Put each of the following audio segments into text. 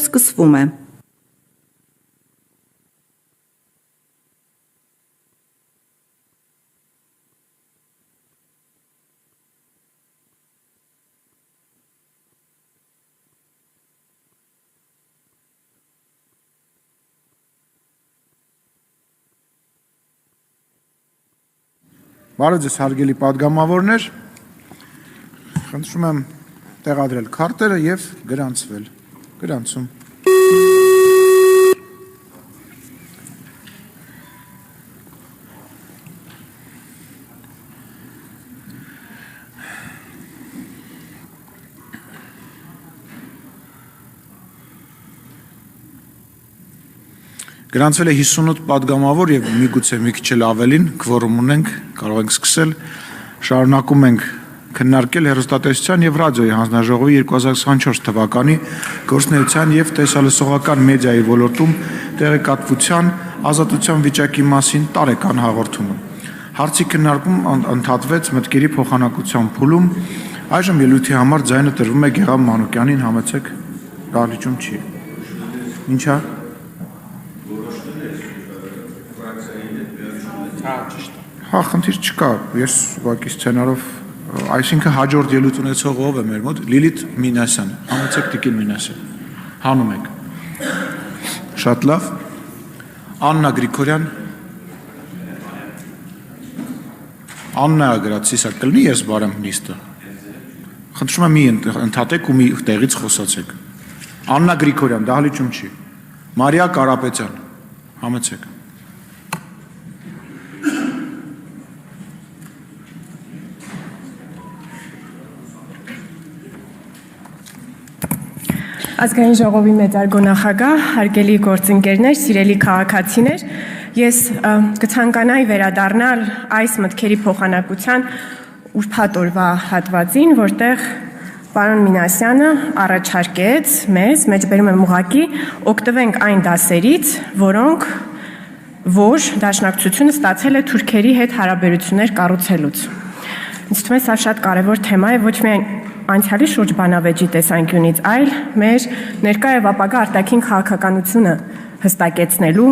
սկսվում է։ Բարև ձեզ հարգելի պատգամավորներ, խնդրում եմ տեղադրել քարտերը եւ գրանցվել։ Գրանցում։ Գրանցվել է 58 պատգամավոր եւ միգուցե մի քիչ ավելին, քվորում ունենք, կարող ենք սկսել։ Շարունակում ենք քննարկել հեռուստատեսության եւ ռադիոյի հանձնաժողովի 2024 թվականի գործունեության եւ տեսալսողական մեդիայի ոլորտում տեղեկատվության ազատության վիճակի մասին տարեկան հաղորդումը։ Հարցի քննարկում ընդհատվեց մտքերի փոխանակության փուլում։ Այժմ ելույթի համար ձայնը տրվում է Գեղամ Մանուկյանին, համեցեք, դահլիճում չի։ Ինչա՞։ Հա, խնդիր չկա, ես ուղղակի սցենարով, այսինքն հաջորդ ելույթ ունեցող ով է մեր մոտ, Լիլիթ Մինասյան, համեցեք տիկին Մինասյան, հանում եք, շատ լավ, Աննա Գրիգորյան, Աննա գրած սիսակ կլնի ես բարեմ նիստը, խնդրում եմ մի ընդհատեք ու մի տեղից խոսացեք, Աննա Գրիգորյան, դահլիճում չի, Մարիա Կարապետյան, համեցեք, Ազգային ժողովի մեծարգո նախագահ, հարգելի գործընկերներ, սիրելի քաղաքացիներ, ես կցանկանայի վերադառնալ այս մտքերի փոխանակության ուրբաթ օրվա հատվածին, որտեղ պարոն Մինասյանը առաջարկեց մեզ, մեջբերում եմ ուղղակի, օգտվենք այն դասերից, որոնք որ դաշնակցությունը ստացել է թուրքերի հետ հարաբերություններ կառուցելուց։ Ինձ թվում է սա շատ կարևոր թեմա է, ոչ միայն անցյալի շուրջ բանավեճի տեսանկյունից, այլ մեր ներկա եւ ապագա արտաքին քաղաքականությունը հստակեցնելու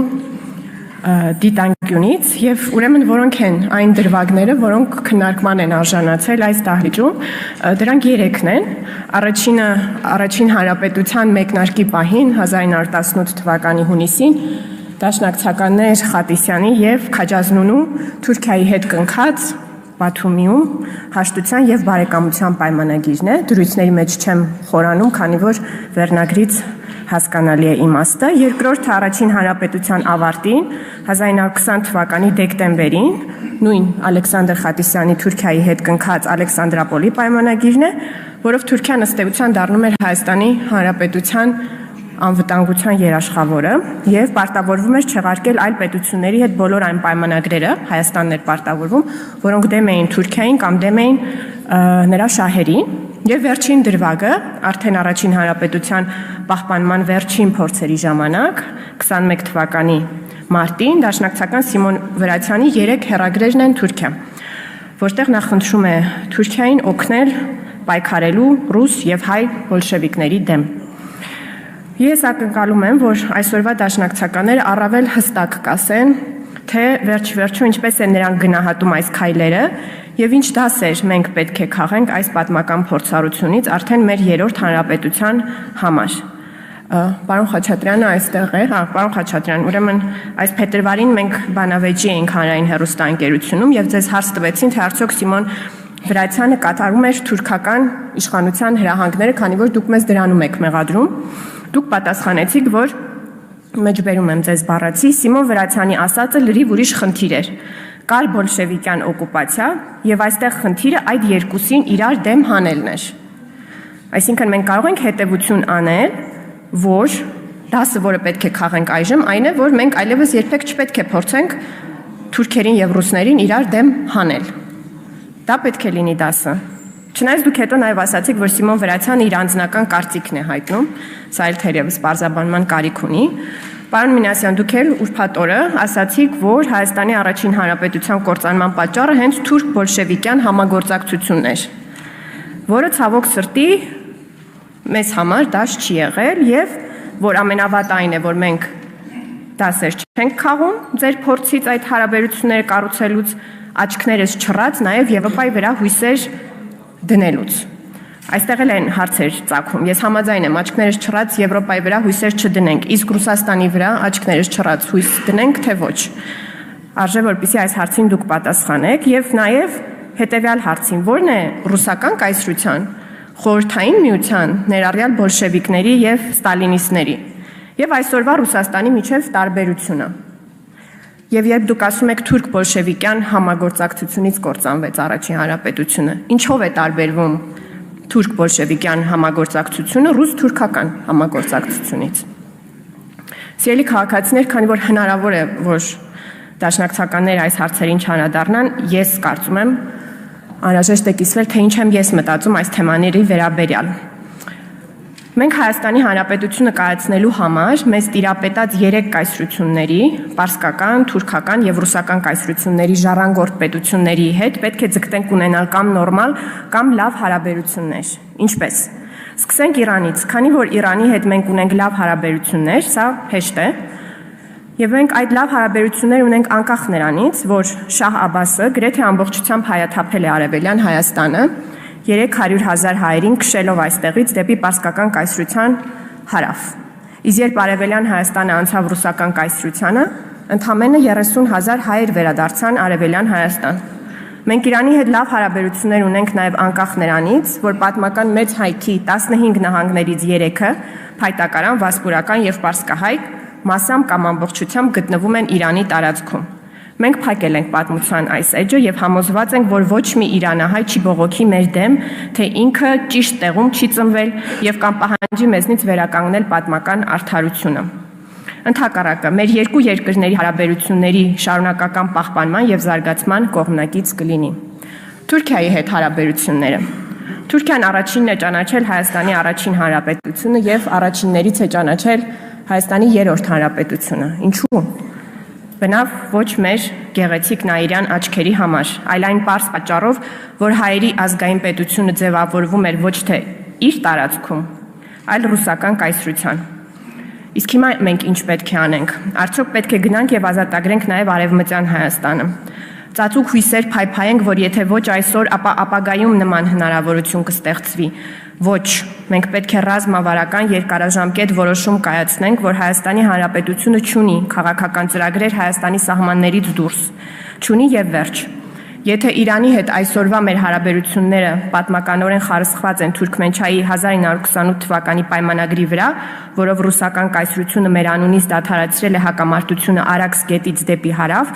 դիտանկյունից եւ ուրեմն որոնք են այն դրվագները, որոնք քննարկման են արժանացել այս դահլիճում, դրանք 3-ն են։ Առաջինը առաջին հանրապետության մեկնարկի պահին 1918 թվականի հունիսին դաշնակցականներ Խատիսյանի եւ Քաջազնունու Թուրքիայի հետ կնքած Բաթումիում հաշտության եւ բարեկամության պայմանագիրն է, դրույթների մեջ չեմ խորանում, քանի որ վերնագրից հասկանալի է իմաստը։ Երկրորդը առաջին հանրապետության ավարտին 1920 թվականի դեկտեմբերին նույն Ալեքսանդր Խատիսյանի Թուրքիայի հետ կնքած Ալեքսանդրապոլի պայմանագիրն է, որով Թուրքիան ըստ էության դառնում էր Հայաստանի Հանրապետության անվտանգության երաշխավորը եւ պարտավորվում էր չեղարկել այլ պետությունների հետ բոլոր այն պայմանագրերը, Հայաստանն էր պարտավորվում, որոնք դեմ էին Թուրքիային կամ դեմ էին նրա շահերին եւ վերջին դրվագը արդեն առաջին հանրապետության պահպանման վերջին փորձերի ժամանակ 21 թվականի մարտին դաշնակցական Սիմոն Վրացյանի 3 հեռագրերն են Թուրքիա, որտեղ նա խնդրում է Թուրքիային օգնել պայքարելու ռուս եւ հայ բոլշևիկների դեմ։ Ես ակնկալում եմ, որ այսօրվա դաշնակցականները առավել հստակ կասեն, թե վերջ-վերջո ինչպես են նրանք գնահատում այս քայլերը եւ ինչ դասեր մենք պետք է քաղենք այս պատմական փորձառությունից արդեն մեր երրորդ հանրապետության համար։ Պարոն Խաչատրյանը այստեղ է, հա, պարոն Խաչատրյան, ուրեմն այս փետրվարին մենք բանավեճի էինք հանրային հեռուստաընկերությունում եւ ձեզ հարց տվեցին, թե արդյոք Սիմոն Վրացյանը կատարում էր թուրքական իշխանության հրահանգները, քանի որ դուք մեզ դրանում եք մեղադրում։ Դուք պատասխանեցիք, որ մեջբերում եմ ձեզ բառացի, Սիմոն Վրացյանի ասածը լրիվ ուրիշ խնդիր էր։ Կար բոլշևիկյան օկուպացիա եւ այստեղ խնդիրը այդ երկուսին իրար դեմ հանելն էր։ Այսինքն մենք կարող ենք հետեւություն անել, որ դասը, որը պետք է քաղենք այժմ, այն է, որ մենք այլևս երբեք չպետք է փորձենք թուրքերին եւ ռուսներին իրար դեմ հանել։ Դա պետք է լինի դասը։ Չնայած դուք հետո նաև ասացիք, որ Սիմոն Վրացյանը իր անձնական կարծիքն է հայտնում, սա էլ թերևս պարզաբանման կարիք ունի։ Պարոն Մինասյան, դուք էլ ուրբաթ օրը ասացիք, որ Հայաստանի առաջին հանրապետության կործանման պատճառը հենց թուրք բոլշևիկյան համագործակցությունն էր, որը ցավոք սրտի մեզ համար դաշ չի եղել եւ որ ամենավատը այն է, որ մենք դասեր չենք քաղում ձեր փորձից այդ հարաբերությունները կառուցելուց, աչքներս չռած, նաև Եվրոպայի վրա հույսեր դնելուց։ Այստեղ էլ են հարցեր ծագում։ Ես համաձայն եմ, աչքներս չռած Եվրոպայի վրա հույսեր չդնենք, իսկ Ռուսաստանի վրա աչքներս չռած հույս դնենք, թե ոչ։ Արժե որպեսզի այս հարցին դուք պատասխանեք եւ նաեւ հետեւյալ հարցին, որն է ռուսական կայսրության, խորհրդային միության, ներառյալ բոլշևիկների եւ ստալինիստների եւ այսօրվա Ռուսաստանի միջև տարբերությունը։ Եվ երբ դուք ասում եք թուրք բոլշևիկյան համագործակցությունից կործանվեց առաջին հանրապետությունը, ինչով է տարբերվում թուրք բոլշևիկյան համագործակցությունը ռուս-թուրքական համագործակցությունից։ Սիրելի քաղաքացիներ, քանի որ հնարավոր է, որ դաշնակցականները այս հարցերին չանդրադառնան, ես կարծում եմ անհրաժեշտ է կիսվել, թե ինչ եմ ես մտածում այս թեմաների վերաբերյալ։ Մենք Հայաստանի Հանրապետությունը կայացնելու համար մեզ տիրապետած 3 կայսրությունների, պարսկական, թուրքական եւ ռուսական կայսրությունների ժառանգորդ պետությունների հետ պետք է ձգտենք ունենալ կամ նորմալ, կամ լավ հարաբերություններ։ Ինչպես։ Սկսենք Իրանից, քանի որ Իրանի հետ մենք ունենք լավ հարաբերություններ, սա հեշտ է, եւ մենք այդ լավ հարաբերություններ ունենք անկախ նրանից, որ Շահ Աբասը գրեթե ամբողջությամբ հայաթափել է Արևելյան Հայաստանը 300,000 հայերին քշելով այստեղից դեպի պարսկական կայսրության հարավ։ Իսկ երբ Արևելյան Հայաստանը անցավ ռուսական կայսրությանը, ընդամենը 30,000 հայեր վերադարձան Արևելյան Հայաստան։ Մենք Իրանի հետ լավ հարաբերություններ ունենք նաև անկախ նրանից, որ պատմական մեծ հայքի 15 նահանգներից 3-ը Փայտակարան, Վասպուրական եւ Պարսկահայք մասամբ կամ ամբողջությամբ գտնվում են Իրանի տարածքում։ Մենք փակել ենք պատմության այս էջը եւ համոզված ենք, որ ոչ մի իրանահայ չի բողոքի մեր դեմ, թե ինքը ճիշտ տեղում չի ծնվել եւ կամ պահանջի մեզնից վերականգնել պատմական արդարությունը։ Ընդհակառակը, մեր երկու երկրների հարաբերությունների շարունակական պահպանման եւ զարգացման կողմնակից կլինի։ Թուրքիայի հետ հարաբերությունները։ Թուրքիան առաջինն է ճանաչել Հայաստանի առաջին հանրապետությունը եւ առաջիններից է ճանաչել Հայաստանի երրորդ հանրապետությունը։ Ինչու՞։ Բնավ ոչ մեր գեղեցիկ նայիրյան աչքերի համար, այլ այն պարզ պատճառով, որ հայերի ազգային պետությունը ձևավորվում էր ոչ թե իր տարածքում, այլ ռուսական կայսրության։ Իսկ հիմա մենք ինչ պետք է անենք։ Արդյոք պետք է գնանք եւ ազատագրենք նաեւ Արևմտյան Հայաստանը։ Ծածուկ հույսեր փայփայենք, որ եթե ոչ այսօր, ապա ապագայում նման հնարավորություն կստեղծվի։ Ոչ, մենք պետք է ռազմավարական երկարաժամկետ որոշում կայացնենք, որ Հայաստանի Հանրապետությունը չունի քաղաքական ծրագրեր Հայաստանի սահմաններից դուրս, չունի եւ վերջ։ Եթե Իրանի հետ այսօրվա մեր հարաբերությունները պատմականորեն խարսխված են Թուրքմենչայի 1928 թվականի պայմանագրի վրա, որով ռուսական կայսրությունը մեր անունից դադարեցրել է հակամարտությունը Արաքս գետից դեպի հարավ,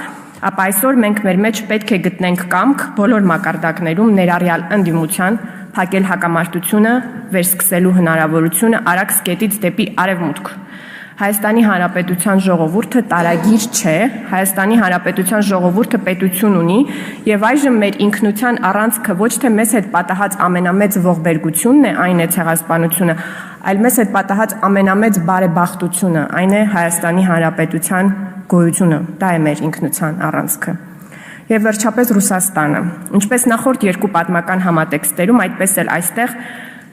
ապա այսօր մենք մեր մեջ պետք է գտնենք կամք բոլոր մակարդակներում ներառյալ ընդդիմության փակել հակամարտությունը, վերսկսելու հնարավորությունը Արաքս գետից դեպի արևմուտք։ Հայաստանի Հանրապետության ժողովուրդը տարագիր չէ, Հայաստանի Հանրապետության ժողովուրդը պետություն ունի եւ այժմ մեր ինքնության առանցքը ոչ թե մեզ հետ պատահած ամենամեծ ողբերգությունն է, այն է ցեղասպանությունը, այլ մեզ հետ պատահած ամենամեծ բարեբախտությունը, այն է Հայաստանի Հանրապետության գոյությունը, դա է մեր ինքնության առանցքը։ Եվ վերջապես Ռուսաստանը։ Ինչպես նախորդ երկու պատմական համատեքստերում, այդպես էլ այստեղ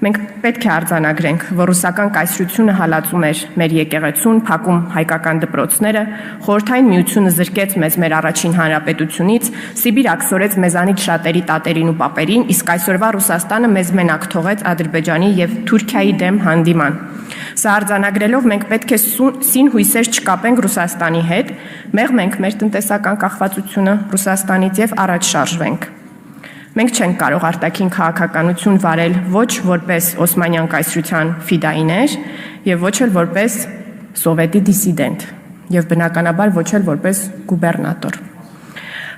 մենք պետք է արձանագրենք, որ ռուսական կայսրությունը հալածում էր մեր եկեղեցուն, փակում հայկական դպրոցները, խորհրդային միությունը զրկեց մեզ մեր առաջին հանրապետությունից, Սիբիր աքսորեց մեզանից շատերի տատերին ու պապերին, իսկ այսօրվա Ռուսաստանը մեզ մենակ թողեց Ադրբեջանի եւ Թուրքիայի դեմ հանդիման։ Սա արձանագրելով մենք պետք է սին հույսեր չկապենք Ռուսաստանի հետ, մեղմենք մեր տնտեսական կախվածությունը Ռուսաստանից եւ առաջ շարժվենք։ Մենք չենք կարող արտաքին քաղաքականություն վարել ոչ որպես Օսմանյան կայսրության ֆիդայիներ եւ ոչ էլ որպես սովետի դիսիդենտ եւ բնականաբար ոչ էլ որպես գուբերնատոր։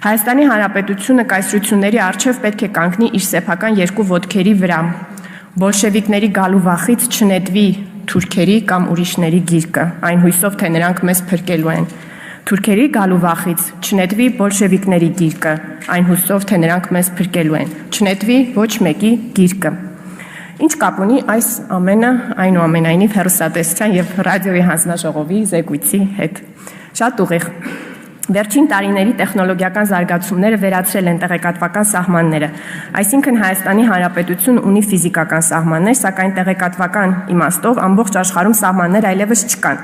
Հայաստանի Հանրապետությունը կայսրությունների առջև պետք է կանգնի իր սեփական երկու ոտքերի վրա։ Բոլշևիկների գալու վախից չնետվի թուրքերի կամ ուրիշների գիրկը, այն հույսով, թե նրանք մեզ փրկելու են։ Թուրքերի գալու վախից չնետվի բոլշևիկների գիրկը, այն հույսով, թե նրանք մեզ փրկելու են։ Չնետվի ոչ մեկի գիրկը։ Ինչ կապ ունի այս ամենը այնուամենայնիվ հեռուստատեսության եւ ռադիոյի հանձնաժողովի զեկույցի հետ։ Շատ ուղիղ։ Վերջին տարիների տեխնոլոգիական զարգացումները վերացրել են տեղեկատվական սահմանները, այսինքն Հայաստանի Հանրապետություն ունի ֆիզիկական սահմաններ, սակայն տեղեկատվական իմաստով ամբողջ աշխարհում սահմաններ այլևս չկան։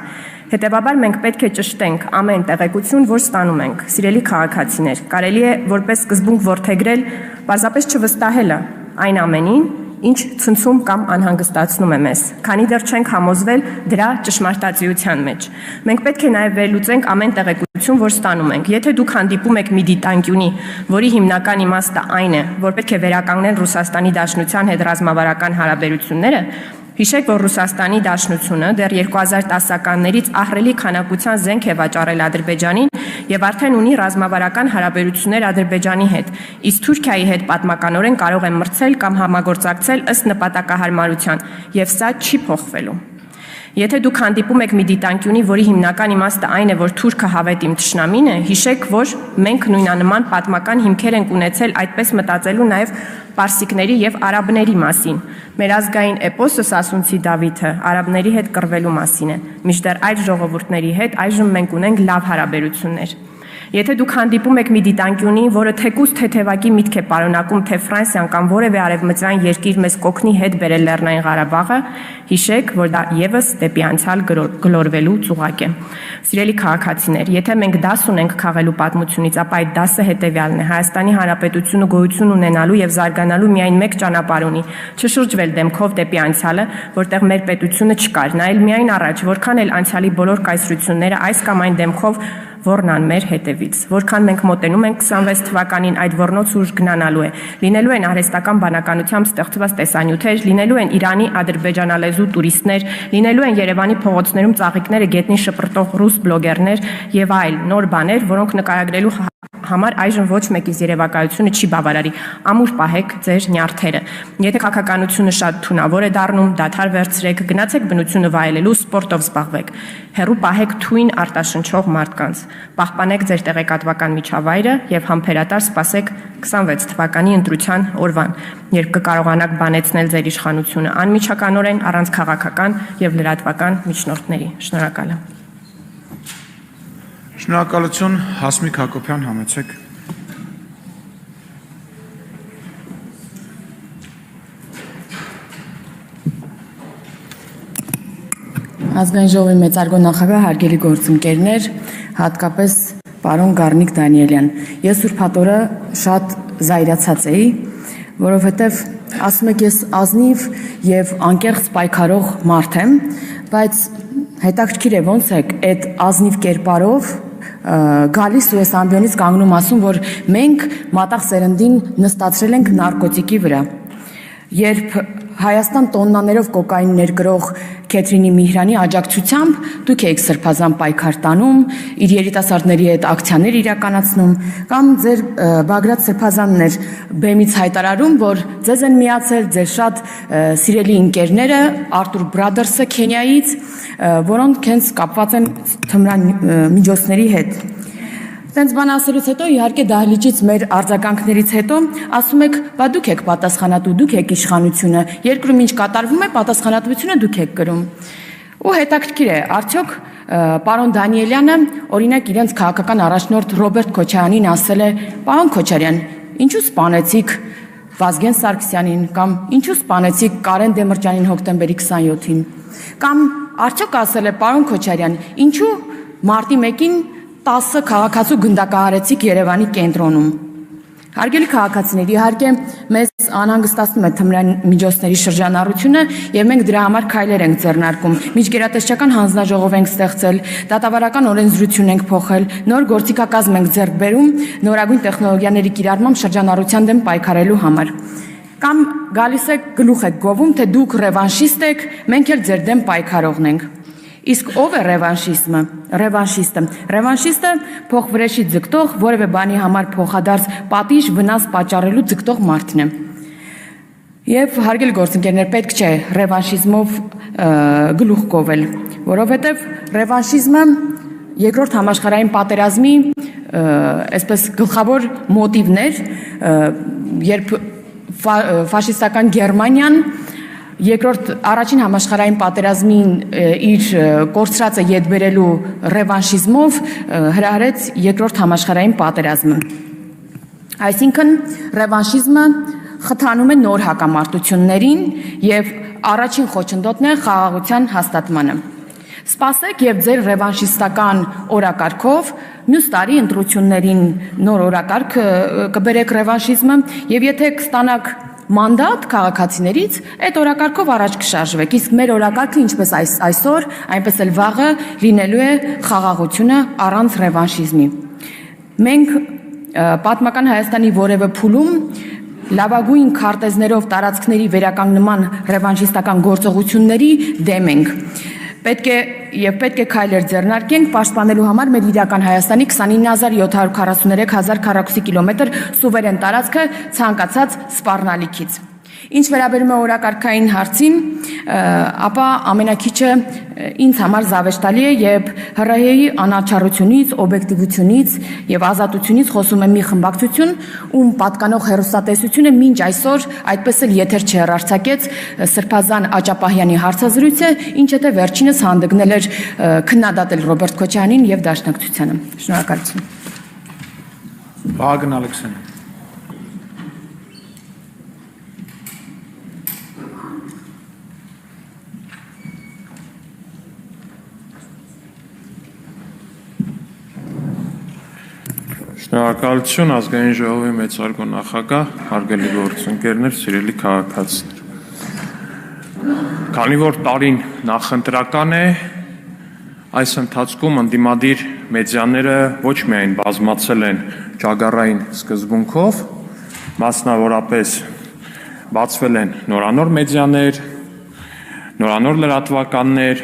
Հետևաբար մենք պետք է ճշտենք ամեն տեղեկություն, որ ստանում ենք։ Սիրելի քաղաքացիներ, կարելի է որպես սկզբունք որդեգրել պարզապես չվստահելը այն ամենին, ինչ ցնցում կամ անհանգստացնում է մեզ, քանի դեռ չենք համոզվել դրա ճշմարտացիության մեջ։ Մենք պետք է նաև վերլուծենք ամեն տեղեկություն, որ ստանում ենք։ Եթե դուք հանդիպում եք մի դիտանկյունի, որի հիմնական իմաստը այն է, որ պետք է վերականգնել Ռուսաստանի Դաշնության հետ ռազմավարական հարաբերությունները, հիշեք, որ Ռուսաստանի Դաշնությունը դեռ 2010-ականներից ահռելի քանակության զենք է վաճառել Ադրբեջանին եւ արդեն ունի ռազմավարական հարաբերություններ Ադրբեջանի հետ, իսկ Թուրքիայի հետ պատմականորեն կարող է մրցել կամ համագործակցել ըստ նպատակահարմարության, եւ սա չի փոխվելու։ Եթե դուք հանդիպում եք մի դիտանկյունի, որի հիմնական իմաստը այն է, որ Թուրքը հավետ իմ թշնամին է, հիշեք, որ մենք նույնանման պատմական հիմքեր ենք ունեցել այդպես մտածելու նաև պարսիկների եւ արաբների մասին։ Մեր ազգային էպոսը Սասունցի Դավիթը արաբների հետ կռվելու մասին է։ Մինչդեռ այդ ժողովուրդների հետ այժմ մենք ունենք լավ հարաբերություններ։ Եթե դուք հանդիպում եք մի դիտանկյունի, որը թեկուզ թեթևակի միտք է պարունակում, թե Ֆրանսիան կամ որևէ արևմտյան երկիր մեզ կօգնի հետ բերել Լեռնային Ղարաբաղը, հիշեք, որ դա եւս դեպի անցյալ գլորվելու ծուղակ է։ Սիրելի քաղաքացիներ, եթե մենք դաս ունենք քաղելու պատմությունից, ապա այդ դասը հետեւյալն է. Հայաստանի Հանրապետությունը գոյություն ունենալու եւ զարգանալու միայն մեկ ճանապարհ ունի՝ չշրջվել դեմքով դեպի անցյալը, որտեղ մեր պետությունը չկար, նայել միայն առաջ, որքան էլ անցյալի բոլոր կայսրությունները այս կամ այն դեմքով ոռնան մեր հետևից։ Որքան մենք մոտենում ենք 26 թվականին, այդ ոռնոց ուժ գնանալու է։ Լինելու են արհեստական բանականությամբ ստեղծված տեսանյութեր, լինելու են Իրանի ադրբեջանալեզու տուրիստներ, լինելու են Երևանի փողոցներում ծաղիկները գետնին շպրտող ռուս բլոգերներ եւ այլ նոր բաներ, որոնք նկարագրելու համար այժմ ոչ մեկից երևակայությունը չի բավարարի։ Ամուր պահեք ձեր նյարդերը։ Եթե քաղաքականությունը շատ թունավոր է դառնում, դադար վերցրեք, գնացեք բնությունը վայելելու, սպորտով զբաղվեք։ Հեռու պահեք թույն արտաշնչող մարդկանց։ Պահպանեք ձեր տեղեկատվական միջավայրը եւ համբերատար սպասեք 26 թվականի ընտրության օրվան, երբ կկարողանաք բանեցնել ձեր իշխանությունը անմիջականորեն, առանց քաղաքական եւ լրատվական միջնորդների։ Շնորհակալ եմ։ Շնորհակալություն, Հասմիկ Հակոբյան, համեցեք։ Ազգային ժողովի մեծարգո նախագահ, հարգելի գործընկերներ, հատկապես պարոն Գառնիկ Դանիելյան, ես ուրբաթ օրը շատ զայրացած էի, որովհետև ասում եք ես ազնիվ եւ անկեղծ պայքարող մարդ եմ, բայց հետաքրքիր է ոնց է այդ ազնիվ կերպարով գալիս ու այս ամբիոնից կանգնում ասում, որ մենք մատաղ սերնդին նստացրել ենք նարկոտիկի վրա։ Երբ Հայաստան տոննաներով կոկային ներկրող Քեթրինի Միհրանի աջակցությամբ դուք եք սրբազան պայքար տանում, իր երիտասարդների հետ ակցիաներ իրականացնում, կամ ձեր Բագրատ Սրբազանն էր բեմից հայտարարում, որ ձեզ են միացել ձեր շատ սիրելի ընկերները Arthur Brothers-ը Քենիայից, որոնք հենց կապված են թմրան միջոցների հետ։ Տենց բան ասելուց հետո իհարկե դահլիճից մեր արձագանքներից հետո ասում եք, բա դուք եք պատասխանատու, դուք եք իշխանությունը, երկրում ինչ կատարվում է, պատասխանատվությունը դուք եք կրում։ Ու հետաքրքիր է, արդյոք պարոն Դանիելյանը օրինակ իրենց քաղաքական առաջնորդ Ռոբերտ Քոչարյանին ասել է. «Պարոն Քոչարյան, ինչու սպանեցիք Վազգեն Սարգսյանին կամ ինչու սպանեցիք Կարեն Դեմիրճյանին հոկտեմբերի 27-ին»։ Կամ արդյոք ասել է պարոն Քոչարյան, ինչու մարտի 1-ին 10 քաղաքացու գնդակահարեցիք Երևանի կենտրոնում։ Հարգելի քաղաքացիներ, իհարկե մեզ անհանգստացնում է թմրային միջոցների շրջանառությունը եւ մենք դրա համար քայլեր ենք ձեռնարկում։ Միջգերատեսչական հանձնաժողով ենք ստեղծել, դատավարական օրենսդրություն ենք փոխել, նոր գործիքակազմ ենք ձեռք բերում նորագույն տեխնոլոգիաների կիրառմամբ շրջանառության դեմ պայքարելու համար։ Կամ գալիս եք գլուխ եք գովում, թե դուք ռևանշիստ եք, մենք էլ ձեր դեմ պայքարողն ենք։ Իսկ ով է ռևանշիզմը? Ռևանշիստը փոխվրեժի ձգտող, որևէ բանի համար փոխադարձ պատիժ վնաս պատճառելու ձգտող մարդն է։ Եվ հարգելի գործընկերներ, պետք չէ ռևանշիզմով գլուխ կովել, որովհետև ռևանշիզմը երկրորդ համաշխարհային պատերազմի այսպես գլխավոր մոտիվն էր, երբ ֆաշիստական Գերմանիան առաջին համաշխարհային պատերազմին իր կորցրածը յետ բերելու ռևանշիզմով հրահրեց երկրորդ համաշխարհային պատերազմը։ Այսինքն ռևանշիզմը խթանում է նոր հակամարտություններին եւ առաջին խոչընդոտն է խաղաղության հաստատմանը։ Սպասեք եւ ձեր ռևանշիստական օրակարգով մյուս տարի ընտրություններին նոր օրակարգ կբերեք ռևանշիզմը եւ եթե կստանաք մանդատ քաղաքացիներից, այդ օրակարգով առաջ կշարժվեք, իսկ մեր օրակարգը ինչպես այսօր, այնպես էլ վաղը լինելու է խաղաղությունը առանց ռևանշիզմի։ Մենք պատմական Հայաստանի որևէ փուլում լավագույն քարտեզներով տարածքների վերականգնման ռևանշիստական գործողությունների դեմ ենք։ Պետք է քայլեր ձեռնարկենք պաշտպանելու համար մեր իրական Հայաստանի 29743 քառակուսի կիլոմետր սուվերեն տարածքը ցանկացած սպառնալիքից։ Ինչ վերաբերում է օրակարգային հարցին, ապա ամենակիչը ինձ համար զավեշտալի է, երբ ՀՌՀ-ի անաչառությունից, օբյեկտիվությունից եւ ազատությունից խոսում է մի խմբակցություն, ում պատկանող հեռուստատեսությունը մինչ այսօր այդպես էլ եթեր չհեռարձակեց Սրբազան Աճապահյանի հարցազրույցը, ինչը թե վերջինս հանդգնել էր քննադատել Ռոբերտ Քոչարյանին եւ Դաշնակցությանը։ Շնորհակալություն։ Վահագն Ալեքսյան։ Շնորհակալություն ազգային ժողովի մեծարգո նախագահ, հարգելի գործընկերներ, սիրելի քաղաքացիներ։ Քանի որ տարին նախընտրական է, այս ընթացքում ընդդիմադիր մեդիաները ոչ միայն բազմացել են ճագարային սկզբունքով, մասնավորապես բացվել են նորանոր մեդիաներ, նորանոր լրատվականներ,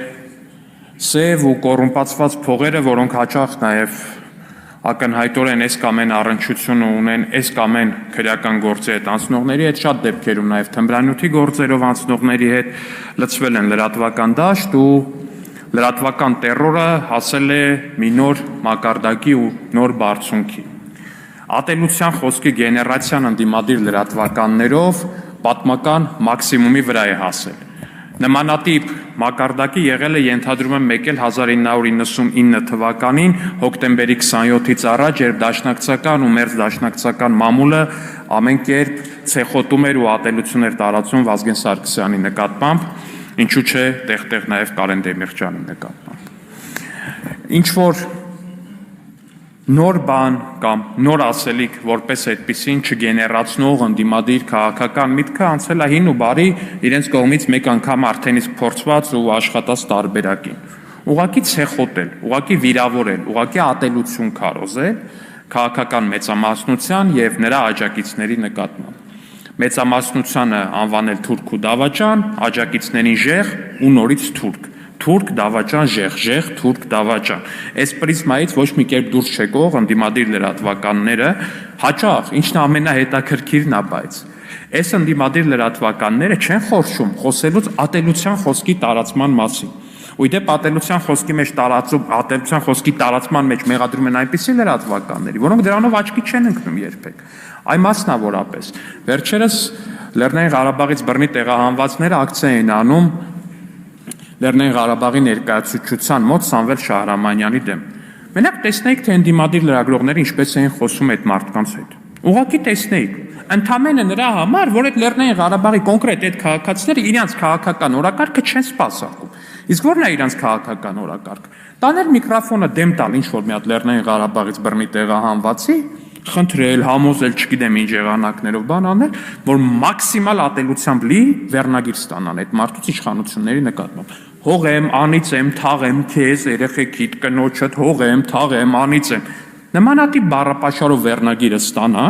սև ու կոռումպացված փողերը, որոնք հաճախ նաև ակնհայտորեն այս կամ այն առնչությունը ունեն այս կամ այն քրեական գործի հետ անցնողների հետ, շատ դեպքերում նաև թմրանյութի գործերով անցնողների հետ լցվել են լրատվական դաշտ ու լրատվական տերորը հասել է մի նոր մակարդակի ու նոր բարձունքի։ Ատելության խոսքի գեներացիան ընդդիմադիր լրատվականներով պատմական մաքսիմումի վրա է հասել։ Նմանատիպ մակարդակի եղել է ենթադրում եմ մեկ էլ 1999 թվականին հոկտեմբերի 27-ից առաջ, երբ դաշնակցական ու մերձ դաշնակցական մամուլը ամեն կերպ ցեխոտում էր ու ատելություն էր տարածում Վազգեն Սարգսյանի նկատմամբ, ինչու՞ չէ տեղ-տեղ նաև Կարեն Դեմիրճյանի նկատմամբ։ Ինչ որ նոր բան կամ նոր ասելիք որպես այդպեսին չգեներացնող ընդդիմադիր քաղաքական միտքը անցել է հին ու բարի իրենց կողմից մեկ անգամ արդեն իսկ փորձված ու աշխատած տարբերակին։ Ուղղակի ցեխոտել, ուղղակի վիրավորել, ուղղակի ատելություն քարոզել քաղաքական մեծամասնության եւ նրա աջակիցների նկատմամբ։ Մեծամասնությանը անվանել թուրք ու դավաճան, աջակիցներին ժեղ ու նորից թուրք։ Թուրք դավաճան ժեղ, թուրք դավաճան։ Այս պրիզմայից ոչ մի կերպ դուրս չեկող ընդդիմադիր լրատվականները հաճախ, ինչն ամենահետաքրքիրն է, բայց այս ընդդիմադիր լրատվականները չեն խորշում խոսելուց ատելության խոսքի տարածման մասին։ Ուդեպ ատելության խոսքի տարածման մեջ մեղադրում են այնպիսի լրատվականների, որոնք դրանով աչքի չեն ընկնում երբեք։ Այ մասնավորապես վերջերս Լեռնային Ղարաբաղից բռնի տեղահանվածները ակցիա են անում Լեռնային Ղարաբաղի ներկայացուցչության մոտ Սամվել Շահրամանյանի դեմ։ Մենակ տեսնեիք, թե ընդդիմադիր լրագրողները ինչպես էին խոսում այդ մարդկանց հետ։ Ուղղակի տեսնեիք, ընդամենը նրա համար, որ այդ Լեռնային Ղարաբաղի կոնկրետ այդ քաղաքացիները իրենց քաղաքական օրակարգը չեն սպասարկում։ Իսկ ո՞րն է իրենց քաղաքական օրակարգը։ Տանել միկրոֆոնը դեմ տալ ինչ-որ մի հատ Լեռնային Ղարաբաղից բռնի տեղահանվածի, խնդրել, համոզել, չգիտեմ ինչ եղանակներով բան անել, որ մաքսիմալ ատելությամբ լի վերնագիր ստանան այդ մարդուց իշխանությունների նկատմամբ։ Հողեմ, անիծեմ, թաղեմ քեզ, երեխեքիդ, կնոջդ, հողեմ, թաղեմ, անիծեմ։ Նմանատիպ բառապաշարով վերնագիրը ստանա,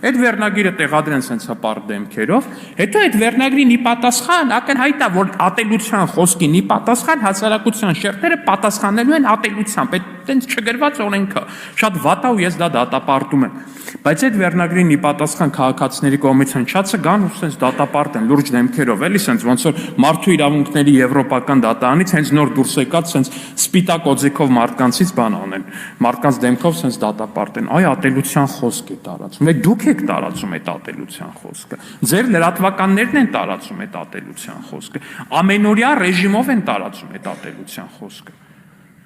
այդ վերնագիրը տեղադրեն սենց հպարտ դեմքերով, հետո այդ վերնագրին ի պատասխան ակնհայտ է, որ ատելության խոսքին ի պատասխան հասարակության շերտերը պատասխանելու են ատելությամբ, այդ տենց չգրված օրենքը, շատ վատ է ու ես դա դատապարտում եմ։ Բայց այդ վերնագրին ի պատասխան քաղաքացիների կողմից հնչածը գան ու սենց դատապարտեն լուրջ դեմքերով, էլի սենց ոնց որ մարդու իրավունքների եվրոպական դատարանից հենց նոր դուրս եկած սենց սպիտակ օձիքով մարդկանցից բան անեն, մարդկանց դեմքով սենց դատապարտեն։ Այ ատելության խոսք է տարածում։ Դուք եք տարածում այդ ատելության խոսքը։ Ձեր լրատվականներն են տարածում այդ ատելության խոսքը։ Ամենօրյա ռեժիմով են տարածում այդ ատելության խոսքը։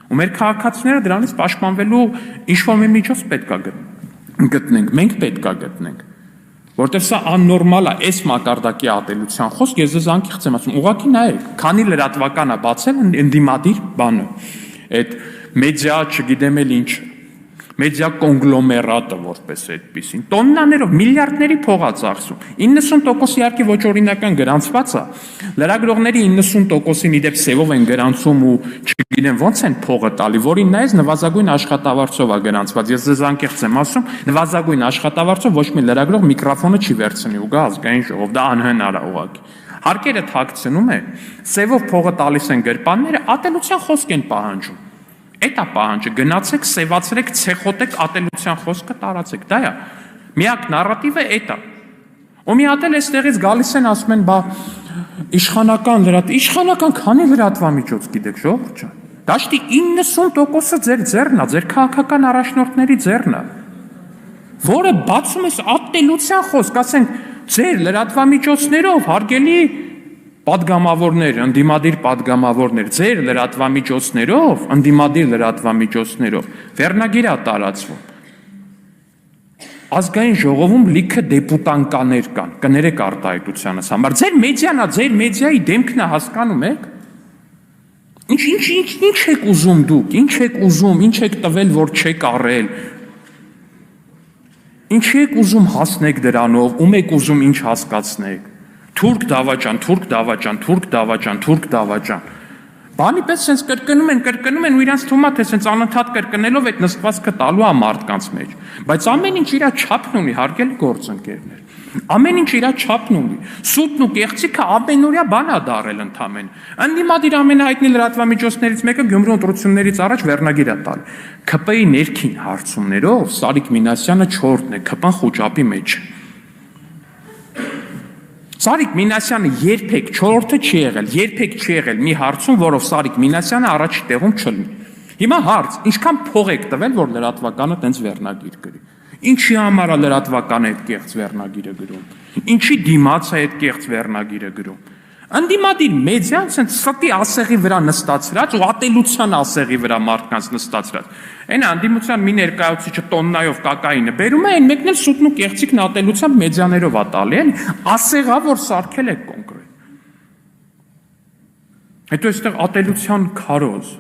Ու մեր քաղաքացիները դրանից պաշտպանվելու ինչ-որ մի միջոց պետք է գտնենք, մենք պետք է գտնենք, որտեղ սա աննորմալ է, այս մակարդակի ատելության խոսք, ես ձեզ անկեղծ եմ ասում, ուղղակի նայեք, քանի լրատվական է բացել ընդդիմադիր բանը, այդ մեդիա, չգիտեմ էլ ինչ, մեդիա կոնգլոմերատը որպես այդպիսին, տոննաներով, միլիարդների փող է ծախսում, 90% իհարկե ոչ օրինական գրանցված է, լրագրողների 90%-ին իդեպ սևով են գրանցում ու չգիտեմ ոնց են փողը տալի, որին նայես նվազագույն աշխատավարձով է գրանցված, ես ձեզ անկեղծ եմ ասում, նվազագույն աշխատավարձով ոչ մի լրագրող միկրոֆոնը չի վերցնի ու գա ազգային ժողով, դա անհնար է ուղղակի։ Հարկերը թաքցնում է, սևով փողը տալիս են գրպանները, ատելության խոսք են պահանջում։ Այդ է պահանջը, գնացեք, սևացրեք, ցեխոտեք, ատելության խոսքը տարածեք, դա է։ Միակ նարատիվը այդ է։ Ու մի հատ էլ այստեղից գալիս են ասում են, բա իշխանական քանի լրատվամիջոց գիտեք, ժողովուրդ ջան։ Դաշտի 90%-ը ձեր ձեռն է, ձեր քաղաքական առաջնորդների ձեռն է։ Որը բացում ես ատելության խոսք, ասենք ձեր լրատվամիջոցներով հարգելի պատգամավորներ, ընդդիմադիր պատգամավորներ, ձեր լրատվամիջոցներով, ընդդիմադիր լրատվամիջոցներով վերնագիր է տարածվում։ Ազգային ժողովում լիքը դեպուտանկաներ կան, կներեք արտահայտությանս համար։ Ձեր մեդիան է, ձեր մեդիայի դեմքն է, հասկանում եք։ Ինչ եք ուզում դուք, ինչ եք ուզում, ինչ եք տվել, որ չեք առել։ Ինչ եք ուզում հասնեք դրանով, ում եք ուզում ինչ հասկացնեք։ Թուրք դավաճան, թուրք դավաճան, թուրք դավաճան, թուրք դավաճան։ Բանի պես սենց կրկնում են ու իրանց թվում է, թե սենց անընդհատ կրկնելով այդ նստվածքը տալու է մարդկանց մեջ։ Բայց ամեն ինչ իր չափն ունի, հարգելի գործընկերներ։ Ամեն ինչ իր չափն ունի։ Սուտն ու կեղծիքը ամենօրյա բան է դարել ընդամենը։ Ընդդիմադիր ամենահայտնի լրատվամիջոցներից մեկը Գյումրու ընտրություններից առաջ վերնագիր է տալ։ ՔՊ-ի ներքին հարցումներով Սարիկ Մինասյանը 4-ն է, ՔՊ-ն խոճապի մեջ։ Սարիկ Մինասյանը երբեք 4-ը չի եղել, երբեք չի եղել մի հարցում, որով Սարիկ Մինասյանը առաջի տեղում չլինի։ Հիմա հարց, ինչքան փող եք տվել, որ լրատվականը տենց վերնագիր գրի։ Ինչի համար է լրատվականը այդ կեղծ վերնագիրը գրում։ Ինչի դիմաց է այդ կեղծ վերնագիրը գրում։ Ընդդիմադիր մեդիան սենց ստի ասեղի վրա նստացրած ու ատելության ասեղի վրա մարդկանց նստացրած։ Այն անդիմության մի ներկայացուցիչը տոննայով կակայինը բերում է, այն մեկն էլ սուտն ու կեղծիքն ատելությամբ մեդիաներով է տալի, էլի, ասեղա, որ սարքել է կոնկրետ։ Հետո այստեղ ատելության քարոզ։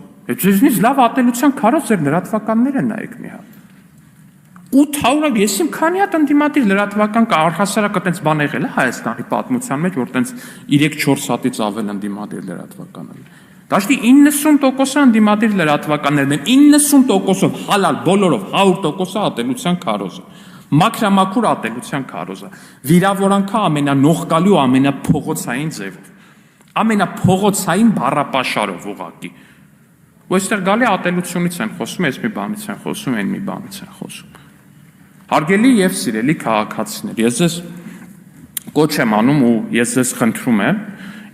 Ձեզնից լավ ատելության քարոզ ձեր լրատվականները նայեք մի հատ։ 800 ես իմ քանի հատ ընդդիմադիր լրատվական կա առհասարակ այդպես բան եղել է Հայաստանի պատմության մեջ, որ տենց 3-4 հատից ավել ընդդիմադիր լրատվականներ։ Դաշտի 90%-ը ընդդիմադիր լրատվականներն են, 90%-ով հալալ բոլորով 100%-ը ատելության քարոզը։ Մաքրամաքուր ատելության քարոզը։ Վիրավորանքը ամենանողկալի ու ամենափողոցային ձևով։ Ամենափողոցային բառապաշարով ուղղակի։ Ու այստեղ գալի ատելությունից են խոսում, այս մի բանից են խոսում, այն մի բանից են խոսում։ Հարգելի եւ սիրելի քաղաքացիներ, ես ձեզ կոչ եմ անում ու ես ձեզ խնդրում եմ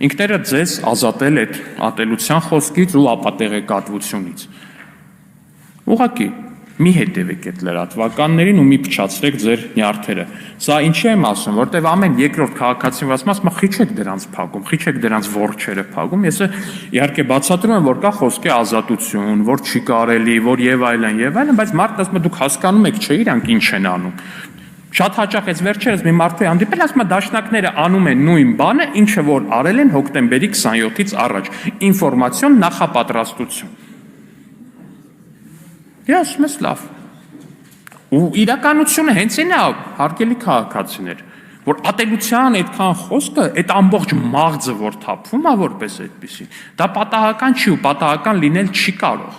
ինքներդ ձեզ ազատել այդ ատելության խոսքից ու ապատեղեկատվությունից։ Ուղղակի մի հետևեք այդ լրատվականներին ու մի փչացրեք ձեր նյարդերը։ Սա ինչի եմ ասում, որտեվ ամեն երկրորդ քաղաքացին ասում, խիչեք դրանց փակում, խիչեք դրանց որջերը փակում։ Ես իհարկե բացատրում եմ, որ կա խոսքի ազատություն, որ չի կարելի, որ եւ այլն, բայց մարդն ասում է դուք հասկանում եք, չէ՞ իրանք ինչ են անում։ Շատ հաճախ էս վերջերս մի մարդու հանդիպել, ասում է դաշնակները անում են նույն բանը, ինչը որ արել են հոկտեմբերի 27-ից առաջ, ինֆորմացիոն նախապատրաստություն։ Ես ասում ես լավ։ Ու իրականությունը հենց այն է, հարգելի քաղաքացիներ, որ ատելության այդքան խոսքը, այդ ամբողջ մաղձը, որ թափվում է որպես այդպիսի, դա պատահական չի ու պատահական լինել չի կարող։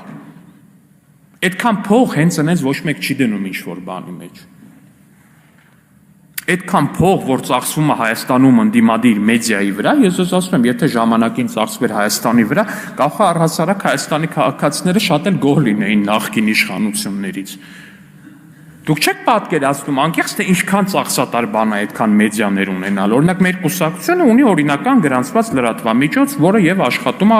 Այդքան փող հենց այնպես ոչ մեկ չի դնում ինչ-որ բանի մեջ։ Այդքան փող, որ ծախսվում է Հայաստանում ընդդիմադիր մեդիայի վրա, ես ասում եմ, եթե ժամանակին ծախսվեր Հայաստանի վրա, կարող է առհասարակ Հայաստանի քաղաքացիները շատ էլ գոհ լինեին նախկին իշխանություններից։ Դուք չեք պատկերացնում անկեղծ թե ինչքան ծախսատար բան է այդքան մեդիաներ ունենալ։ Օրինակ մեր կուսակցությունը ունի օրինական գրանցված լրատվամիջոց, որը եւ աշխատում է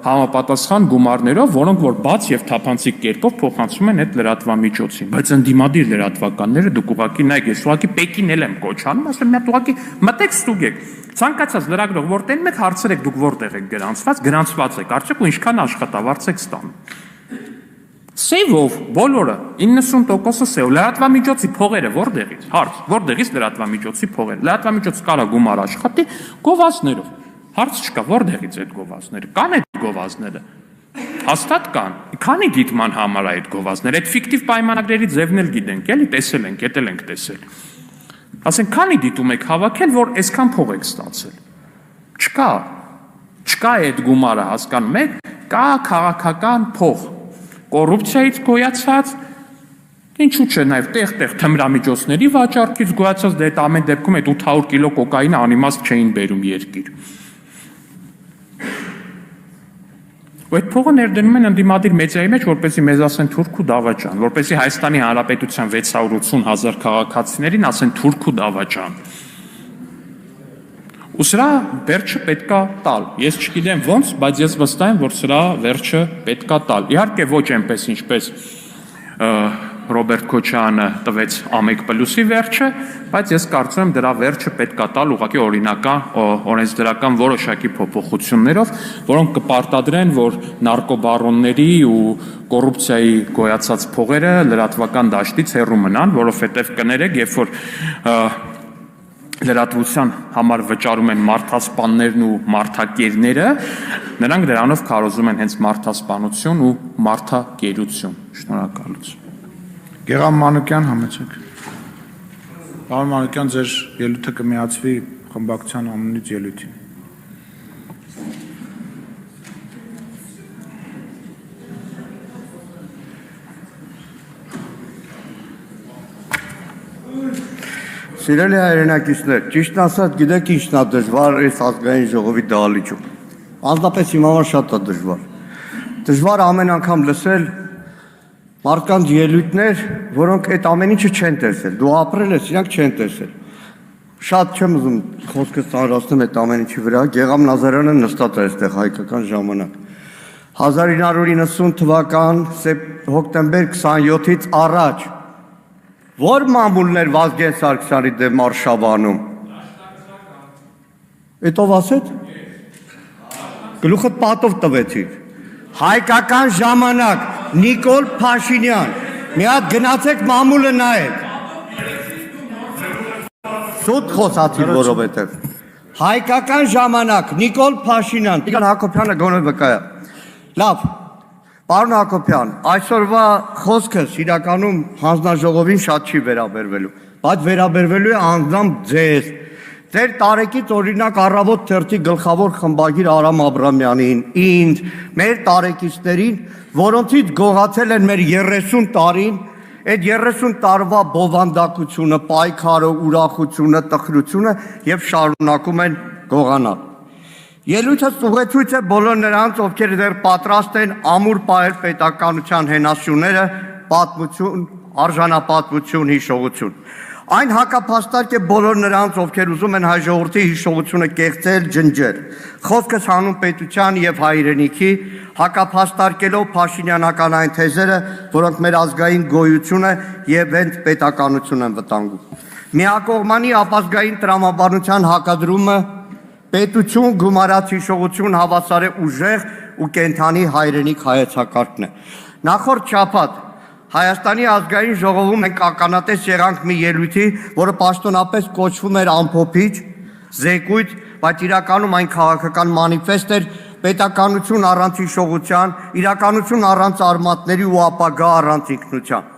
համապատասխան գումարներով, որոնք որ բաց եւ թափանցիկ կերպով փոխանցում են այդ լրատվամիջոցին։ Բայց ընդդիմադիր լրատվականները դուք ուղղակի նայեք, ես ուղղակի Պեկին էլ եմ կոչանում, ասում եմ, մի հատ ուղղակի մտեք ստուգեք։ Ցանկացած լրագրող որտեղ եք հարցրեք դուք որտեղ եք գրանցված եք, արդյոք ու ինչքան աշխատավարձ եք ստանում։ Սեյվով բոլորը 90%-ը սեյվ լրատվամիջոցի փողերը որտեղից հարց որտեղից լրատվամիջոցի փողերը լրատվամիջոցը կարա գումար աշխատի գովազդներով հարց չկա որտեղից այդ գովազդները կան այդ գովազդները հաստատ կան քանի դիտման համար է այդ գովազդները այդ ֆիկտիվ պայմանագրերի ձևն էլ գիտենք էլի տեսել ենք էտել ենք տեսել ասենք քանի դիտում եք հավաքել որ այսքան փող եք ստացել չկա այդ գումարը հասկանում եք կա քաղաքական փող կոռուպցիայից գոյացած, ինչու՞ չէ նաև տեղ-տեղ թմրամիջոցների վաճառքից գոյացած, դե այդ ամեն դեպքում այդ 800 կիլո կոկայինը անիմաստ չէին բերում երկիր։ Ու այդ փողը ներդնում են ընդդիմադիր մեդիայի մեջ, որպեսզի մեզ ասեն թուրք ու դավաճան, որպեսզի Հայաստանի Հանրապետության 680,000 քաղաքացիներին ասեն թուրք ու դավաճան։ Ու սրա վերջը պետքա տալ։ Ես չգիտեմ ոնց, բայց ես վստահ եմ, որ սրա վերջը պետքա տալ։ Իհարկե ոչ այնպես ինչպես Ռոբերտ Քոչյանը տվեց Ամեկ+-ի վերջը, բայց ես կարծում եմ դրա վերջը պետքա տալ ուղղակի օրինական, օրենսդրական որոշակի փոփոխություններով, որոնք կպարտադրեն, որ նարկոբարոնների ու կոռուպցիայի գոյացած փողերը լրատվական դաշտից հեռու մնան, որովհետև կներեք, երբ որ լրատվության համար վճարում են մարդասպաններն ու մարդակերները, նրանք դրանով քարոզում են հենց մարդասպանություն ու մարդակերություն։ Շնորհակալություն։ Գեղամ Մանուկյան, համեցեք։ Պարոն Մանուկյան, ձեր ելույթը կմիացվի խմբակցության անունից ելույթին։ Սիրելի հայրենակիցներ, ճիշտն ասած, գիտեք ինչն է դժվար այս ազգային ժողովի դահլիճում։ Անձնապես իմ համար շատ է դժվար։ Դժվար ամեն անգամ լսել մարդկանց ելույթներ, որոնք այդ ամեն ինչը չեն տեսել։ Դու ապրել ես, իրանք չեն տեսել։ Շատ չեմ ուզում խոսքս ծանրացնեմ այդ ամեն ինչի վրա։ Գեղամ Նազարյանը նստած է այստեղ հայկական ժամանակ։ 1990 թվական հոկտեմբեր 27-ից առաջ Որ մամուլներ Վազգեն Սարգսյանի դեմ արշավանում։ Էտով ասეთ։ Գլուխդ պատով տվեցիր։ Հայկական ժամանակ Նիկոլ Փաշինյան։ Մի հատ գնացեք մամուլը նայեք։ Սուտ խոսացիր որովհետև։ Հայկական ժամանակ Նիկոլ Փաշինյան։ Տիկան Հակոբյանը գոնե վկա է։ Լավ։ Պարոն Հակոբյան, այսօրվա խոսքս իրականում հանձնաժողովին շատ չի վերաբերվելու, բայց վերաբերվելու է անձամբ ձեզ։ Ձեր տարեկից օրինակ Առավոտ թերթի գլխավոր խմբագիր Արամ Աբրամյանին, ինձ, մեր տարեկիցներին, որոնցից գողացել են մեր 30 տարին, այդ 30 տարվա բովանդակությունը, պայքարը, ուրախությունը, տխրությունը եւ շարունակում են գողանալ։ Ելույթը ուղեցույց է բոլոր նրանց, ովքեր դեռ պատրաստ են ամուր պահել պետականության հենասյուները, պատմություն, արժանապատվություն, հիշողություն։ Այն հակափաստարկ է բոլոր նրանց, ովքեր ուզում են հայ ժողովրդի հիշողությունը կեղծել, ջնջել։ Խոսքս հանուն պետության եւ հայրենիքի, հակափաստարկելով փաշինյանական այն թեզերը, որոնք մեր ազգային գոյությունը եւ հենց պետականություն են վտանգում։ Միակողմանի ապազգային տրամաբանության հակադրումը պետություն, գումարած հիշողություն հավասար է ուժեղ ու կենթանի հայրենիք հայեցակարգն է։ Նախորդ շաբաթ Հայաստանի ազգային ժողովում մենք ականատես եղանք մի ելույթի, որը պաշտոնապես կոչվում էր ամփոփիչ, զեկույց, բայց իրականում այն քաղաքական մանիֆեստ էր պետականություն առանց հիշողության, իրականություն առանց արմատների ու ապագա առանց ինքնության։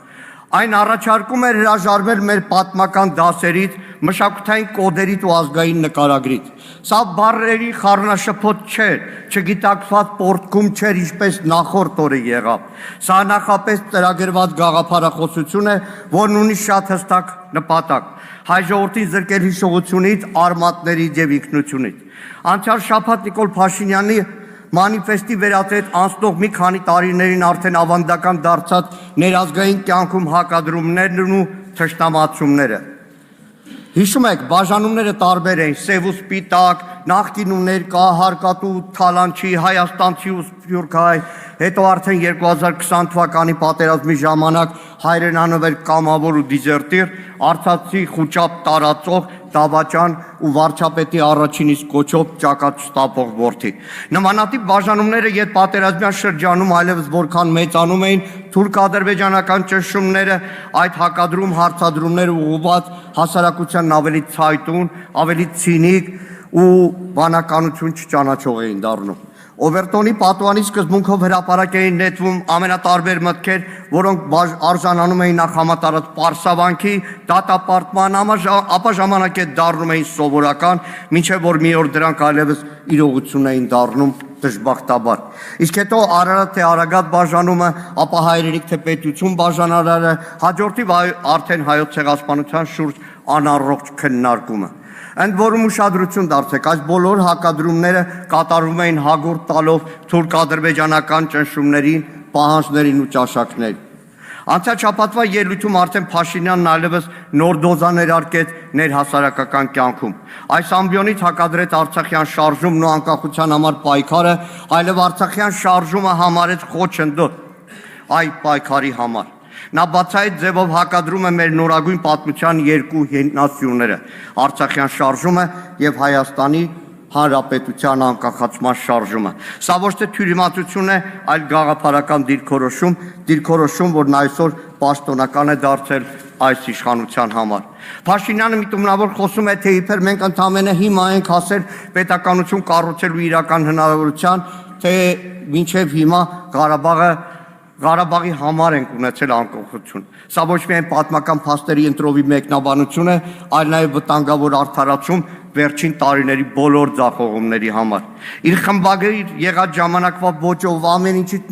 Այն առաջարկում էր հրաժարվել մեր պատմական դասերից, մշակութային կոդերից ու ազգային նկարագրից։ Սա բառերի խառնաշփոթ չէր, չգիտակցված պորտքում չէր, ինչպես նախորդ օրը եղավ։ Սա նախապես ծրագրված գաղափարախոսություն է, որն ունի շատ հստակ նպատակ՝ հայ ժողովրդին զրկել հիշողությունից, արմատներից եւ ինքնությունից։ Անցյալ շաբաթ Նիկոլ Փաշինյանի մանիֆեստի վերածեց անցնող մի քանի տարիներին արդեն ավանդական դարձած ներազգային կյանքում հակադրումներն ու թշնամացումները։ Հիշում եք, բաժանումները տարբեր էին՝ սև ու սպիտակ, նախկին ու ներկա, հարկատու, թալանչի, հայաստանցի ու սփյուռքահայ, հետո արդեն 2020 թվականի պատերազմի ժամանակ հայրենանվեր կամավոր ու դիզերտիր, արցախցի խուճապ տարածող, դավաճան ու վարչապետի առաջին իսկ կոչով ճակատ շտապող որդի։ Նմանատիպ բաժանումները յետ պատերազմյան շրջանում այլևս որքան մեծանում էին, թուրք-ադրբեջանական ճնշումները, այդ հակադրում հարցադրումները ուղղված հասարակությանն ավելի ցայտուն, ավելի ցինիկ ու բանականություն չճանաչող էին դառնում։ Օվերտոնի պատուանի սկզբունքով հրապարակ էին նետվում ամենատարբեր մտքեր, որոնք արժանանում էին նախ համատարած պարսավանքի, դատապարտման, ապա ժամանակ հետ դառնում էին սովորական, մինչև որ մի օր դրանք այլևս իրողություն էին դառնում դժբախտաբար։ Իսկ հետո Արարատ թե Արագատ բաժանումը, ապա հայրենիք թե պետություն բաժանարարը, հաջորդիվ արդեն հայոց ցեղասպանության շուրջ անառողջ քննարկումը։ Ընդ որում ուշադրություն դարձեք, այս բոլոր հակադրումները կատարվում էին հագորդ տալով թուրք-ադրբեջանական ճնշումներին, պահանջներին ու ճաշակներին։ Անցյալ շաբաթվա ելույթում արդեն Փաշինյանն այլևս նոր դոզա ներարկեց ներհասարակական կյանքում։ Այս ամբիոնից հակադրեց Արցախյան շարժումն ու անկախության համար պայքարը, այլև Արցախյան շարժումը համարեց խոչընդոտ այ պայքարի համար։ Նա բացահայտ ձևով հակադրում է մեր նորագույն պատմության երկու նացիաները՝ Արցախյան շարժումը եւ Հայաստանի Հանրապետության անկախացման շարժումը։ Սա ոչ թե թյուրիմացություն է, այլ գաղափարական դիրքորոշում, որն այսօր պաշտոնական է դարձել այս իշխանության համար։ Փաշինյանը միտումնավոր խոսում է, թե իբր մենք ընդամենը հիմա ենք հասել պետականություն կառուցելու իրական հնարավորության, թե մինչև հիմա Ղարաբաղի համար ենք ունեցել անկախություն։ Սա ոչ միայն պատմական փաստերի ընտրովի մեկնաբանություն է, այլ նաև վտանգավոր արդարացում վերջին տարիների բոլոր ձախողումների համար։ Իր խմբագրի եղած ժամանակվա ոճով ամեն ինչից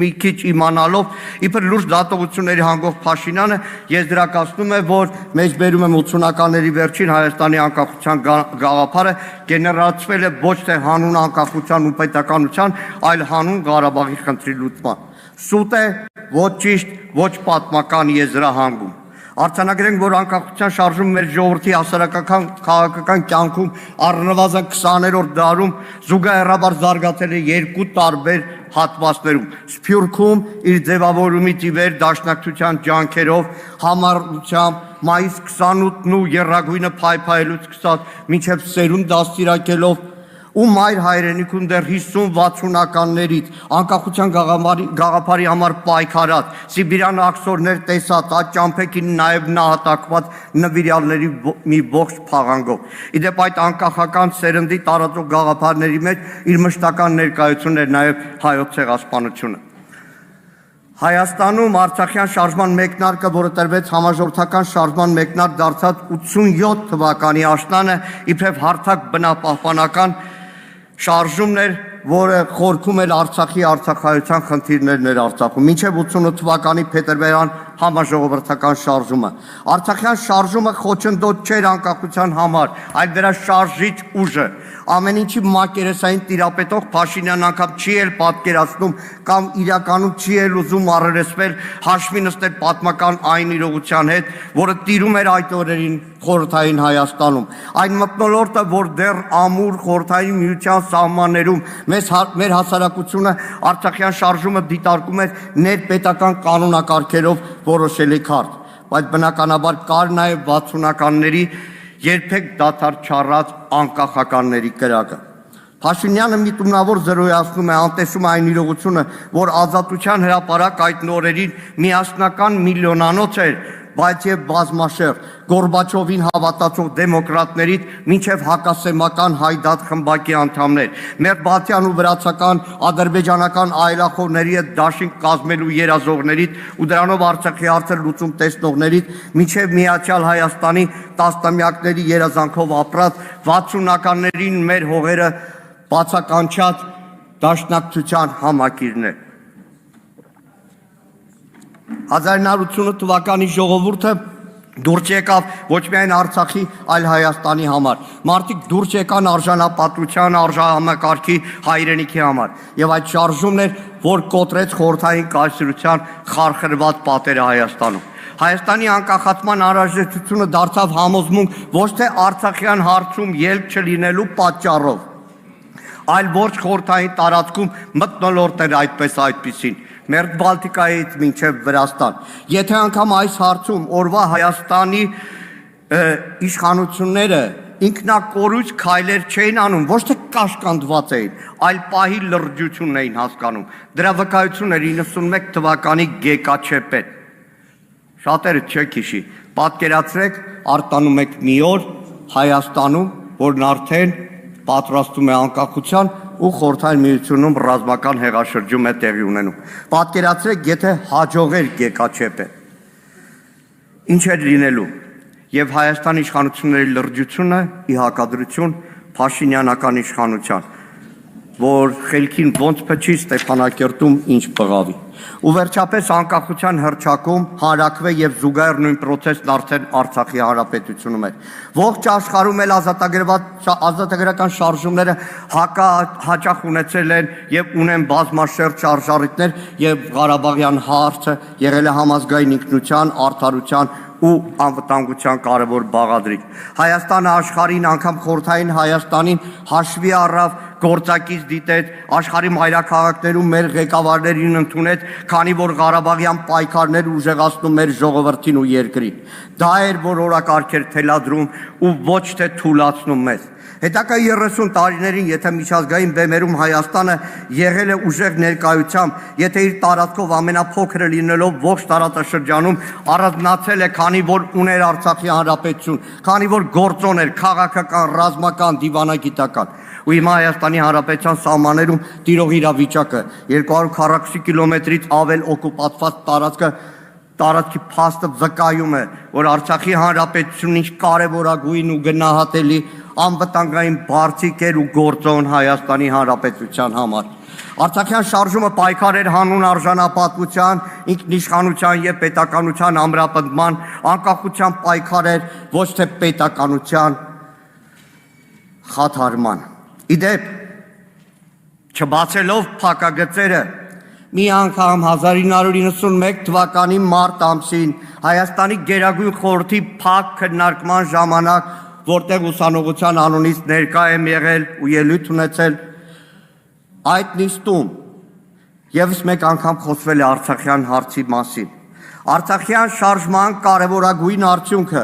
մի քիչ իմանալով, իբր լուրջ դատողությունների հանգող Փաշինյանը եզրակացնում է, որ մեջբերում եմ 80-ականների վերջին Հայաստանի անկախության գաղափարը գեներացվել է ոչ թե հանուն անկախության ու պետականության, այլ հանուն Ղարաբաղի խնդրի լուծման։ Սուտ է, ոչ ճիշտ, ոչ պատմական եզրահանգում։ Արձանագրենք, որ անկախության շարժումը մեր ժողովրդի հասարակական քաղաքական կյանքում առնվազն 20-րդ դարում զուգահեռաբար զարգացել է երկու տարբեր հատվածներում։ Սփյուռքում իր ձևավորումից ի վեր դաշնակցության ջանքերով, համառությամբ, մայիս 28-ն ու եռագույնը փայփայելուց սկսած մինչև սերունդ դաստիարակելով ու մայր հայրենիքում դեռ 50-60-ականներից անկախության գաղափարի համար պայքարած, Սիբիրյան աքսորներ տեսած, այդ ճամփեքին նաև նահատակված նվիրյալների մի ողջ փաղանգով։ Իդեպ այդ անկախական սերնդի տարածող գաղափարների մեջ իր մշտական ներկայությունն էր նաև հայոց ցեղասպանությունը։ Հայաստանում Արցախյան շարժման մեկնարկը, որը տրվեց համաժողովրդական շարժման մեկնարկ դարձած 87 թվականի աշնանը, իբրև հարթակ բնապահպանական շարժումն էր, որը խորքում էր Արցախի արցախայության խնդիրներն էր Արցախում, մինչև 88 թվականի փետրվարյան համաժողովրդական շարժումը։ Արցախյան շարժումը խոչընդոտ չէր անկախության համար, այլ դրա շարժիչ ուժը։ Ամեն ինչի մակերեսային տիրապետող Փաշինյանն անգամ չի էլ պատկերացնում կամ իրականում չի էլ ուզում առերեսվել հաշվի նստել պատմական այն իրողության հետ, որը տիրում էր այդ օրերին խորհրդային Հայաստանում։ Այն մթնոլորտը, որ դեռ ամուր խորհրդային միության սահմաններում մեր հասարակությունը Արցախյան շարժումը դիտարկում էր ներպետական կանոնակարգերով որոշելի քարտ, բայց բնականաբար կար նաև 60-ականների երբեք դադար չառած անկախականների կրակը։ Փաշինյանը միտումնավոր զրոյացնում է, անտեսում այն իրողությունը, որ ազատության հրապարակ այդ նորերին միասնական միլիոնանոց էր, բայց եւ բազմաշերտ Գորբաչովին հավատացող դեմոկրատներից մինչև հակասեմական հայդատ խմբակի անդամներ, մեր բալթյան ու վրացական, ադրբեջանական այլախոհների հետ դաշինք կազմելու երազողներից ու դրանով Արցախի հարցը լուծում տեսնողներից մինչև Միացյալ Հայաստանի տասնամյակների երազանքով ապրած 60-ականներին մեր հողերը բացականչած դաշնակցության համակիրն է։ 1980 թվականի ժողովուրդը դուրս եկավ ոչ միայն Արցախի, այլ Հայաստանի համար։ Մարդիկ դուրս եկան արժանապատվության, արժանամակարգի, հայրենիքի համար։ Եվ այդ շարժումն էր, որ կոտրեց խորհրդային կայսրության խարխրված պատերը Հայաստանում։ Հայաստանի անկախացման անհրաժեշտությունը դարձավ համոզմունք ոչ թե արցախյան հարցում ելք չլինելու պատճառով, այլ ոչ խորհրդային տարածքում մթնոլորտ էր այդպիսին։ Մերձ Բալտիկայից մինչև Վրաստան։ Եթե անգամ այս հարցում օրվա Հայաստանի իշխանությունները ինքնակորույս քայլեր չէին անում, ոչ թե կաշկանդված էին, այլ պահի լրջությունն էին հասկանում։ Դրա վկայությունն էր 91 թվականի Գեկաչեպեն։ Շատերը չեք հիշի, պատկերացրեք, արտանում եք մի օր Հայաստանում, որն արդեն պատրաստում է անկախության ու խորհրդային միությունում ռազմական հեղաշրջում է տեղի ունենում։ Պատկերացրեք, եթե հաջողեր Գեկաչեպեն, ինչ էր լինելու։ Եվ Հայաստանի իշխանությունների լրջությունը ի հակադրություն Փաշինյանական իշխանության, որ խելքին ոնց փչի Ստեփանակերտում ինչ բղավի։ Ու վերջապես անկախության հռչակում հանրակրվե եւ զուգահեռ նույն process-ն արդեն Արցախի հանրապետությունում էր։ Ողջ աշխարհում էլ ազատագրական շարժումները հաճախ ունեցել են եւ ունեն բազմաշերտ շարժառիթներ եւ Ղարաբաղյան հարցը եղել է համազգային ինքնության, արդարության ու անվտանգության կարևոր բաղադրիչ։ Հայաստանը աշխարհին, անգամ խորհրդային Հայաստանին հաշվի առավ, գործակից դիտեց, աշխարհի մայրաքաղաքներում մեր ղեկավարներին ընդունեց, քանի որ Ղարաբաղյան պայքարներ ուժեղացնում մեր ժողովրդին ու երկրին։ Դա էր, որ օրակարգ էր թելադրում ու ոչ թե թուլացնում մեզ։ Հետագա 30 տարիներին, եթե միջազգային բեմերում Հայաստանը եղել է ուժեղ ներկայությամբ, եթե իր տարածքով ամենափոքրը լինելով ողջ տարածաշրջանում առանձնացել է, քանի որ ուներ Արցախի հանրապետություն, քանի որ գործոն էր քաղաքական, ռազմական, դիվանագիտական։ Ու հիմա Հայաստանի հանրապետության սահմաններում տիրող իրավիճակը 240 կիլոմետրից ավել օկուպացված տարածքի փաստը վկայում է, որ Արցախի հանրապետությունն ինչ կարևորագույն ու գնահատելի անվտանգային բարձիկ էր ու գործոն Հայաստանի հանրապետության համար։ Արցախյան շարժումը պայքար էր հանուն արժանապատվության, ինքնիշխանության եւ պետականության ամրապնդման, անկախության պայքար էր, ոչ թե պետականության խաթարման։ Իդեպ, չբացելով փակագծերը, մի անգամ 1991 թվականի մարտ ամսին Հայաստանի Գերագույն խորհրդի փակ քննարկման ժամանակ, որտեղ ուսանողության անունից ներկա եմ եղել ու ելույթ ունեցել, այդ նիստում եւս մեկ անգամ խոսվել է Արցախյան հարցի մասին։ Արցախյան շարժման կարևորագույն արդյունքը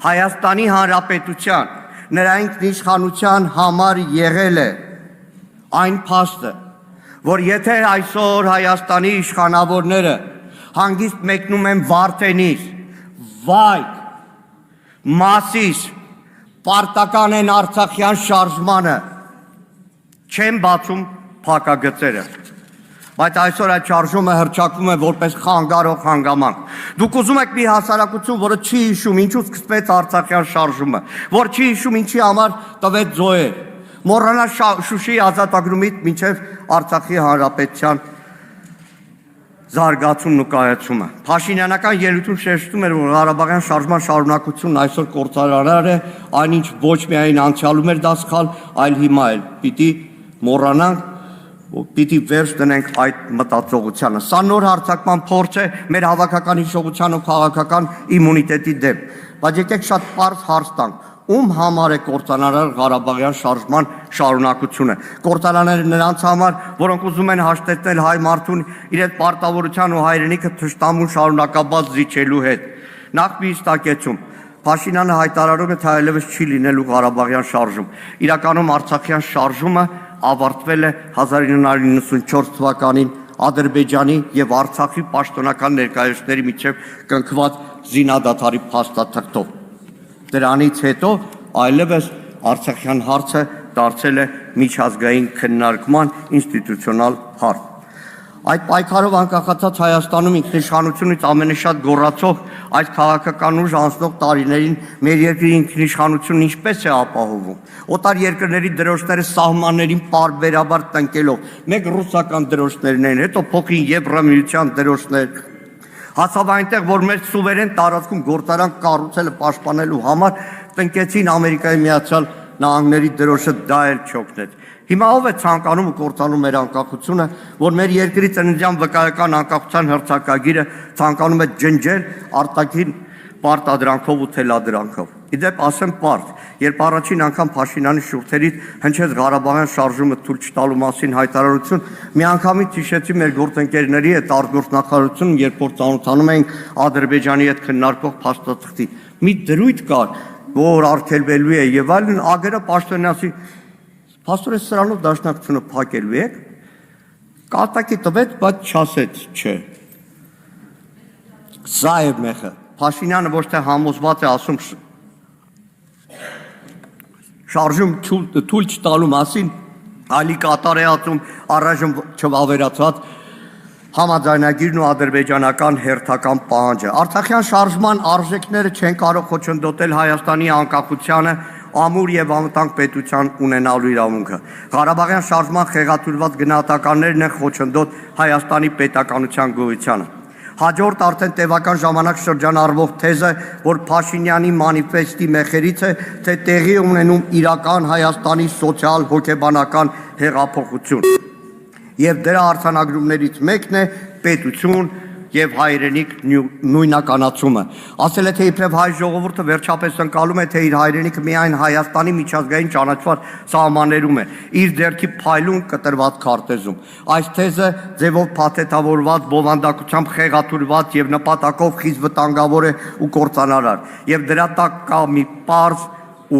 Հայաստանի Հանրապետության, նրա ինքնիշխանության համար եղել է այն փաստը, որ եթե այսօր Հայաստանի իշխանավորները հանգիստ մեկնում են Վարդենից, Վայք, Մասիս, պարտական են Արցախյան շարժմանը, չեն բացում փակագծերը, բայց այսօր այդ շարժումը հռչակվում է որպես խանգարող հանգամանք։ Դուք ուզում եք մի հասարակություն, որը չի հիշում ինչու սկսվեց Արցախյան շարժումը, որ չի հիշում ինչի համար տվեց զոհեր, մոռանա Շուշիի ազատագրումից մինչև Արցախի հանրապետության զարգացումն ու կայացումը։ Փաշինյանական ելույթում շեշտում էր, որ Ղարաբաղյան շարժման շարունակությունն այսօր կործանարար է, այնինչ ոչ միայն անցյալում էր դա սխալ, այլ հիմա էլ պիտի մոռանանք, պիտի վերջ դնենք այդ մտածողությանը։ Սա նոր հարձակման փորձ է մեր հավաքական հիշողության ու քաղաքական իմունիտետի դեմ։ Բայց եկեք շատ պարզ հարց տանք. ում համար է կործանարար Ղարաբաղյան շարժման շարունակությունը։ Կործանարները նրանց համար, որոնք ուզում են հաշտեցնել հայ մարդուն իրենց պարտավորության ու հայրենիքը թշնամուն շարունակաբար զիջելու հետ։ Նախ մի հստակեցում. Փաշինյանը հայտարարում է, թե այլևս չի լինելու Ղարաբաղյան շարժում։ Իրականում Արցախյան շարժումը ավարտվել է 1994 թվականին Ադրբեջանի եւ Արցախի պաշտոնական ներկայացուցիչների միջև կնքված զինադադարի փաստաթղթով։ Դրանից հետո այլևս Արցախյան հարցը դարձել է միջազգային քննարկման ինստիտուցիոնալ հարց։ Այդ պայքարով անկախացած Հայաստանում ինքնիշխանությունից ամենաշատ գոռացող այս քաղաքական ուժ անցնող տարիներին մեր երկրի ինքնիշխանությունն ինչպես է ապահովում։ Օտար երկրների դրոշները սահմաններին պարբերաբար տնկելով, մեկ ռուսական դրոշներն են, հետո փոքրին Եվրամիության դրոշներ, հացավ այնտեղ, որ մեր սուվերեն տարածքում գործարան կառուցելը պաշտպանելու համար տնկեցին Ամերիկայի Միացյալ Նահանգների դրոշը, դա էլ չօգնեց։ Հիմա ով է ցանկանում ու կործանում մեր անկախությունը, որ մեր երկրի ծննդյան վկայական անկախության հռչակագիրը ցանկանում է ջնջել արտաքին պարտադրանքով ու թելադրանքով։ Իդեպ ասեմ պարզ, երբ առաջին անգամ Փաշինյանի շուրթերից հնչեց Ղարաբաղյան շարժումը թույլ չտալու մասին հայտարարություն, միանգամից հիշեցի մեր գործընկերների հետ արտգործնախարարությունում, երբ որ ծանոթանում էինք Ադրբեջանի հետ քննարկող փաստաթղթի, մի դրույթ կար, որ արգելվելու է եւ այլն, ագերը Պաշտոնյանի Փաստորեն սրանով դաշնակցությունը փակելու եք, կատակի տվեց, բայց չասեց չէ։ Սա է մեղը։ Փաշինյանը ոչ թե համոզված է ասում շարժում թույլ չտալու մասին, այլի կատար է ասում առայժմ չվավերացված համաձայնագիրն ու ադրբեջանական հերթական պահանջը։ Արցախյան շարժման արժեքները չեն կարող խոչընդոտել Հայաստանի անկախությանը ամուր եւ անվտանգ պետության ունենալու իրավունքը։ Ղարաբաղյան շարժման խեղաթյուրված գնահատականներն են խոչընդոտ Հայաստանի պետականության գոյությանը։ Հաջորդ արդեն տևական ժամանակ շրջանառվող թեզը, որ Փաշինյանի մանիֆեստի մեխերից է, թե տեղի ունենում իրական Հայաստանի սոցիալ հոգեբանական հեղափոխություն։ Եվ դրա արձանագրումներից մեկն է պետություն եւ հայրենիք նույնականացումը։ Ասել է, թե իբրև հայ ժողովուրդը վերջապես ընկալում է, թե իր հայրենիքը միայն Հայաստանի միջազգային ճանաչված սահմաններում է, իր ձեռքի փայլուն կտրված քարտեզում։ Այս թեզը ձևով փաթեթավորված, բովանդակությամբ խեղաթյուրված եւ նպատակով խիստ վտանգավոր է ու կործանարար։ Եվ դրա տակ կա մի պարզ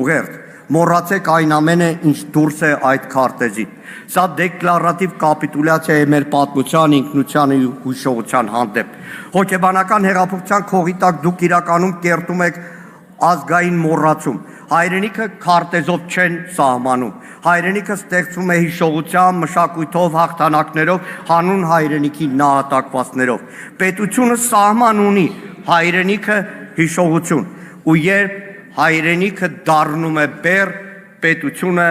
ուղերձ. մոռացեք այն ամենը, ինչ դուրս է այդ քարտեզից։ Սա դեկլարատիվ կապիտուլյացիա է մեր պատմության, ինքնության ու հիշողության հանդեպ։ Հոգեբանական հեղափոխության քողի տակ դուք իրականում կերտում եք ազգային մոռացում։ Հայրենիքը քարտեզով չեն սահմանում։ Հայրենիքը ստեղծվում է հիշողությամբ, մշակույթով, հաղթանակներով, հանուն հայրենիքի նահատակվածներով։ Պետությունը սահման ունի, հայրենիքը հիշողություն։ Ու երբ հայրենիքը դառնում է բեռ, պետությունը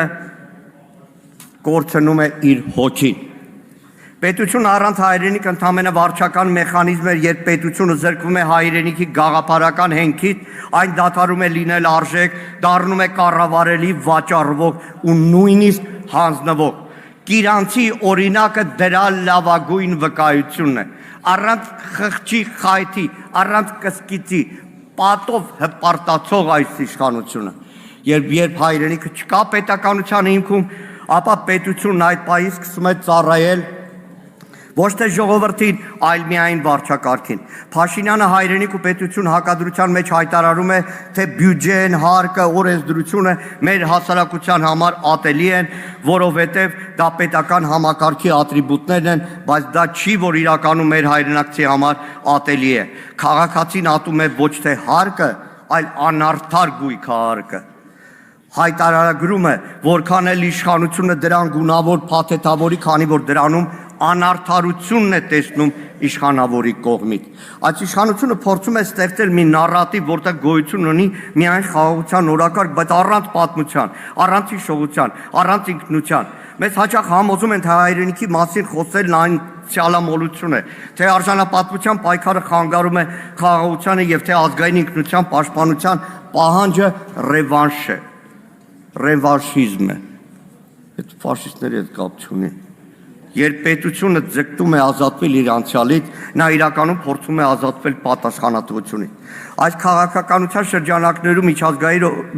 կորցնում է իր հոգին։ Պետությունը առանց հայրենիք ընդամենը վարչական մեխանիզմ է, երբ պետությունը զրկվում է հայրենիքի գաղափարական հենքից, այն դադարում է լինել արժեք, դառնում է կառավարելի, վաճառվող ու նույնիսկ հանձնվող։ Կիրանցի օրինակը դրա լավագույն վկայությունն է։ Առանց խղճի խայթի, առանց կսկիծի, պատով հպարտացող այս իշխանությունը։ Երբ հայրենիքը չկա պետականության հիմքում, ապա պետությունն այդ պահից սկսում է ծառայել ոչ թե ժողովրդին, այլ միայն վարչակարգին։ Փաշինյանը հայրենիք ու պետություն հակադրության մեջ հայտարարում է, թե բյուջեն, հարկը, օրենսդրությունը մեր հասարակության համար ատելի են, որովհետև դա պետական համակարգի ատրիբուտներն են, բայց դա չի, որ իրականում մեր հայրենակցի համար ատելի է։ Քաղաքացին ատում է ոչ թե հարկը, այլ անարդար գույք հարկը։ Հայտարարագրումը, որքան էլ իշխանությունը դրան գունավոր փաթեթավորի, քանի որ դրանում անարդարությունն է տեսնում իշխանավորի կողմից։ Այս իշխանությունը փորձում է ստեղծել մի նարատիվ, որտեղ գոյություն ունի միայն խաղաղության օրակարգ, բայց առանց պատմության, առանց հիշողության, առանց ինքնության։ Մեզ հաճախ համոզում են, թե հայրենիքի մասին խոսելն այն ցալամոլություն է, թե արժանապատվության պայքարը խանգարում է խաղաղությանը եւ թե ազգային ինքնության պաշտպանության պահանջը ռևանշ է, ռևանշիզմ է։ Այդ ֆաշիստների հետ կապ չունի։ Երբ պետությունը ձգտում է ազատվել իր անցյալից, նա իրականում փորձում է ազատվել պատասխանատվությունից։ Այս քաղաքականության շրջանակներում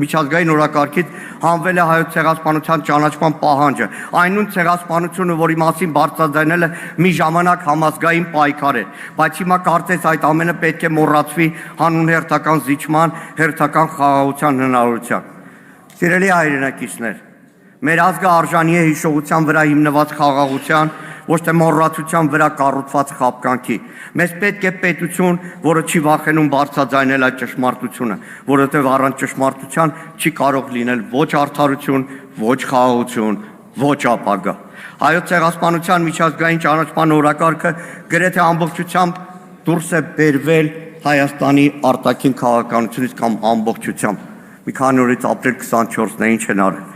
միջազգային օրակարգից հանվել է հայոց ցեղասպանության ճանաչման պահանջը, այն նույն ցեղասպանությունը, որի մասին բարձրաձայնել է մի ժամանակ համազգային պայքար էր, բայց հիմա կարծես այդ ամենը պետք է մոռացվի հանուն հերթական զիջման, հերթական խաղաղության հնարավորության։ Սիրելի հայրենակիցներ, մեր ազգը արժանի է հիշողության վրա հիմնված խաղաղության, ոչ թե մոռացության վրա կառուցված խաբկանքի։ Մեզ պետք է պետություն, որը չի վախենում բարձրաձայնել այդ ճշմարտությունը, որովհետև առանց ճշմարտության չի կարող լինել ոչ արդարություն, ոչ խաղաղություն, ոչ ապագա։ Հայոց ցեղասպանության միջազգային ճանաչման օրակարգը գրեթե ամբողջությամբ դուրս է բերվել Հայաստանի արտաքին քաղաքականությունից կամ ամբողջությամբ։ Մի քանի օրից ապրիլ 24-ն է, ինչ են արել։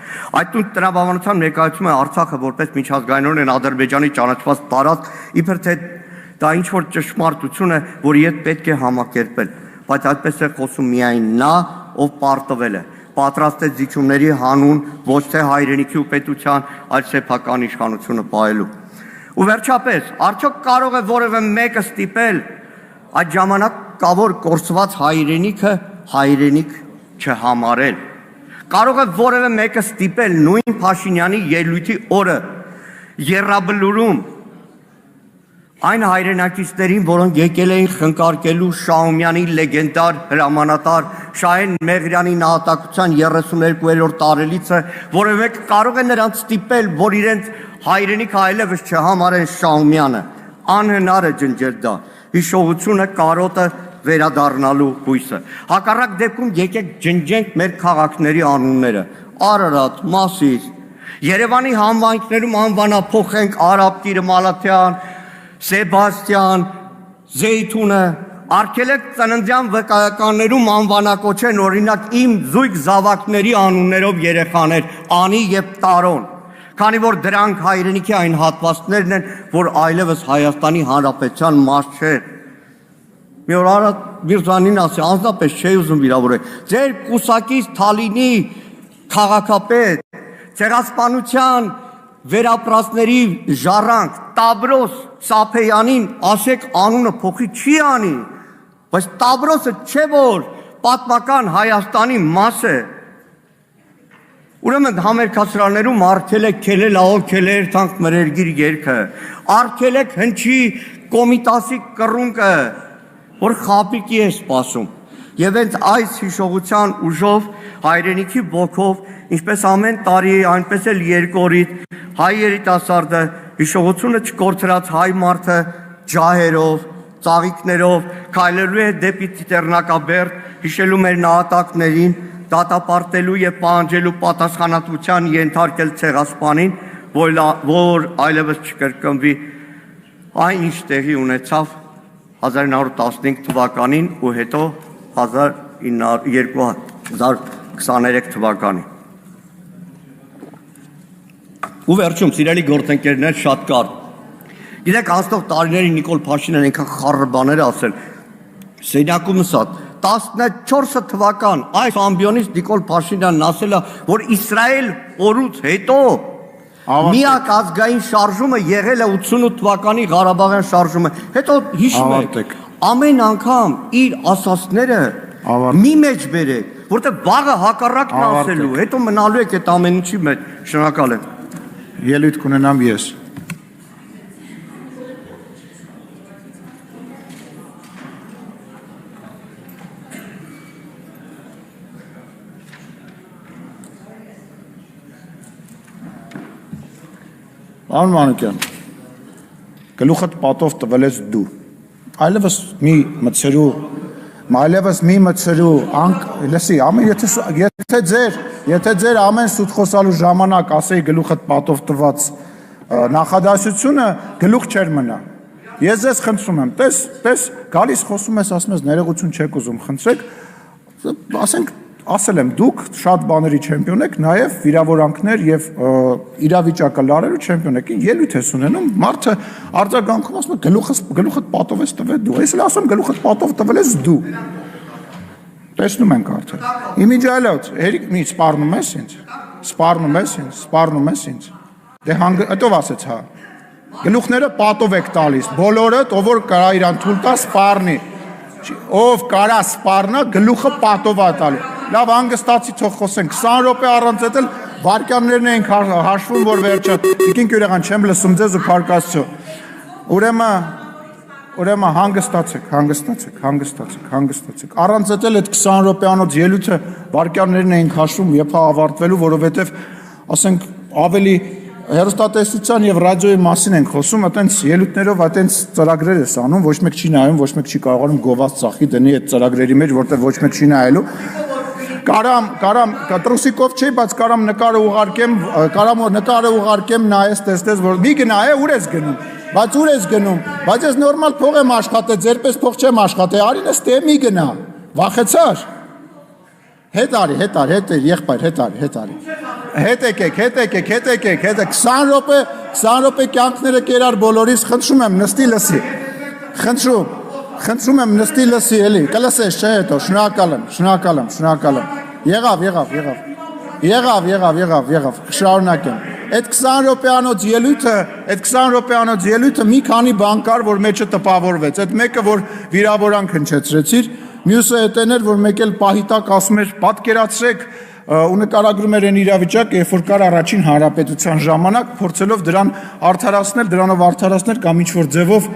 Այդ տրամաբանությամբ ներկայացում է Արցախը որպես միջազգայինորեն Ադրբեջանի ճանաչված տարածք, իբր թե դա ինչ որ ճշմարտություն է, որի հետ պետք է համակերպել, բայց այդպես է խոսում միայն նա, ով պարտվել է, պատրաստ է զիջումների հանուն ոչ թե հայրենիքի ու պետության, այլ սեփական իշխանությունը պահելու։ Ու վերջապես, արդյոք կարող է որևէ մեկը ստիպել այդ ժամանակ կավոր կորսված հայրենիքը հայրենիք չհամարել։ Կարող է որևէ մեկը ստիպել նույն Փաշինյանի ելույթի օրը եռաբլուրում այն հայրենակիցներին, որոնք եկել էին խնկարկելու Շահումյանի լեգենդար հրամանատար Շահեն Մեղրյանի նահատակության 32-րդ տարելիցը, որևէ մեկը կարող է նրանց ստիպել, որ իրենց հայրենիքը այլևս չհամարեն Շահումյանը։ Անհնար է ջնջել դա։ Հիշողությունը կարոտը վերադառնալու հույսը։ Հակառակ դեպքում եկեք ջնջենք մեր քաղաքների անունները։ Արարատ, Մասիս, Երևանի համայնքներում անվանափոխենք Արաբկիրը, Մալաթյան, Սեբաստիան, Զեյթունը, արգելեք ծննդյան վկայականներում անվանակոչեն օրինակ իմ զույգ զավակների անուններով երեխաներ, Անի եւ Տարոն, քանի որ դրանք հայրենիքի այն հատվածներն են, որ այլևս Հայաստանի Հանրապետության մաս չեն։ Մի օր Արարատ Միրզանին ասի, անձնապես չէի ուզում վիրավորել։ Ձեր կուսակից Թալինի քաղաքապետ, ցեղասպանության վերապրածների ժառանգ Տաբրոս Սափեյանին ասեք անունը փոխի չի անի, բայց Տաբրոսը չէ որ պատմական Հայաստանի մաս է։ Ուրեմն համերգացրաններում արգելեք քելել ահոլ քելեր թանք մրերգիր երգը, արգելեք հնչի կոմիտասի կռունկը, որ խապիկի է սպասում։ Եվ հենց այս հիշողության ուժով, հայրենիքի ոգով, ինչպես ամեն տարի, այնպես էլ երկորիտ, հայ երիտասարդը, հիշողությունը չկորցրած հայ մարդը ջահերով, ծաղիկներով, քայլելու է դեպի Տիտեռնակաբերդ, հիշելու մեր նահատակներին, դատապարտելու եւ պահանջելու պատասխանատվության ենթարկել ցեղասպանին, որ այլևս չկրկնվի այն ինչ տեղի ունեցավ 1915 թվականին ու հետո 2023 թվականին։ Ու վերջում, սիրելի գործընկերներ, շատ կար։ Գիտեք, անցնող տարիներին Նիկոլ Փաշինյանը այնքան խառը բաներ ասել, սենյակումս 14 թվական այս ամբիոնից Նիկոլ Փաշինյանն ասել է, որ Իսրայել օրուց հետո միակ ազգային շարժումը եղել է 88 թվականի Ղարաբաղյան շարժումը։ Հետո հիշում եք, ամեն անգամ իր ասածները մի մեջ բերեք, որտեղ վաղը հակառակն ասելու, հետո մնալու եք այդ ամեն ինչի մեջ։ Շնորհակալ եմ։ Ելույթ կունենամ ես։ Պարոն Մանուկյան, գլուխդ պատով տվել ես դու, այլևս մի մտցրու, լսի, եթե ձեր ամեն սուտ խոսալու ժամանակ ասեի գլուխդ պատով տված նախադասությունը, գլուխ չեր մնա, ես ձեզ խնդրում եմ, տես, գալիս խոսում ես, ասում ես ներողություն չեք ուզում, խնդրեք, ասենք, ասել եմ, դուք շատ բաների չեմպիոն եք, նաև վիրավորանքներ և իրավիճակը լարելու չեմպիոն եք, ելույթ ես ունենում, մարդը արձագանքում ասում է գլուխդ պատով ես տվել դու, ես էլ ասում գլուխդ պատով տվել ես դու, տեսնում ենք արդեն, իմիջայլոց, մի սպարնում ես ինձ, դե հետով ասեց հա, գլուխները պատով եք տալիս, բոլորդ, ով որ կարա իրան թույլ տա սպարնի, ով կարա սպարնա, գլուխը պատով ա տալու, լավ հանգստացի թող խոսենք, 20 րոպե առանց էլ վարկյաններն ենք հաշվում, որ վերջը, տիկին կյուրեղան չեմ լսում ձեզ ու փարկացչո, ուրեմն հանգստացեք, առանց էլ այդ 20 րոպեանոց ելույթը վարկյաններն ենք հաշվում, եփա ավարտվելու, որովհետև ասենք ավելի հեռուստատեսության եւ ռադիոյի մասին ենք խոսում, այտենց ելույթներով այտենց ծրագրեր է անում, ոչ մեկ չի նայում, ոչ մեկ չի կարողանում գովաց ծախի դնի այդ ծրագրերի մեջ, որտեղ ոչ մեկ չի նայելու։ Կարամ Տրուսիկով չի, բայց կարամ նկարը ուղարկեմ նայես տեսնես, որ մի գնա է, ուր ես գնում, բայց ես նորմալ փող եմ աշխատել, ձերպես փող չեմ աշխատել, արին էստե մի գնա, վախեցար։ Հետ արի, եղբայր, հետ եկեք, 20 րոպե կյանքները կերար բոլորիս, խնդրում եմ նստի լսի, խնդրում եմ նստի լսի, էլի, կլսես չէ հետո, շնորհակալ եմ, եղավ, շարունակեմ, այդ 20 րոպեանոց ելույթը մի քանի բան կար, որ մեջը տպավորվեց, այդ մեկը, որ վիրավորանք հնչեցրեցիր, մյուսը էտեն էր, որ մեկ էլ պահիտակ ասում էր պատկերացրեք ու նկարագրում էր այն իրավիճակը, երբ որ կար առաջին հանրապետության ժամանակ, փորձելով դրանով արդարացնել կամ ինչ-որ ձևով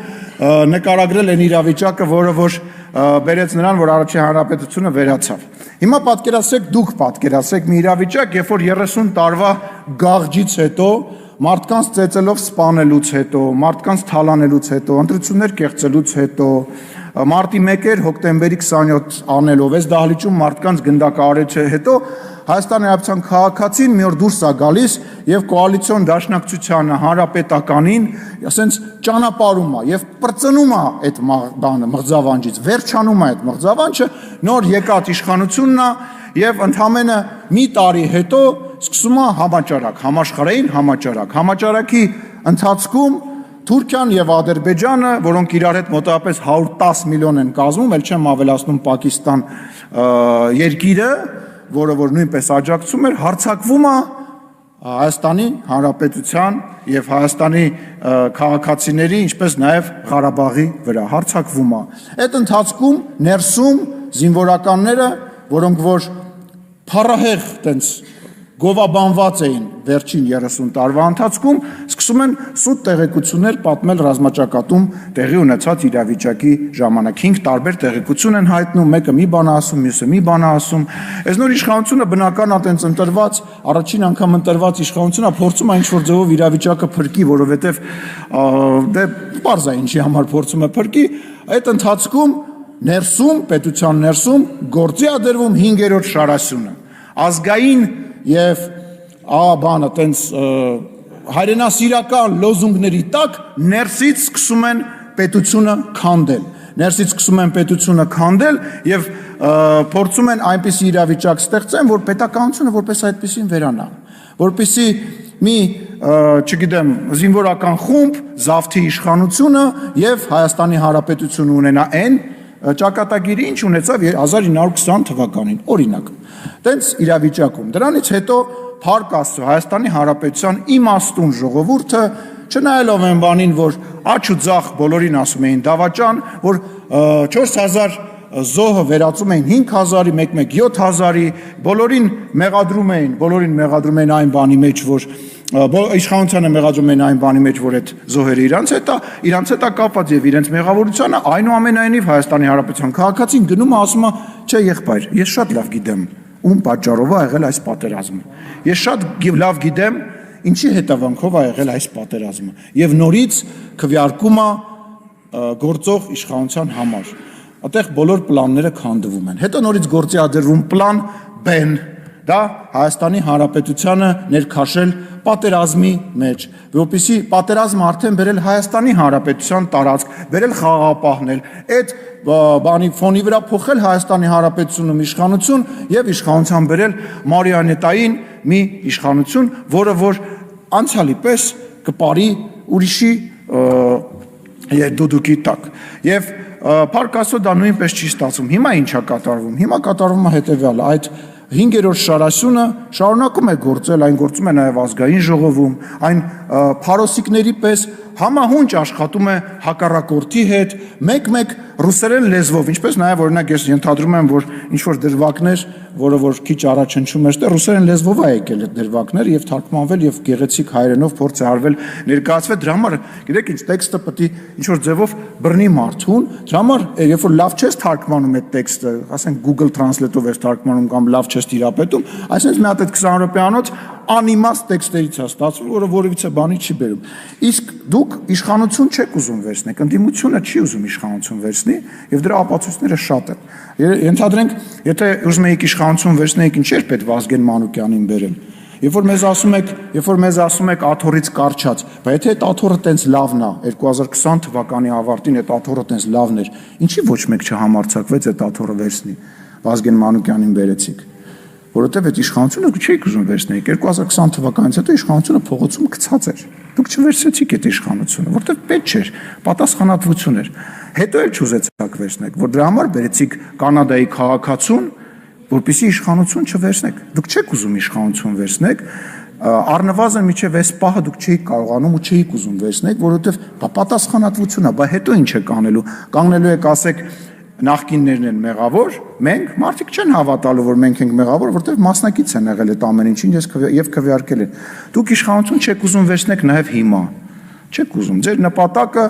նկարագրել այն իրավիճակը, որը որ բերեց նրան, որ առաջին հանրապետությունը վերացավ։ Հիմա դուք պատկերացրեք մի իրավիճակ, երբ որ 30 տարվա գաղջից հետո մարդկանց ծեծելով սպանելուց հետո, մարդկանց թալանելուց հետո, ընտրություններ կեղծելուց հետո, մարտի 1 հոկտեմբերի 27 անելով, այս դահլիճում մարդկանց գնդակահարեցի հետո Հայաստանի Հանրապետության քաղաքացին մի օր դուրս է գալիս եւ կոալիցիոն դաշնակցությանը, հանրապետականին, ասենց ճանապարհում է եւ պրծնում է այդ բանը մղձավանջից, վերջանում է այդ մղձավանջը, նոր եկած իշխանությունն է եւ ընդամենը մի տարի հետո սկսում է համաճարակ, համաշխարհային համաճարակի ընթացքում Թուրքիան եւ Ադրբեջանը, որոնք իրար հետ մոտավորապես 110 միլիոն են կազմում, ել չեմ ավելացնում Պակիստան երկիրը, որը որ նույնպես աջակցում էր, հարձակվում է Հայաստանի Հանրապետության եւ Հայաստանի քաղաքացիների, ինչպես նաեւ Ղարաբաղի վրա հարձակվում է։ Այդ ընթացքում ներսում զինվորականները, որոնք որ փառահեղ տենց գովաբանված էին վերջին 30 տարվա ընթացքում, սկսում են սուտ տեղեկություններ պատմել ռազմաճակատում տեղի ունեցած իրավիճակի ժամանակ։ 5 տարբեր տեղեկություն են հայտնում, մեկը մի բան ասում, մյուսը մի բան ասում։ Այս նոր իշխանությունը բնական է տենց ընտրված, առաջին անգամ ընտրված իշխանությունը փորձում է ինչ-որ ձևով իրավիճակը փրկի, որովհետև դե պարզ է ինչի համար փորձում է փրկի։ Այդ ընթացքում ներսում, պետության ներսում գործի է դրվում 5-րդ շարասյունը։ Ազգային եւ բանը տենց հայրենասիրական լոզունգների տակ ներսից սկսում են պետությունը քանդել եւ փորձում են այնպիսի իրավիճակ ստեղծեն, որ պետականությունը որպես այդպեսին վերանա, որպեսի մի չգիտեմ զինվորական խումբ զավթի իշխանությունը եւ Հայաստանի Հանրապետությունը ունենա այն ճակատագիրի ինչ ունեցավ 1920 թվականին, օրինակ։ Տենց իրավիճակում։ Դրանից հետո Փառք Աստծո Հայաստանի Հանրապետության իմաստուն ժողովուրդը, չնայելով այն բանին, որ աչ ու ձախ բոլորին ասում էին դավաճան, որ 4000 զոհը վերածում էին 5000-ի, մեկ 7000-ի, բոլորին մեղադրում էին այն բանի մեջ, որ իշխանությանը մեղադրում են այն բանի մեջ, որ այդ զոհերը իրանց հետ է կապված եւ իրենց մեղավորությունը, այնուամենայնիվ Հայաստանի Հանրապետության քաղաքացին գնում է ասում է, չէ եղբայր, ես շատ լավ գիտեմ, ում պատճառով է եղել այս պատերազմը։ Ես շատ լավ գիտեմ, ինչի հետևանքով է եղել այս պատերազմը եւ նորից քվեարկում է գործող իշխանության համար։ Այդտեղ բոլոր պլանները քանդվում են։ Հետո նորից գործի է դրվում պլան B-ն, դա Հայաստանի Հանրապետությանը ներքաշել պատերազմի մեջ, որպեսզի պատերազմը արդեն բերել Հայաստանի Հանրապետության տարածք, բերել խաղաղապահնել, այդ բանի ֆոնի վրա փոխել Հայաստանի Հանրապետությունում իշխանություն եւ իշխանության բերել մարիոնետային մի իշխանություն, որը որ անցյալի պես կպարի ուրիշի դուդուկի տակ։ Եվ Փառք Աստծո դա նույնպես չի ստացվում։ Հիմա ինչա կատարվում։ Հիմա կատարվում է հետեւյալը, այդ 5-րդ շարասյունը շարունակում է գործել, այն գործում է նաև ազգային ժողովում, այն փարոսիկների պես համահունչ աշխատում է հակառակորդի հետ, մեկ-մեկ ռուսերեն լեզվով, ինչպես նաև օրինակ ես ենթադրում եմ, որ ինչ-որ դրվագներ որը որ քիչ առաջ հնչում էր, ռուսերեն լեզվով է եկել այդ դրվագները եւ թարգմանվել եւ գեղեցիկ հայերենով փորձ է արվել ներկայացվել։ Դրա համար, գիտեք ինչ, տեքստը պետք է ինչ որ ձևով բռնի մարդուն։ Դրա համար, երբ որ լավ չես թարգմանում այդ տեքստը, ասենք Google Translate-ով ես թարգմանում կամ լավ չես տիրապետում, այսինքն մի հատ այդ 20 րոպեանոց անիմաստ տեքստերից է ստացվում, որը որևիցե բանի չի բերում։ Իսկ դուք իշխանություն չեք ուզում վերցնեք, ընդդիմությունը չի ուզում իշխանություն վերցնի, եւ դրա ապացույցները շատ են։ Ենթադրենք, եթե ուզում եք իշխանություն վերցնեիք, ինչ էր պետք Վազգեն Մանուկյանին բերել։ Երբ որ մեզ ասում եք աթոռից կարճած, բայց եթե այդ աթոռը տենց լավն է, 2020 թվականի ավարտին այդ աթոռը տենց լավն էր, ինչի ոչ մեկ չհամարձակվեց այդ աթոռը վերցնի։ Վազգեն Մանուկյանին բերեցիք։ Որովհետև այդ իշխանությունը դուք չէիք ուզում վերցնեիք, 2020 թվականից հետո իշխանությունը փողոցում գցած էր։ Դուք չվերցրեցիք այդ իշխանությունը, որովհետև պետք չէր, պատասխանատվություն էր։ Հետո էլ չուզեցաք վերցնեք, որ դրա համար բերեցիք Կանադայի քաղաքացուն, որպեսզի իշխանություն չվերցնեք։ Դուք չեք ուզում իշխանություն վերցնեք, առնվազն միջև այս պահը դուք չէիք կարողանում ու չէիք ուզում վերցնեք, որովհետև պատասխանատվություն է, բայց հետո ինչ եք անելու։ Կանգնելու եք ասեք նախկիններն են մեղավոր, մենք մարդիկ չեն հավատալու, որ մենք ենք մեղավոր, որովհետև մասնակից են եղել այդ ամեն ինչին եւ քվեարկել են։ Դուք իշխանություն չեք ուզում վերցնեք նաեւ հիմա։ Չեք ուզում։ Ձեր նպատակը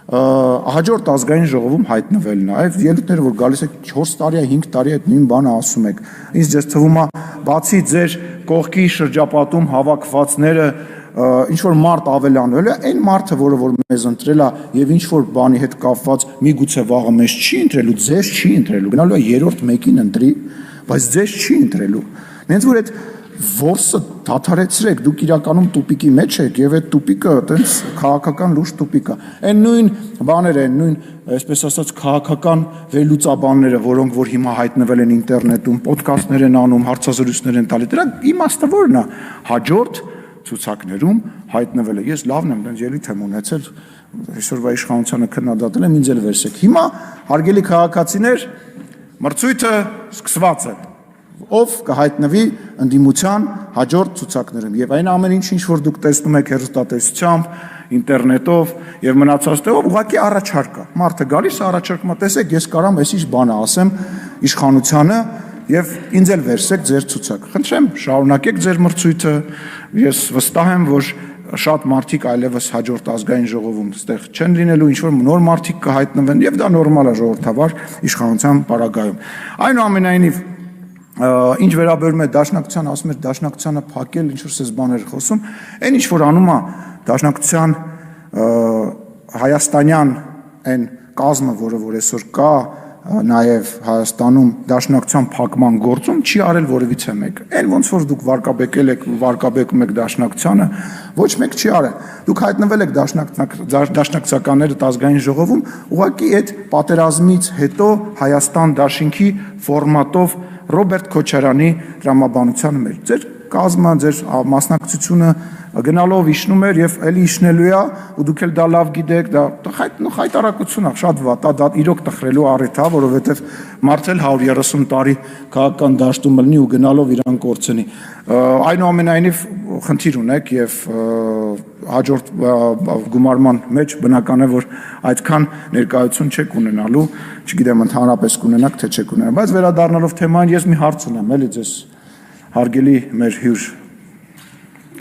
հաջորդ ազգային ժողովում հայտնվելն է։ Այդ ելույթները, որ գալիս եք 4 տարի, 5 տարի այդ նույն բանը ասում եք։ Ինձ ձեզ թվում է, բացի ձեր կողքի շրջապատում հավաքվածները ինչ որ մարդ ավելանվել է, այն մարդը, որը որ մեզ ընտրել է եւ ինչ որ բանի հետ կապված միգուցե վաղը մեզ չի ընտրելու, ձեզ չի ընտրելու, գնալու է երրորդ մեկին ընտրի, բայց ձեզ չի ընտրելու։ Նենց որ այդ որսը դադարեցրեք, դուք իրականում տուպիկի մեջ եք եւ այդ տուպիկը այտենց քաղաքական լուրջ տուպիկ է։ Այն նույն բաները, այն նույն, այսպես ասած, քաղաքական վերլուծաբանները, որոնք որ հիմա հայտնվել են ինտերնետում, ոդքասթներ են անում, հարցազրույցներ են տալի, դրա իմաստը ո՞րն է։ Հաջորդ ցուցակներում հայտնվել է։ Ես լավն եմ, դեռ ելույթ եմ ունեցել, այսօրվա իշխանությանը քննադատել եմ, ինձ էլ վերսեք։ Հիմա հարգելի քաղաքացիներ, մրցույթը սկսված է։ Ով կհայտնվի ընդդիմության հաջորդ ցուցակներում եւ այն ամեն ինչ որ դուք տեսնում եք հեռուստատեսությամբ, ինտերնետով եւ մնացածով, ուղղակի առաջարկ է։ Մարդը գալիս է առաջարկում, տեսեք, ես կարամ այսիշ բանը ասեմ իշխանությանը եւ ինձ էլ վերսեք ձեր ցուցակ։ Խնդրեմ, շարունակեք ձեր մրցույթը։ Ես վստահ եմ, որ շատ մարդիկ այլևս հաջորդ ազգային ժողովում ստեղ չեն լինելու, ինչ որ նոր մարդիկ կհայտնվեն եւ դա նորմալ է ժողովրդավար իշխանության պարագայում։ Այնուամենայնիվ ինչ վերաբերում է դաշնակցության, ասում էր դաշնակցությանը փակել, ինչ որ սես բաներ խոսում, այն ինչ որ անում է դաշնակցության հայաստանյան այն կազմը, որը որ այսօր կա նաև Հայաստանում դաշնակցության փակման գործում չի արել որևիցե մեկ։ Այն ոնց որ դուք վարկաբեկել եք, վարկաբեկում եք դաշնակցությանը, ոչ մեկ չի արել։ Դուք հայտնվել եք դաշնակցականները ազգային ժողովում, ուղղակի այդ պատերազմից հետո Հայաստան դաշինքի ֆորմատով Ռոբերտ Քոչարյանի դրամաբանության մեջ։ Ձեր կազմը, ձեր մասնակցությունը գնալով իջնում էր եւ էլի իջնելու է, ու դուք էլ դա լավ գիտեք, դա խայտարակություն է, շատ վատ է, դա իրոք տխրելու առիթ է, որովհետեւ մարդը 130 տարի քաղաքական դաշտում լինի ու գնալով իրան կորցնի։ Այնուամենայնիվ խնդիր ունեք եւ հաջորդ գումարման մեջ բնական է, որ այդքան ներկայություն չեք ունենալու, չգիտեմ ընդհանրապես կունենաք թե չեք ունենա, բայց վերադառնալով թեման, ես մի հարց ունեմ, էլի ձեզ հարգելի մեր հյուր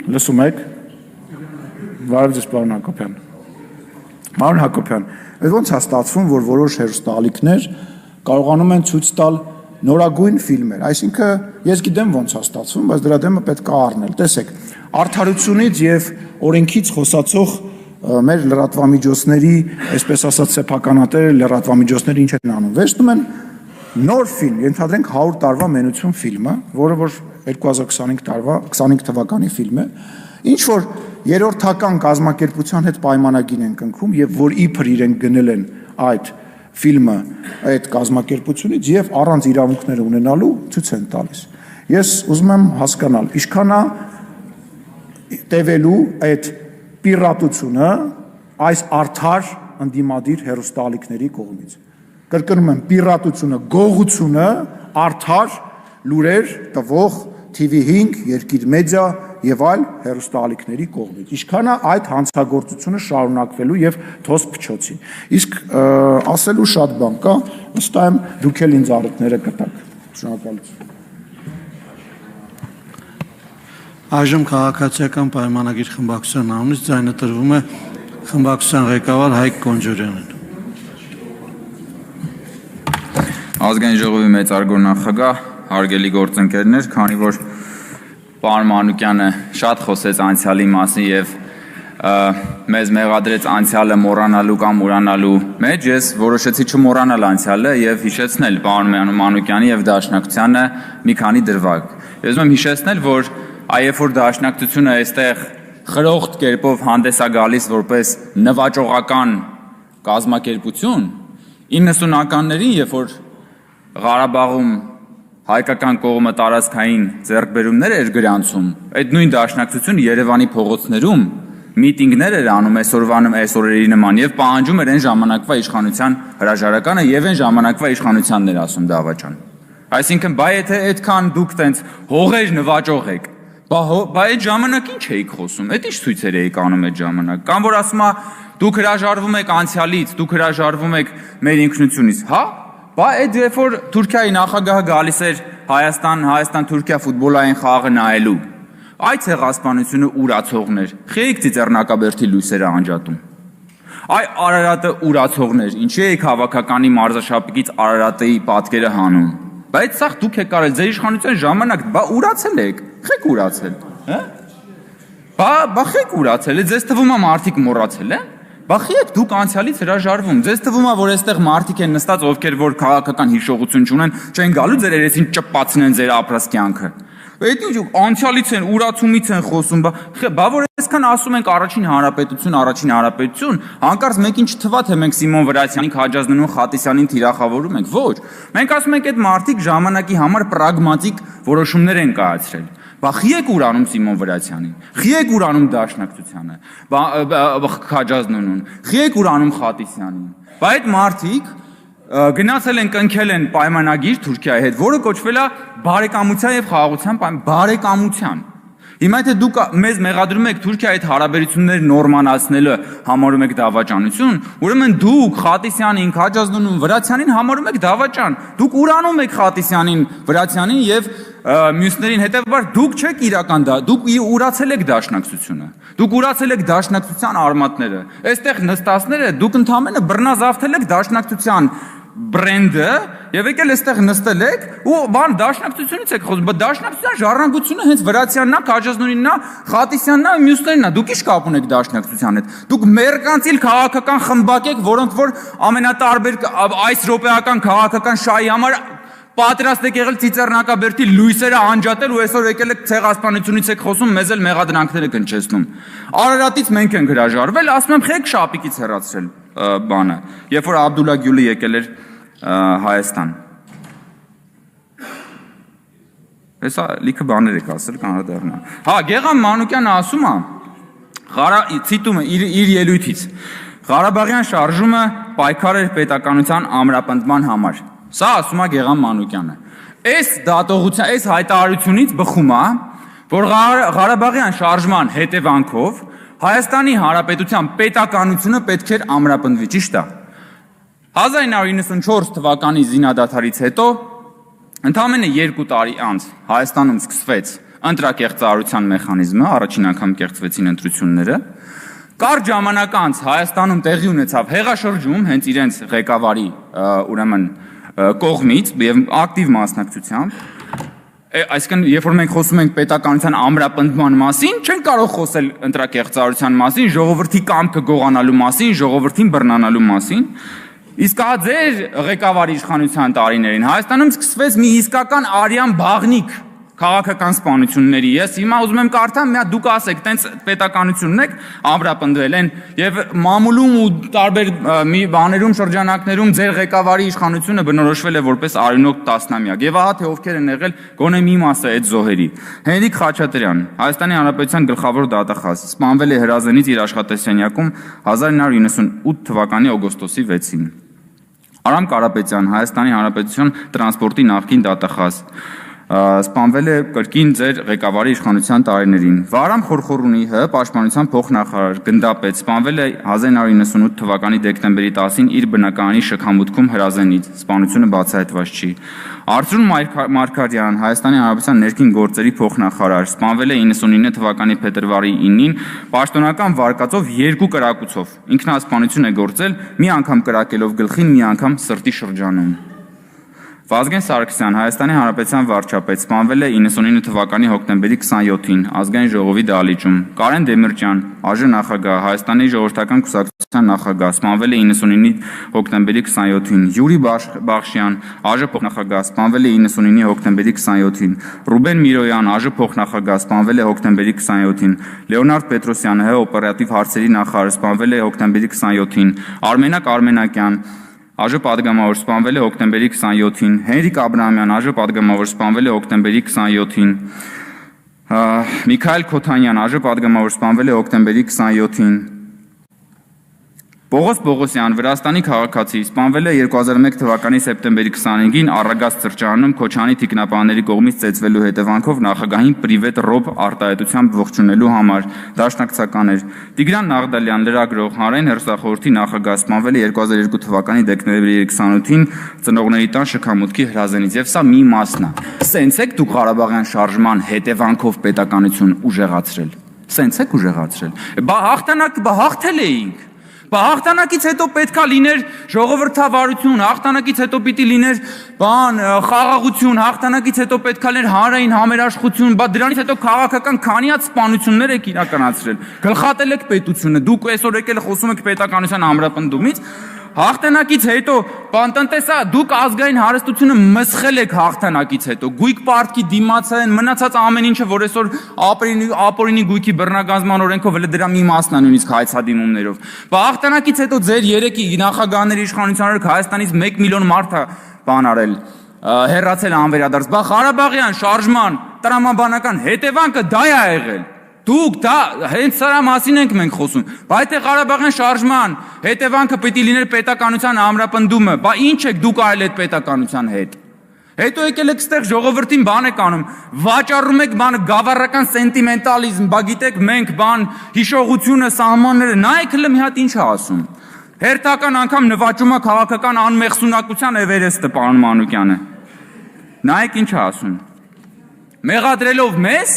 լսում եք։ Բարև ձեզ, պարոն Հակոբյան։ Պարոն Հակոբյան, ոնց է ստացվում, որ որոշ հեռուստաալիքներ կարողանում են ցույց տալ նորագույն ֆիլմեր, այսինքն ես գիտեմ ոնց է ստացվում, բայց դրա դեմը պետք է առնել։ Տեսեք, արդարությունից եւ օրենքից խոսացող մեր լրատվամիջոցների, այսպես ասած, սեփականատեր լրատվամիջոցները ինչ են անում։ Վերցնում են նոր ֆիլմ, ենթադրենք 100 տարվա մենություն ֆիլմը, որը որ 2025 թվականի ֆիլմ է, ինչ որ երրորդական կազմակերպության հետ պայմանագիր են կնքում եւ որ իբր իրենք գնել են այդ ֆիլմը այդ կազմակերպությունից եւ առանց իրավունքներ ունենալու ցույց են տալիս։ Ես ուզում եմ հասկանալ, ինչքան է տևելու այդ պիրատությունը այս արդար ընդդիմադիր հեռուստաալիքների կողմից։ Կրկնում եմ, պիրատությունը, գողությունը, արդար լուրեր տվող TV5, Երկիր մեդիա եւ այլ հեռուստաալիքների կողմից։ Ինչքան է այդ հանցագործությունը շարունակվելու եւ թոս փչոցի։ Իսկ ասելու շատ բան կա, վստահ եմ դուք էլ ինձ առիթները կտաք։ Շնորհակալություն։ Այժմ քաղաքացիական պայմանագիր խմբակցության անունից ձայնը տրվում է խմբակցության ղեկավար Հայկ Կոնջորյանին։ Ազգային ժողովի մեծարգո նախագահ, հարգելի գործընկերներ, քանի որ պարոն Մանուկյանը շատ խոսեց անցյալի մասին եւ մեզ մեղադրեց անցյալը մոռանալու կամ ուրանալու մեջ, ես որոշեցի չմոռանալ անցյալը եւ հիշեցնել պարոն Մանուկյանի եւ Դաշնակցությանը մի քանի դրվագ։ Ես ուզում եմ հիշեցնել, որ այև որ Դաշնակցությունը այստեղ խրոխտ կերպով հանդես է գալիս որպես նվաճողական կազմակերպություն, 90-ականներին, երբ որ Ղարաբաղում հայկական կողմը տարածքային ձեռքբերումներ էր գրանցում, այդ նույն Դաշնակցությունը Երևանի փողոցներում միտինգներ էր անում այսօրերի նման եւ պահանջում էր այն ժամանակվա իշխանության հրաժարականը եւ այն ժամանակվա իշխանությանն էր ասում դավաճան։ Այսինքն, բայ եթե այդքան դուք տենց հողեր նվաճող եք, բա այդ ժամանակ ինչ էիք խոսում, այդ ինչ ցույցեր էիք անում այդ ժամանակ, կամ որ ասում է դուք հրաժարվում եք անցյալից, դուք հրաժարվում եք մեր ինքնությունից, հա։ Բա այդ երբ որ Թուրքիայի նախագահը գալիս էր Հայաստան-Թուրքիա ֆուտբոլային խաղը նայելու, այդ ցեղասպանությունը ուրացողներ, խեիք Ծիծեռնակաբերդի լույսերը անջատում։ Այ Արարատը ուրացողներ, ինչի եք հավաքականի մարզաշապիկից Արարատի պատկերը հանում։ Բայց սա դուք եք կարել ձեր իշխանության ժամանակ, բա ուրացել եք, խեք ուրացել, հա։ Բա խեք ուրացել է, ձեզ թվում է մարդիկ մոռացել են։ Բա խիեք դուք անցյալից հրաժարվում, ձեզ թվում է որ այստեղ մարդիկ են նստած, ովքեր որ քաղաքական հիշողություն չունեն, չեն գալու ձեր երեսին ճպացնեն ձեր ապրած կյանքը։ Այդ ինչ անցյալից են, ուրացումից են խոսում, բա որ այսքան ասում ենք առաջին հանրապետություն, հանկարծ մեկին չթվա թե մենք Սիմոն Վրացյանին, Քաջազնունին, Խատիսյանին թիրախավորում ենք, ոչ։ Մենք ասում ենք այդ մարդիկ ժամանակի համար պրագմատիկ որոշումներ են կայացրել։ Բա խիեք ուրանում Սիմոն Վրացյանին, խիեք ուրանում Դաշնակցությանը, Քաջազնունուն, խիեք ուրանում Խատիսյանին։ Բա այդ մարդիկ գնացել են կնքել են պայմանագիր Թուրքիայի հետ, որը կոչվել է բարեկամության եւ խաղաղության բարեկամության։ Հիմա եթե դուք մեզ մեղադրում եք Թուրքիայի հետ հարաբերություններ նորմանացնելը համարում եք դավաճանություն, ուրեմն դուք Խատիսյանին, Քաջազնունին, Վրացյանին համարում եք դավաճան։ Դուք ուրանում եք Խատիսյանին, Վրացյանին եւ մյուսներին, հետեւաբար դուք չեք իրական դուք ուրացել եք Դաշնակցությունը։ Դուք ուրացել եք Դաշնակցության արմատները։ Այստեղ նստածները դուք ընդամենը բռնազավթել եք Դաշնակցության բրենդը եւ եկել այստեղ նստել եք ու բան Դաշնակցությունից եք խոսում, բայց Դաշնակցության ժառանգությունը հենց Վրացյանն է, Քաջազնունինն է, Խատիսյանն է, մյուսներն է։ Դուք ի՞նչ կապ ունեք Դաշնակցության հետ։ Դուք մերկանցիլ քաղաքական խմբակ եք, որոնք որ ամենատարբեր այս ռոպեական քաղաքական շահի համար պատրաստ եք եղել Ծիծեռնակաբերդի լույսերը անջատել ու այսօր եկել եք ցեղասպանությունից եք խոսում, մեզ էլ մեղադրանքները կնչեցնում։ Արարատից մենք ենք հրաժարվել, ասում եմ խեք շապիկից հեռացրել բանը, երբ որ Աբդուլլա Գյուլը եկել էր Հայաստան։ Հեսա լիքը բաներ եք ասել կանադառնա։ Հա, Գեգամ Մանուկյանը ասում է, ցիտում է իր ելույթից. Ղարաբաղյան շարժումը պայքար էր պետականության ամրապնդման համար։ Սա ասում է Գեգամ Մանուկյանը։ Այս դատողության, այս հայտարարությունից բխում է, որ Ղարաբաղյան շարժման հետևանքով Հայաստանի Հանրապետության պետականությունը պետք էր ամրապնդվի, ճիշտ է։ 1994 թվականի զինադադարից հետո ընդամենը 2 տարի անց Հայաստանում սկսվեց ընտրակեղծարարության մեխանիզմը, առաջին անգամ կեղծվեցին ընտրությունները։ Կարճ ժամանակ անց Հայաստանում տեղի ունեցավ հեղաշրջում հենց իրենց ղեկավարի ուրեմն կողմից եւ ակտիվ մասնակցությամբ։ Այսինքն, երբ որ մենք խոսում ենք պետականության ամրապնդման մասին, չենք կարող խոսել ընտրակեղծարարության մասին, ժողովրդի կամքը գողանալու մասին, ժողովրդին բռնանալու մասին։ Իսկ ահա ձեր ղեկավարի իշխանության տարիներին Հայաստանում սկսվեց մի իսկական արյան բաղնիք քաղաքական սպանությունների։ Ես հիմա ուզում եմ կարդամ, միա դուք ասեք, տենց պետականությունն եք ամրապնդվել են եւ մամուլում ու տարբեր մի բաներում շրջանակներում ձեր ղեկավարի իշխանությունը բնորոշվել է որպես արյունոտ տասնամյակ։ Եւ ահա թե ովքեր են եղել գոնե մի մասը այդ զոհերի։ Հենրիկ Խաչատրյան, Հայաստանի Հանրապետության գլխավոր դատախազ, սպանվել է հրազենից իր աշխատասենյակում 1998 թվականի օգոստոսի 6-ին։ Արամ Կարապետյան, Հայաստանի Հանրապետության տրանսպորտի նախկին դատախազ, սպանվել է կրկին ձեր ղեկավարի իշխանության տարիներին։ Վարամ Խորխորունի ՀՀ պաշտպանության փոխնախարար Գնդապետ սպանվել է 1998 թվականի դեկտեմբերի 10-ին իր բնակարանի շքամուտքում հրազենից, սպանությունը բացահայտված չի։ Արծրուն Մարգարյան, Հայաստանի Հանրապետության ներքին գործերի փոխնախարար, սպանվել է 99 թվականի փետրվարի 9-ին պաշտոնական վարկածով 2 կրակոցով։ Ինքնասպանություն է գործել, մի անգամ կրակելով գլխին, մի անգամ սրտի շրջանում։ Վազգեն Սարգսյան, Հայաստանի Հանրապետության վարչապետ, սպանվել է 99 թվականի հոկտեմբերի 27-ին Ազգային ժողովի դահլիճում։ Կարեն Դեմիրճյան, ԱԺ նախագահ, Հայաստանի ժողովրդական կուսակցության նախագահ, սպանվել է 99 հոկտեմբերի 27-ին։ Յուրի Բախշյան, ԱԺ փոխնախագահ, սպանվել է 99 հոկտեմբերի 27-ին։ Ռուբեն Միրոյան, ԱԺ փոխնախագահ, սպանվել է հոկտեմբերի 27-ին։ Լեոնարդ Պետրոսյան, ՀՀ օպերատիվ հարցերի նախարար, սպանվել է հոկտեմբերի 27-ին։ Արմենակ Արմենակյան, ԱԺ պատգամավոր, սպանվել է հոկտեմբերի 27-ին։ Հենրիկ Աբրահամյան, ԱԺ պատգամավոր, սպանվել է հոկտեմբերի 27-ին։ Միքայել Քոթանյան, ԱԺ պատգամավոր, սպանվել է հոկտեմբերի 27-ին։ Պողոս Պողոսյան, Վրաստանի քաղաքացի, սպանվել է 2001 թվականի սեպտեմբերի 25-ին Առագաց սրճարանում Քոչանի թիկնապահների կողմից ծեծվելու հետևանքով նախագահին պրիվետ ռոբ արտահայտությամբ ողջունելու համար, դաշնակցական էր։ Տիգրան Նաղդալյան, լրագրող, Հանրային հեռուստախորհրդի նախագահ, սպանվել է 2002 թվականի դեկտեմբերի 28-ին ծնողների տան շքամուտքի հրազենից, եւ սա մի մասն է։ Սենց եք դուք Ղարաբաղյան շարժման հետևանքով պետականություն ուժեղացրել։ Սենց եք ուժեղացրել։ Բա հաղթել էինք։ Բա հաղթանակից հետո պետքա լիներ ժողովրդավարություն, հաղթանակից հետո պիտի լիներ խաղաղություն, հաղթանակից հետո պետքա լիներ հանրային համերաշխություն, բա դրանից հետո քաղաքական քանի հատ սպանություններ եք իրականացրել։ Գլխատել եք պետությունը, դուք այսօր եկել խոսում եք պետականության ամրապնդումից։ Հաղթանակից հետո, բանտենտեսա, դուք ազգային հարստությունը մսխել եք հաղթանակից հետո, գույք պարտքի դիմացել, մնացած ամեն ինչը, որ այսօր ապօրինի գույքի բռնագանձման օրենքով էլ դրա մի մասն է նույնիսկ հայցադիմումներով։ Բա հաղթանակից հետո ձեր 3 նախագահների իշխանության օրոք Հայաստանից 1 միլիոն մարդ արել, հեռացել անվերադարձ։ Բա Ղարաբաղյան շարժման տրամաբանական հետևանքը դա է եղել։ Դուք դա հենց սրա մասին ենք մենք խոսում։ Բա եթե Ղարաբաղյան շարժման հետևանքը պիտի լիներ պետականության ամրապնդումը, բա ինչ եք դուք արել այդ պետականության հետ։ Հետո եկել եք ստեղ ժողովրդին բան եք անում, վաճառում եք բանը գավառական սենտիմենտալիզմ, բա գիտեք մենք հիշողությունը, սահմանները, նայեք հələ մի հատ ինչ է ասում։ Հերթական անգամ նվաճում է քաղաքական անմեղսունակության Էվերեստը պարոն Մանուկյանը։ Նայեք ինչ է ասում։ Մեղադրելով մեզ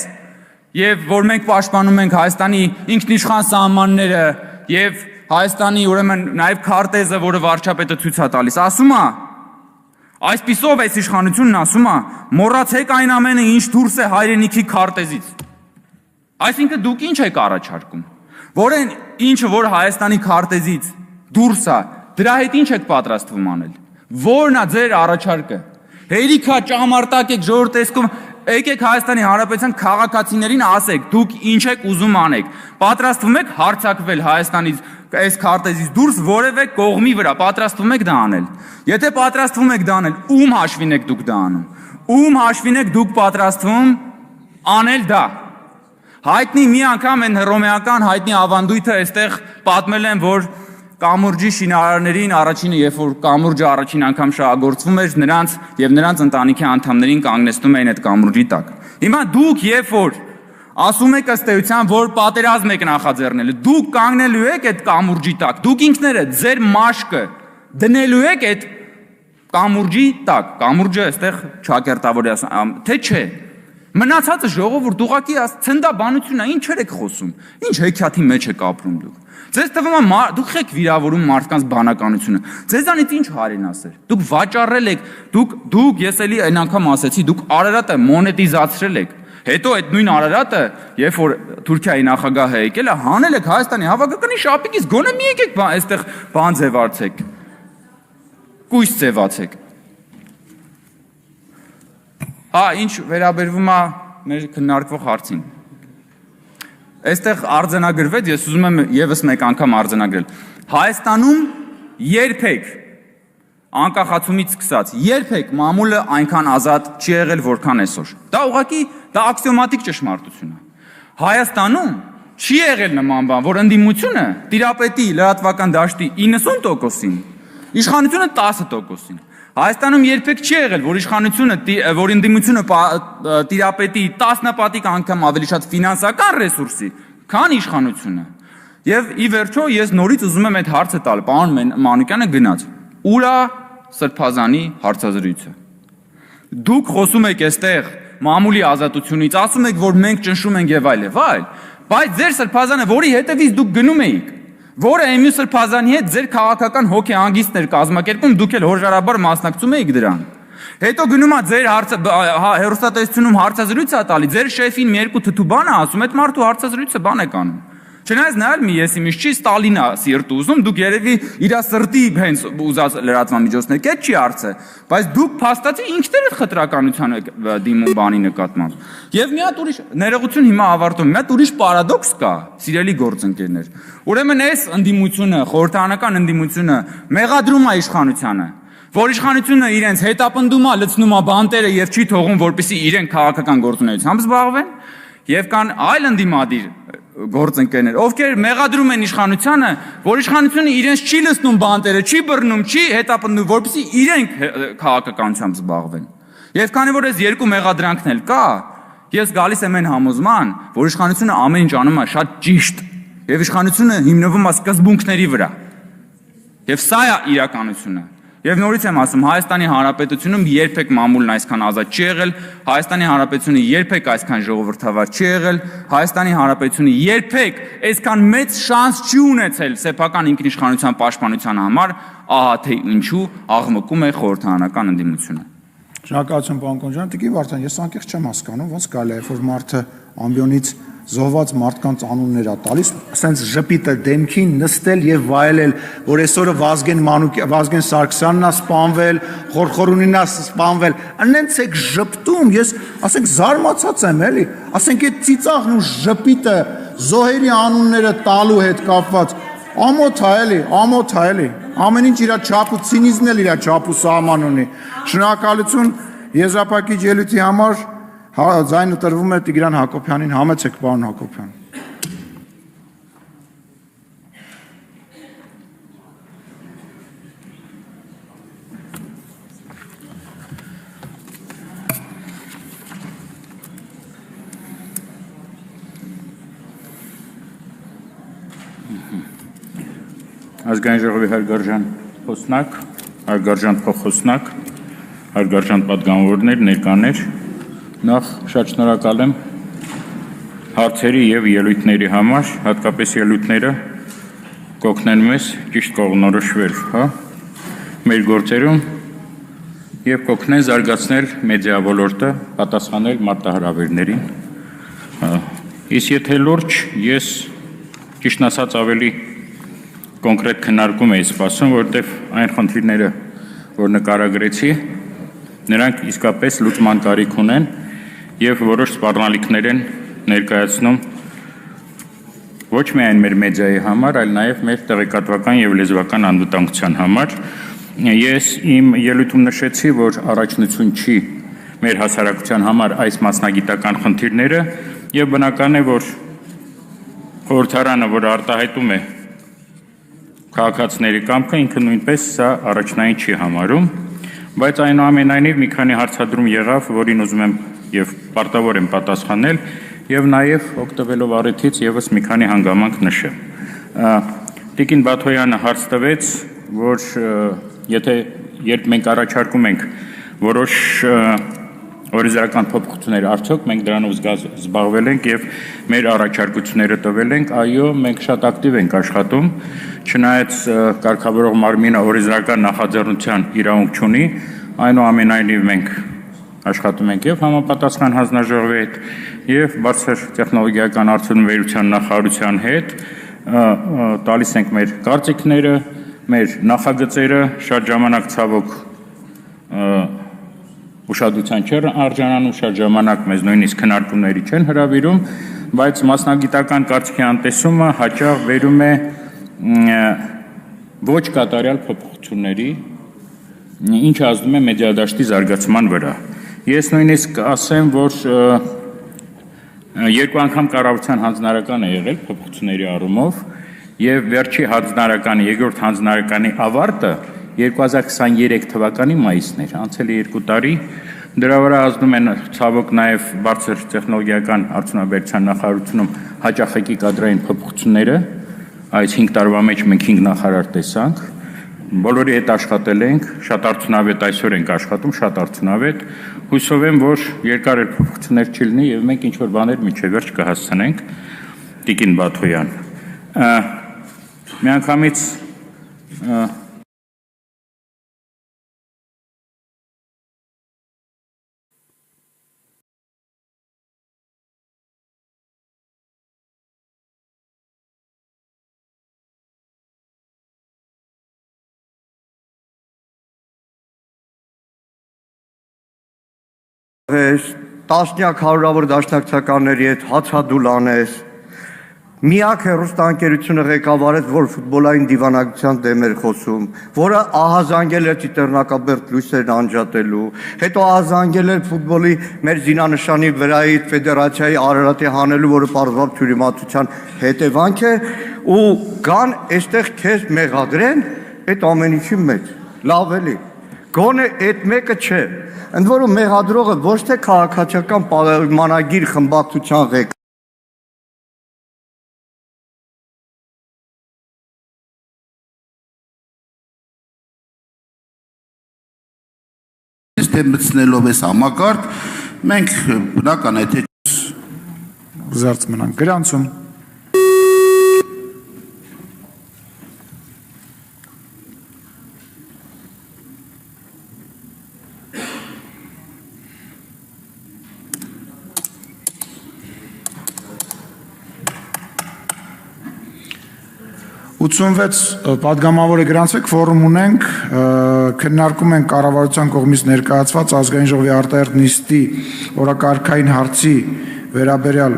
եւ որ մենք պաշտպանում ենք Հայաստանի ինքնիշխան սահմանները եւ Հայաստանի ուրեմն նաեւ քարտեզը, որը վարչապետը ցույց է տալիս, ասում է, այսպիսով այս իշխանությունն ասում է, մոռացեք այն ամենը, ինչ դուրս է հայրենիքի քարտեզից։ Այսինքն դուք ինչ եք առաջարկում, որ այն ինչը որ Հայաստանի քարտեզից դուրս է, դրա հետ ինչ եք պատրաստվում անել։ Որն է ձեր առաջարկը։ Հերիքա ճամարտակ եք ժողովրդ տեսքում, եկեք Հայաստանի Հանրապետության քաղաքացիներին ասեք, դուք ինչ եք ուզում անեք։ Պատրաստվում եք հարձակվել Հայաստանից այս քարտեզից դուրս որևէ կողմի վրա, պատրաստվում եք դա անել։ Եթե պատրաստվում եք դա անել, ում հաշվին եք դուք դա անում։ Ում հաշվին եք դուք պատրաստվում անել դա։ Հայտնի մի անգամ այն հռոմեական հայտնի ավանդույթը այստեղ պատմել են, որ կամուրջի շինարարներին առաջինը, երբ որ կամուրջը առաջին անգամ շահագործվում էր, նրանց եւ նրանց ընտանիքի անդամներին կանգնեցնում էին այդ կամուրջի տակ։ Հիմա դուք երբ որ ասում եք ըստ էության, որ պատերազմ եք նախաձեռնել, դուք կանգնելու եք այդ կամուրջի տակ, դուք ինքներդ ձեր մաշկը դնելու եք այդ կամուրջի տակ։ Կամուրջը այստեղ ճակերտավորի թե չէ։ Մնացածը ժողովուրդ ուղղակի ցնդաբանությունն է, ինչեր եք խոսում։ Ինչ հեքիաթի մեջ եք ապրում դուք։ Ձեզ թվում է դուք եք վիրավորում մարդկանց բանականությունը։ Ձեզանից ինչ հարենասեր։ Դուք վաճառել եք, դուք ես էլի այն անգամ ասեցի, դուք Արարատը մոնետիզացրել եք։ Հետո այդ նույն Արարատը, երբ որ Թուրքիայի նախագահը եկել է, հանել եք Հայաստանի հավաքականի շապիկից, գոնե մի եկեք այստեղ բան ձևացեք։ Կույս ձևացեք։ Ինչ վերաբերվում է մեր քննարկվող հարցին։ Այստեղ արձանագրվեց, ես ուզում եմ եւս մեկ անգամ արձանագրել։ Հայաստանում երբեք անկախացումից սկսած երբեք մամուլը այնքան ազատ չի եղել, որքան այսօր։ Դա ուղղակի դա աքսիոմատիկ ճշմարտություն է։ Հայաստանում չի եղել նման բան, որ ընդդիմությունը տիրապետի լրատվական դաշտի 90%-ին, իշխանությունը 10%-ին։ Հայաստանում երբեք չի եղել, որ իշխանությունը, որ ընդդիմությունը տիրապետի 10 պատիկ անգամ ավելի շատ ֆինանսական ռեսուրսի, քան իշխանությունը։ Եվ ի վերջո ես նորից ուզում եմ այդ հարցը տալ, պարոն Մանուկյանը գնաց։ Ուր է Սրբազանի հարցազրույցը։ Դուք խոսում եք այստեղ մամուլի ազատությունից, ասում եք, որ մենք ճնշում ենք եւ այլ, բայց ձեր Սրբազանը, որի հետևից դուք գնում էիք, որը Էմիլ Սրբազանի հետ ձեր քաղաքական հոգեհանգիստներ կազմակերպում, դուք էլ հորժարաբար մասնակցում եք դրան։ Հետո գնում է ձեր հեռուստատեսությունում հարցազրույց է տալի, ձեր շեֆին մի երկու թթու բան է ասում, այդ մարդու հարցազրույցը բան է կանում։ Չնայած նայել մի եսիմից չի Ստալինա սիրտ ուզում, դուք երևի իր սրտի հենց ուզած լրատվամիջոցներ կետ չի արծե, բայց դուք փաստացի ինքներդ խտրականության եք դիմում բանի նկատմամբ։ Եվ մի հատ ուրիշ ներողություն հիմա ավարտում, մի հատ ուրիշ պարադոքս կա, սիրելի գործընկերներ։ Ուրեմն այս ընդդիմությունը, խորհրդարանական ընդդիմությունը մեղադրում է իշխանությանը, որ իշխանությունը իրենց հետապնդում է, լցնում է բանտերը եւ չի թողում, որպեսզի իրենք քաղաքական գործունեությամբ զբաղվեն, եւ կան այլ ընդդիմադիր գործընկերներ, ովքեր մեղադրում են իշխանությանը, որ իշխանությունը իրենց չի լցնում բանտերը, չի բռնում, չի հետապնդում, որպեսզի իրենք քաղաքականությամբ զբաղվեն։ Եվ քանի որ այս երկու մեղադրանքն էլ կա, ես գալիս եմ այն համոզման, որ իշխանությունը ամեն ինչ անում է շատ ճիշտ, եւ իշխանությունը հիմնվում է սկզբունքների վրա։ Եվ սա է իրականությունը։ Եվ նորից եմ ասում, Հայաստանի Հանրապետությունում երբեք մամուլն այսքան ազատ չի եղել, Հայաստանի Հանրապետությունը երբեք այսքան ժողովրդավար չի եղել, Հայաստանի Հանրապետությունը երբեք այսքան մեծ շանս չի ունեցել սեփական ինքնիշխանության պաշտպանության համար, ահա թե ինչու աղմկում է խորհրդարանական ընդդիմությունը։ Շնորհակալություն պարոն Կոնջյան, Տիկին Վարդան, ես անկեղծ չեմ հասկանում, ոնց կարելի է, որ մարդը ամբիոնից զոհված մարդկանց անուններ է տալիս, ասենց ժպիտը դեմքին նստել եւ վայելել, որ այսօրը Վազգեն Սարգսյանն է սպանվել, Խորխորունին է սպանվել, անենց եք ժպտում, ես ասենք զարմացած եմ, էլի, ասենք այդ ծիծաղն ու ժպիտը զոհերի անունները տալու հետ կապված, ամոթ է էլի, ամեն ինչ իր չափ ու ցինիզմն էլ իր չափ ու սահման ունի։ Շնորհակալություն եզրափակիչ ելույթի համար։ Ձայնը տրվում է Տիգրան Հակոբյանին, համեցեք պարոն Հակոբյան։ Ազգային ժողովի հարգարժան խոսնակ, հարգարժան փոխխոսնակ, հարգարժան պատգամավորներ, ներկաներ, նախ շատ շնորհակալ եմ հարցերի եւ ելույթների համար, հատկապես ելույթները կօգնեն մեզ ճիշտ կողմնորոշվել, մեր գործերում եւ կօգնեն զարգացնել մեդիա ոլորտը, պատասխանել մարտահրավերներին։ Իսկ եթե լուրջ, ես ճիշտ ասած ավելի կոնկրետ քննարկում էի սպասում, որտեղ այն խնդիրները, որ նկարագրեցի, նրանք իսկապես լուծման կարիք ունեն եւ որոշ սպառնալիքներ են ներկայացնում ոչ միայն մեր մեդիայի համար, այլ նաեւ մեր տեղեկատվական եւ լեզվական անվտանգության համար։ Ես իմ ելույթում նշեցի, որ առաջնություն չի մեր հասարակության համար այս մասնագիտական խնդիրները եւ բնական է, որ խորհրդարանը, որ արտահայտում է քաղաքացիների կամքը, ինքը նույնպես սա առաջնային չի համարում, բայց այնուամենայնիվ մի քանի հարցադրում եղավ, որին ուզում եմ եւ պարտավոր եմ պատասխանել եւ նաեւ օգտվելով առիթից եւս մի քանի հանգամանք նշեմ։ Տիկին Բաթոյանը հարց տվեց, որ երբ մենք առաջարկում ենք որոշ օրենսդրական փոփոխություններ, արդյոք մենք դրանով զբաղվել ենք եւ մեր առաջարկությունները տվել ենք, այո, մենք շատ ակտիվ ենք աշխատում, չնայած կարգավորող մարմինը օրենսդրական նախաձեռնության իրավունք չունի, այնուամենայնիվ մենք աշխատում ենք եւ համապատասխան հանձնաժողովի հետ եւ բարձր տեխնոլոգիական արդյունաբերության նախարարության հետ տալիս ենք մեր կարծիքները, մեր նախագծերը, շատ ժամանակ ցավոք ուշադրության չեն արժանանում, շատ ժամանակ մեզ նույնիսկ քննարկումների չեն հրավիրում, բայց մասնագիտական կարծիքի անտեսումը հաճախ վերում է ոչ կատարյալ փոփոխությունների, ինչը ազդում է մեդիադաշտի զարգացման վրա։ Ես նույնիսկ ասեմ, որ երկու անգամ կառավարության հանձնարարական է եղել փոփոխությունների առումով եւ վերջի հանձնարարականի, երկրորդ հանձնարարականի ավարտը 2023 թվականի մայիսն էր, անցել է 2 տարի, դրա վրա ազդում են ցավոք նաև բարձր տեխնոլոգիական արդյունաբերության նախարարությունում հաճախակի կադրային փոփոխությունները, այս 5 տարվա մեջ մենք 5 նախարար տեսանք, բոլորի հետ աշխատել ենք, շատ արդյունավետ այսօր ենք աշխատում, շատ արդյունավետ, հույսով եմ, որ երկար փոփոխություններ չլինի եւ մենք ինչ-որ բաներ մինչեւ վերջ կհասցնենք, Տիկին Բաթոյան։ Միանգամից տասնյակ հարյուրավոր դաշնակցականների հետ հացադուլ անես, միակ հեռուստաընկերությունը ղեկավարեց, որ ֆուտբոլային դիվանագիտության դեմ էր խոսում, որը ահազանգել էր Տիտեռնակաբերդ լույսերն անջատելու, հետո ահազանգել էր ֆուտբոլի մեր զինանշանի վրայի ֆեդերացիայի Արարատի հանելու, որը պարզվավ թյուրիմացության հետևանք է, ու կան այստեղ քեզ մեղադրեն այդ ամեն ինչի մեջ, լավ էլի, գոնե այդ մեկը չէ, ընդ որում մեղադրողը ոչ թե քաղաքացիական պայմանագիր խմբակցության ղեկավար մտցնելով այս համակարգ, մենք բնական է թե զարծ մնանք գրանցում։ Պատգամավորը գրանցվեք, ֆորում ունենք, քննարկում ենք կառավարության կողմից ներկայացված ազգային ժողովի արտահերթ նիստի օրակարգային հարցի վերաբերյալ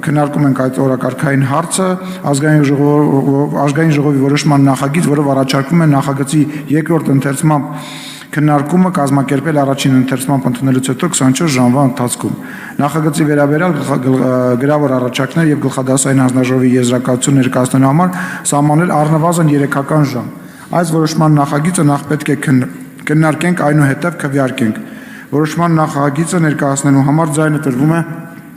քննարկում ենք այդ օրակարգային հարցը, ազգային ժողովի որոշման նախագիծ, որով առաջարկվում է նախագծի երկրորդ ընթերցման քննարկումը կազմակերպել առաջին ընթերցման ընդունելուց հետո 24 ժամվա ընթացքում։ Նախագծի վերաբերյալ գրավոր առաջարկներ եւ գլխադասային հանձնաժողովի եզրակացություն ներկայացնելու համար սահմանել առնվազն 3-ական ժամ։ Այս որոշման նախագիծը նախ պետք է քննարկենք, այնուհետև քվեարկենք։ Որոշման նախագիծը ներկայացնելու համար ձայնը տրվում է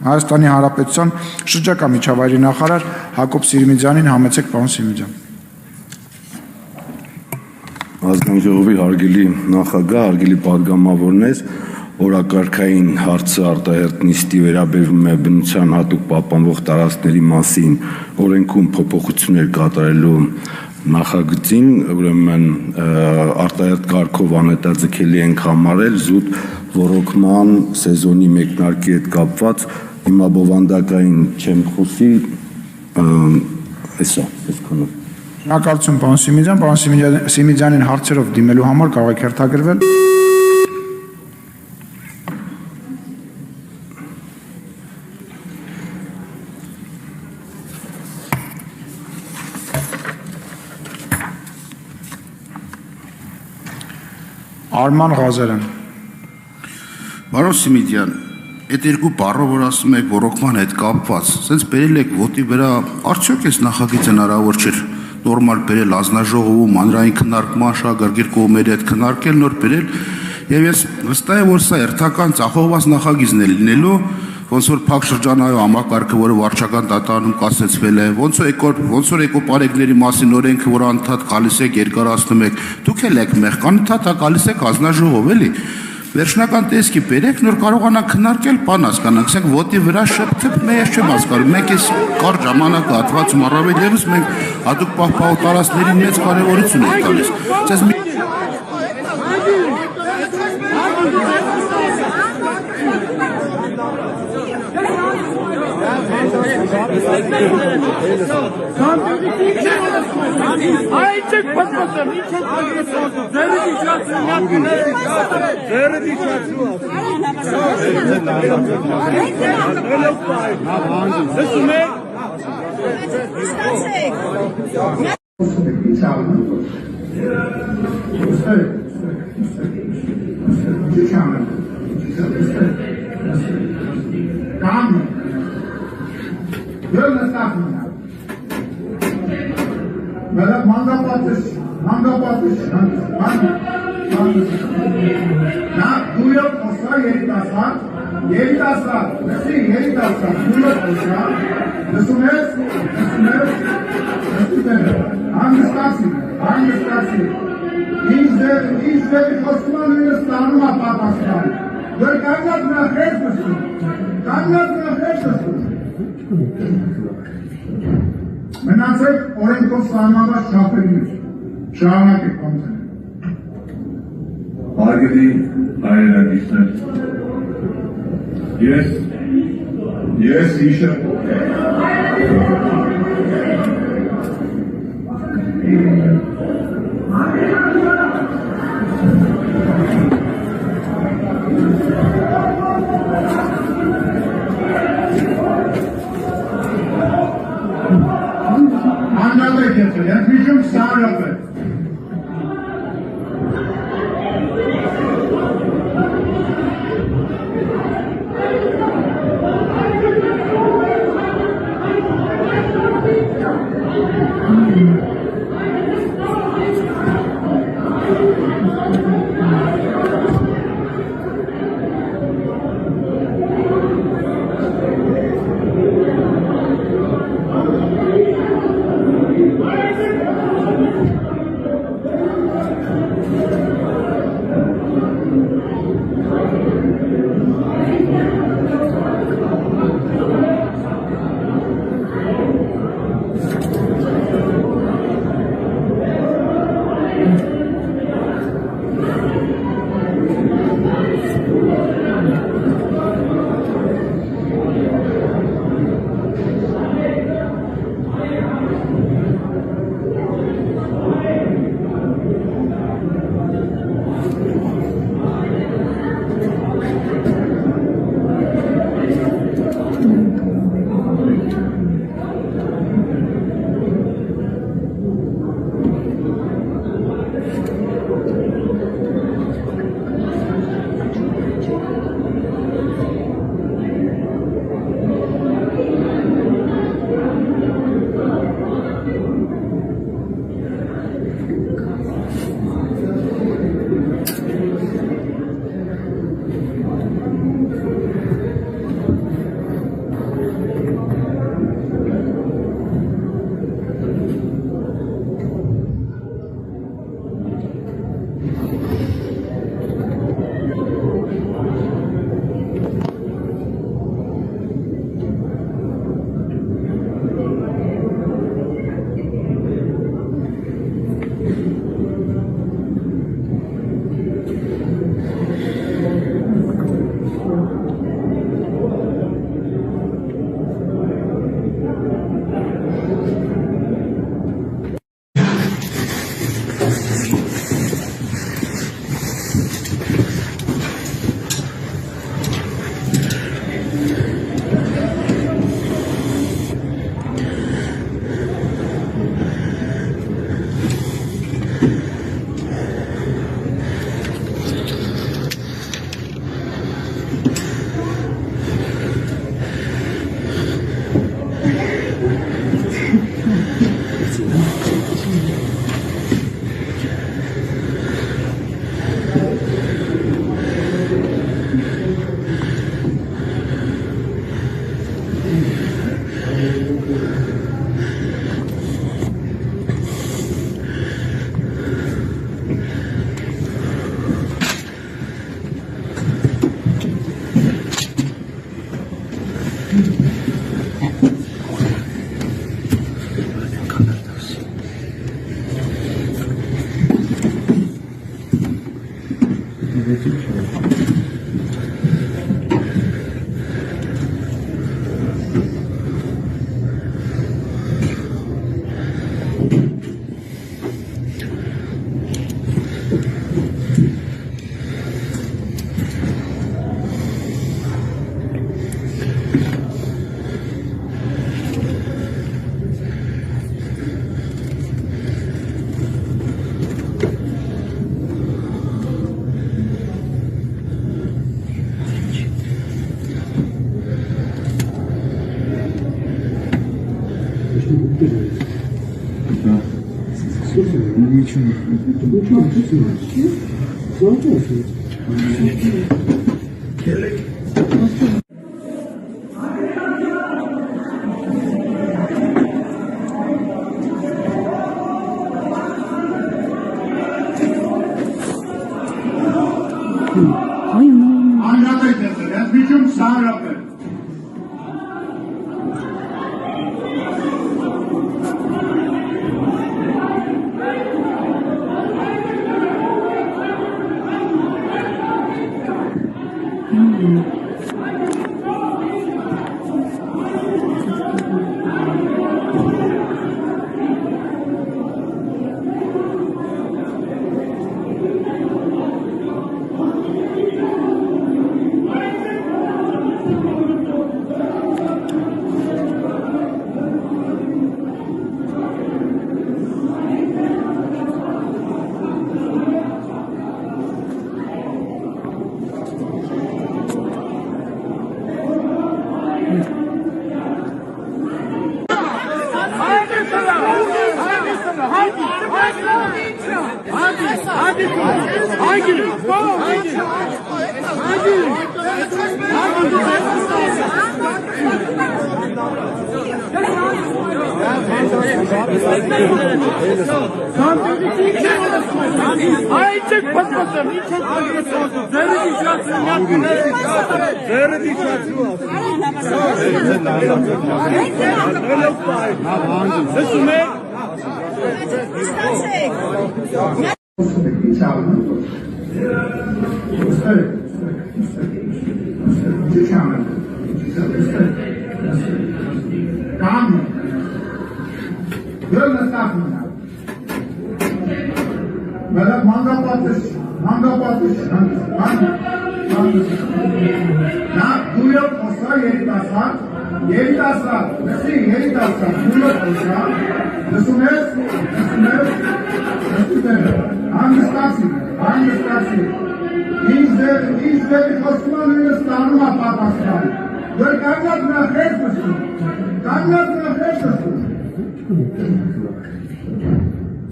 Հայաստանի Հանրապետության շրջակա միջավայրի նախարար Հակոբ Սիրիմիձյանին, համեցեք պարոն Սիրիմիձյան։ Ազգային ժողովի հարգելի նախագահ, հարգելի պատգամավորներ, օրակարգային հարցը արտահերթ նիստի վերաբերվում է բնության հատուկ պահպանվող տարածքների մասին օրենքում փոփոխություններ կատարելու նախագծին, ուրեմն արտահերթ կարգով անհետաձգելի ենք համարել զուտ ոռոգման սեզոնի մեկնարկի հետ կապված, հիմա բովանդակային չեմ խոսի, այսքանով։ Շնորհակալություն պարոն Սիմիձյան, պարոն Սիմիձյանին հարցերով դիմելու համար կարող եք հերթագրվել։ Արման Ղազարյան։ Պարոն Սիմիձյան, այդ երկու բառով որ ասում եք ոռոգման հետ կապված, սենց բերել եք ոտի վրա, արդյոք այս նախագիծը հնարավոր չէր նորմալ բերել ազնաժողովում, հանրային քննարկման շահագրգիռ կողմերի հետ քննարկել, նոր բերել, եւ ես վստահ եմ, որ սա հերթական ծախողված նախագիծն է լինելու, ոնց որ փակ շրջանայով համակարգը, որը վարչական դատարանում կասեցվել է, ոնց որ էկոպարեգների մասին օրենքը, որ անդադ գալիս եք, երկարացնում եք, դուք էլ եք մեղ, անդադ գալիս եք ազնաժողով, էլի։ Վերջնական տեսքի բերեք, նոր կարողանանք քննարկել, բան հասկանանք, ասենք ոտի վրա շփթփ մեզ չեմ հասկանում, մենք այս կար ժամանակը հատվածում առավել ևս մենք հատուկ պահպանող տարածքներին մեծ կարևորություն ենք տալիս։ Մանդապատես Մանկապատվություն, նա դույով խոսա երիտասարդ, լսի երիտասարդ, դույով խոսա, լսում ես, հանգստացի, ինձ դեպի խոստման նույնը ստանում ապատասկան, որ կանգնած նա խես նստում, մնացեք օրենքով սահմանված չափերից, շարունակ եք պանցել։ Հարգելի հայրենակիցներ, ես հիշը Անջատեք եթել, ենթվիջում 20 րոպե։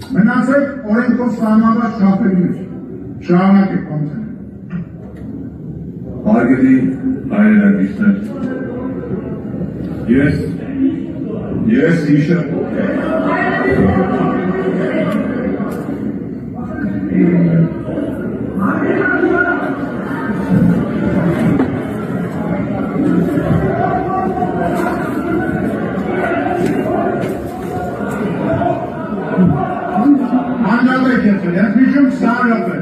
Մնացեք օրենքով սահմանված չափերից, շարունակեք կոնցենտ։ Հարգելի հայրենակիցներ, ես հիշեմ Ես միջում 20 րոպե։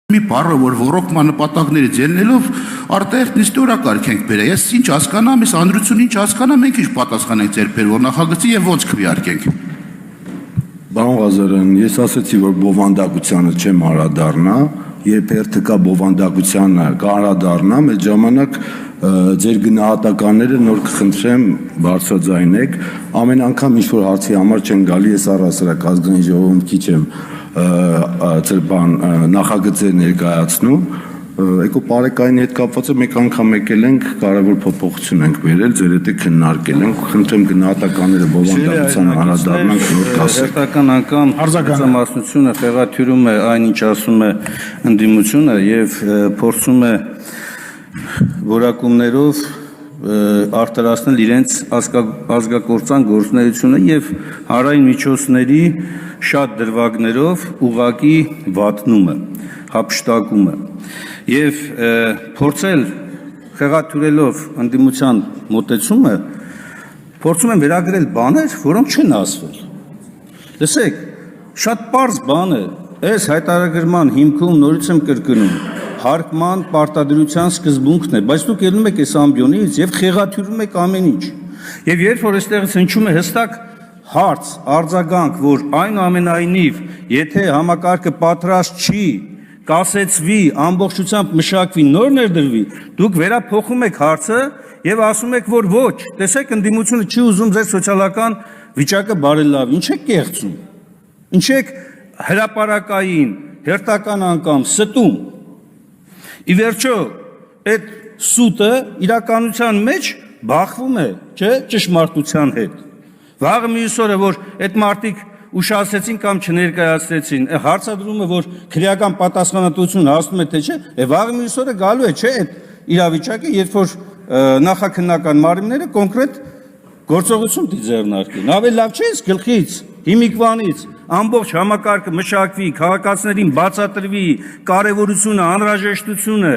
մի բառը, որ ռոռոկման նպատակներից ելնելով արտահերտ նիստի օրակարգ ենք բերել։ Ես ինչ հասկանամ, ես հանրությունը ինչ հասկանամ, մենք ինչ պատասխան ենք ձեռք բերել, որ նախագծի եւ ոնց քվեարկենք։ Պարոն Ղազարյան, ես ասացի, որ բովանդակությանը չեմ անդրադառնա, երբ հերթը կա բովանդակությանը կանդրադառնամ, այդ ժամանակ ձեր գնահատականները նոր կխնդրեմ բարձրաձայնեք, ամեն անգամ ինչ-որ հարցի համար չեն գալի, ես առհասարակ ազգային ժողովում քիչ եմ նախագծեր ներկայացնում, եկո պարեկային հետ կապված է մեկ անգամ եկել ենք, կարևոր փոփոխություն ենք բերել, ձեր հետ քննարկել ենք, խնդրեմ գնահատականները բովանդակության անդրադառնանք նոր կասեք։ Հերթական անգամ մեծամասնությունը խեղաթյուրում է այն, ինչ ասում է ընդդիմությունը եւ փորձում է որակումներով արտարացնել իրենց ազգակործան գործունեությունը եւ հանրային միջոցների շատ դրվագներով ուղակի վատնումը, հափշտակումը եւ փորձել խեղաթյուրելով ընդդիմության մոտեցումը փորձում են վերագրել բաներ, որոնք չեն ասվել։ Լսեք, շատ պարզ բան է, այս հայտարարագրման հիմքում նորից եմ կրկնում հարկման պարտադրության սկզբունքն է, բայց դուք ելնում եք այս ամբիոնից եւ խեղաթյուրում եք ամեն ինչ։ Եվ երբ որ այստեղից հնչում է հստակ հարց, արձագանք, որ այնուամենայնիվ, եթե համակարգը պատրաստ չի, կասեցվի, ամբողջությամբ մշակվի, նոր ներդրվի, դուք վերափոխում եք հարցը եւ ասում եք, որ ոչ, տեսեք ընդդիմությունը չի ուզում ձեր սոցիալական վիճակը բարելավ, ինչ եք կեղծում։ Ինչ եք հրապարակային, հերթական անգամ ստում։ Ի վերջո, այդ սուտը իրականության մեջ բախվում է, չէ, ճշմարտության հետ։ Վաղը մյուս օրը, որ այդ մարդիկ ուշացրեցին կամ չներկայացրեցին, հարցադրումը, որ քրեական պատասխանատվություն հասնում է, թե չէ, վաղը մյուս օրը գալու է, չէ, այդ իրավիճակը, երբ որ նախաքննական մարմինները կոնկրետ գործողություն դիձեռնարկեն։ Ավելի լավ չէ, գլխից, հիմիկվանից ամբողջ համակարգը մշակվի, քաղաքացիներին բացատրվի կարևորությունը, անհրաժեշտությունը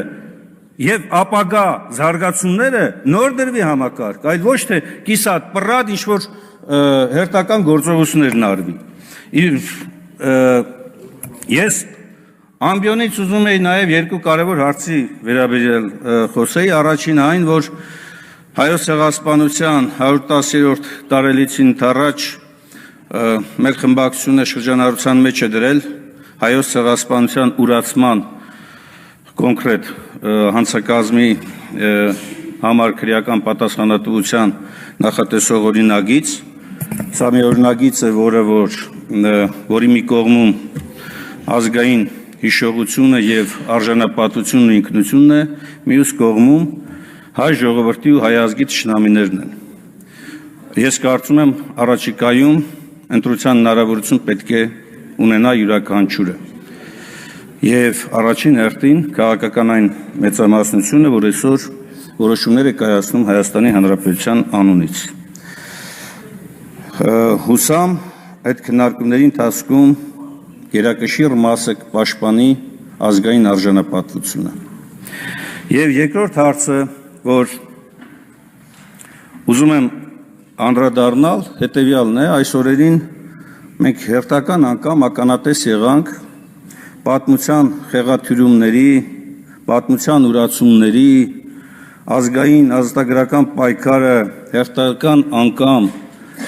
եւ ապագա զարգացումները նոր դրվի համակարգ, այլ ոչ թե կիսատ պռատ ինչ որ հերթական գործողություններն արվի։ Ես ամբիոնից ուզում եի նաեւ երկու կարևոր հարցի վերաբերյալ խոսեի, առաջինը այն, որ հայոց ցեղասպանության 110-րդ տարելիցին առաջ մեր խմբակցությունը շրջանառության մեջ է դրել հայոց ցեղասպանության ուրացման կոնկրետ հանցակազմի համար քրեական պատասխանատվության նախատեսող օրինագիծ, սա մի օրինագիծ է, որի մի կողմում ազգային հիշողությունը եւ արժանապատվությունն ու ինքնությունն է, մյուս կողմում հայ ժողովրդի ու հայ ազգի թշնամիներն են։ Ես կարծում եմ առաջիկայում ընտրության հնարավորություն պետք է ունենա յուրաքանչյուրը։ Եվ առաջին հերթին քաղաքական այն մեծամասնությունը, որ այսօր որոշումներ է կայացնում Հայաստանի Հանրապետության անունից։ Հուսամ այդ քննարկումների ընթացքում գերակշիռ մասը կպաշտպանի ազգային արժանապատվությունը։ Եվ երկրորդ հարցը, որ ուզում եմ անդրադառնալ, հետևյալն է, այս օրերին մենք հերթական անգամ ականատես եղանք պատմության խեղաթյուրումների, պատմության ուրացումների, ազգային ազատագրական պայքարը հերթական անգամ,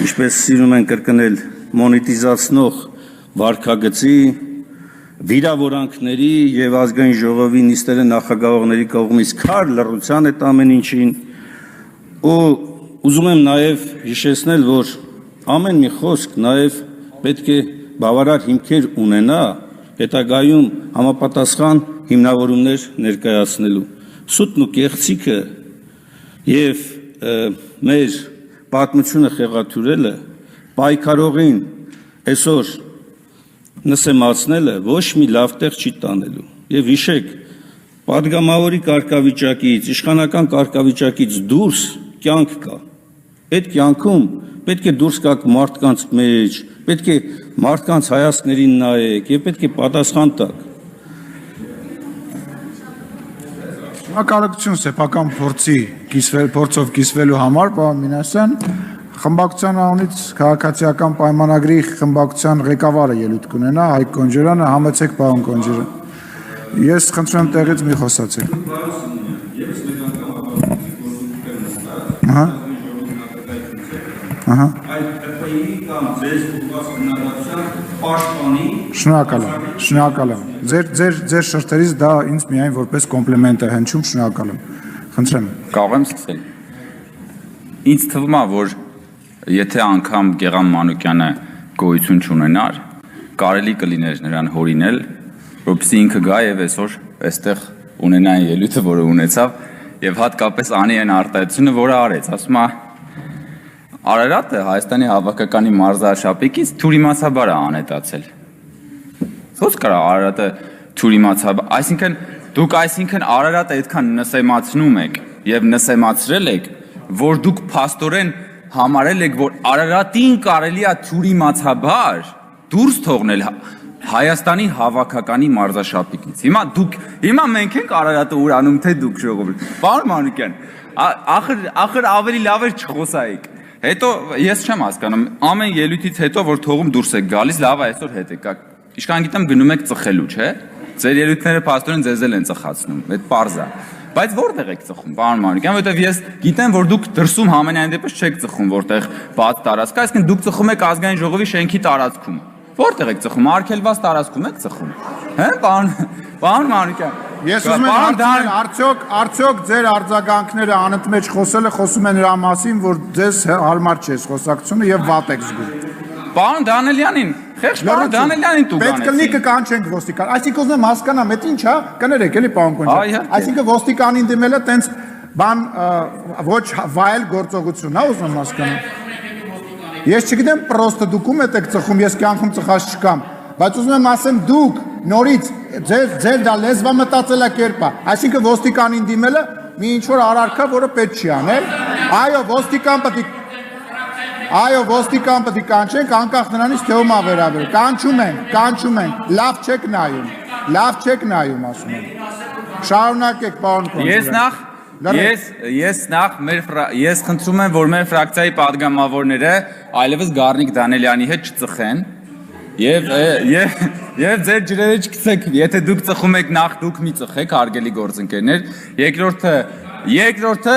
ինչպես սիրում են կրկնել, մոնետիզացնող վարքագծի, վիրավորանքների եւ ազգային ժողովի նիստերի նախագահողների կողմից քար լռության այդ ամեն ինչին ու ուզում եմ նաև հիշեցնել, որ ամեն մի խոսք նաև պետք է բավարար հիմքեր ունենա հետագայում համապատասխան հիմնավորումներ ներկայացնելու։ Սուտն ու կեղծիքը եւ մեր պատմությունը խեղաթյուրելը պայքարողին այսօր նսեմացնելը ոչ մի լավ տեղ չի տանելու։ Եվ հիշեք, падգամավորի կարգավիճակից, իշխանական կարգավիճակից դուրս կյանք կա։ Այդ կյանքում պետք է դուրս գաք մարդկանց մեջ, պետք է մարդկանց հայացքներին նայեք եւ պետք է պատասխան տաք։ Շնորհակալություն սեփական փորձով կիսվելու համար, պարոն Մինասյան, խմբակցության անունից քաղաքացիական պայմանագրի խմբակցության ղեկավարը ելույթ կունենա, Հայկ Կոնջորյանը, համեցեք պարոն Կոնջորյան։ Ես խնդրեմ տեղից մի խոսացեք։ Ահա։ Ահա։ Շնորհակալ եմ։ Ձեր շրթերից դա ինձ միայն որպես կոմպլիմենտ է հնչում, շնորհակալ եմ։ Խնդրեմ։ Կարող եմ սկսել։ Ինձ թվում է, որ եթե անգամ Գեղամ Մանուկյանը գոյություն չունենար, կարելի կլիներ նրան հորինել, որպեսզի ինքը գա եւ այսօր այստեղ ունենա այն ելույթը, որը ունեցավ, եւ հատկապես անի այն արտահայտությունը, որը արեց, ասում է Արարատը Հայաստանի հավաքականի մարզաշապիկից թյուրիմացաբար է անետացել։ Ո՞նց կարա Արարատը թյուրիմացաբար, այսինքն դուք Արարատը այդքան նսեմացնում եք եւ նսեմացրել եք, որ դուք փաստորեն համարել եք, որ Արարատին կարելի է թյուրիմացաբար դուրս թողնել Հայաստանի հավաքականի մարզաշապիկից։ Հիմա մենք ենք Արարատը ուրանում, թե դուք ժողովուրդ։ Պարոն Մանուկյան, ախր ավելի լավ էր չխոսայիք։ Հետո ես չեմ հասկանում, ամեն ելույթից հետո որ թողում դուրս եք գալիս, լավ է այսօր հետ եկա։ Իշքան գիտեմ գնում եք ծխելու, չէ՞։ Ձեր ելույթները փաստորեն ձեզ էլ են ծխացնում, այդ պարզ է։ Բայց որտեղ եք ծխում, պարոն Մանուկյան, որովհետև ես գիտեմ, որ դուք դրսում համենայն դեպս չեք ծխում, որտեղ բաց տարածք է, այսինքն դուք ծխում եք ազգային ժողովի շենքի տարածքում։ Որտեղ եք ծխում, արգելված տարածքում եք ծխում։ Հա, պարոն Մանուկյան։ Ես ուզում եմ հարցնել, արդյոք ձեր արձագանքները անընդմեջ խոսելը խոսում են նրա մասին, որ ձեզ հարմար չէ խոսակցությունը եւ վատ եք զգում։ Պարոն Դանելյանին, խեղճ պարոն Դանելյանին դուք անեցիք։ Պետք կլինի կկանչենք ոստիկան։ Այսինքն ուզում եմ հասկանամ, դա ի՞նչ է, կներեք էլի պարոն Կոնջյան։ Այսինքն ոստիկանին դիմելը տենց բան ոչ վայել գործողություն է, ուզում եմ հասկանամ։ Ես չգիտեմ պրոստը դուք ում եք ծխում, ես կյանքում ծխած չկամ, բայց ուզում եմ ասեմ դուք նորից ձեր դա լեզվամտածելակերպ է, այսինքն ոստիկանին դիմելը մի ինչ որ արարքա, որը պետք չի անել։ Այո, ոստիկան պետք է կանչենք, անկախ նրանից թե ում է վերաբերում։ Կանչում ենք, լավ չեք նայում, ասում եմ։ Շարունակեք, պարոն Կոնջյան։ Ես խնդրում եմ, որ մեր ֆրակցիայի падգամավորները այլևս Գառնիկ Դանելյանի հետ չծխեն եւ ձեր ջրերը չգցեք, եթե դուք ծխում եք նախ դուք մի ծխեք, հարգելի գործընկերներ, երկրորդը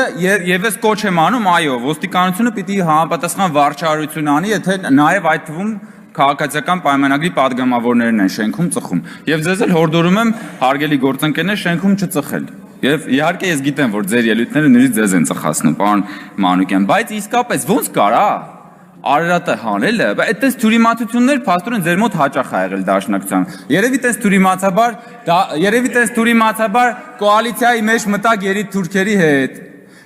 եւս կոչ եմ անում, այո, ոստիկանությունը պիտի համապատասխան վարչարություն անի, եթե նաեւ այդ թվում քաղաքացիական պայմանագրի падգամավորներն են շենքում ծխում եւ ձեզ էլ հորդորում եմ հարգելի գործընկերներ շենքում չծխել։ Եվ իհարկե ես գիտեմ, որ ձեր ելույթները նույնիսկ ձեզ են ծխացնում, պարոն Մանուկյան, բայց իսկապես ոնց կարա Արարատը հանելը, այդպես թյուրիմացություններ փաստորեն ձեր մոտ հաճախ ա եղել դաշնակցության։ Երևի տես թյուրիմացաբար կոալիցիայի մեջ մտակ երիտ թուրքերի հետ։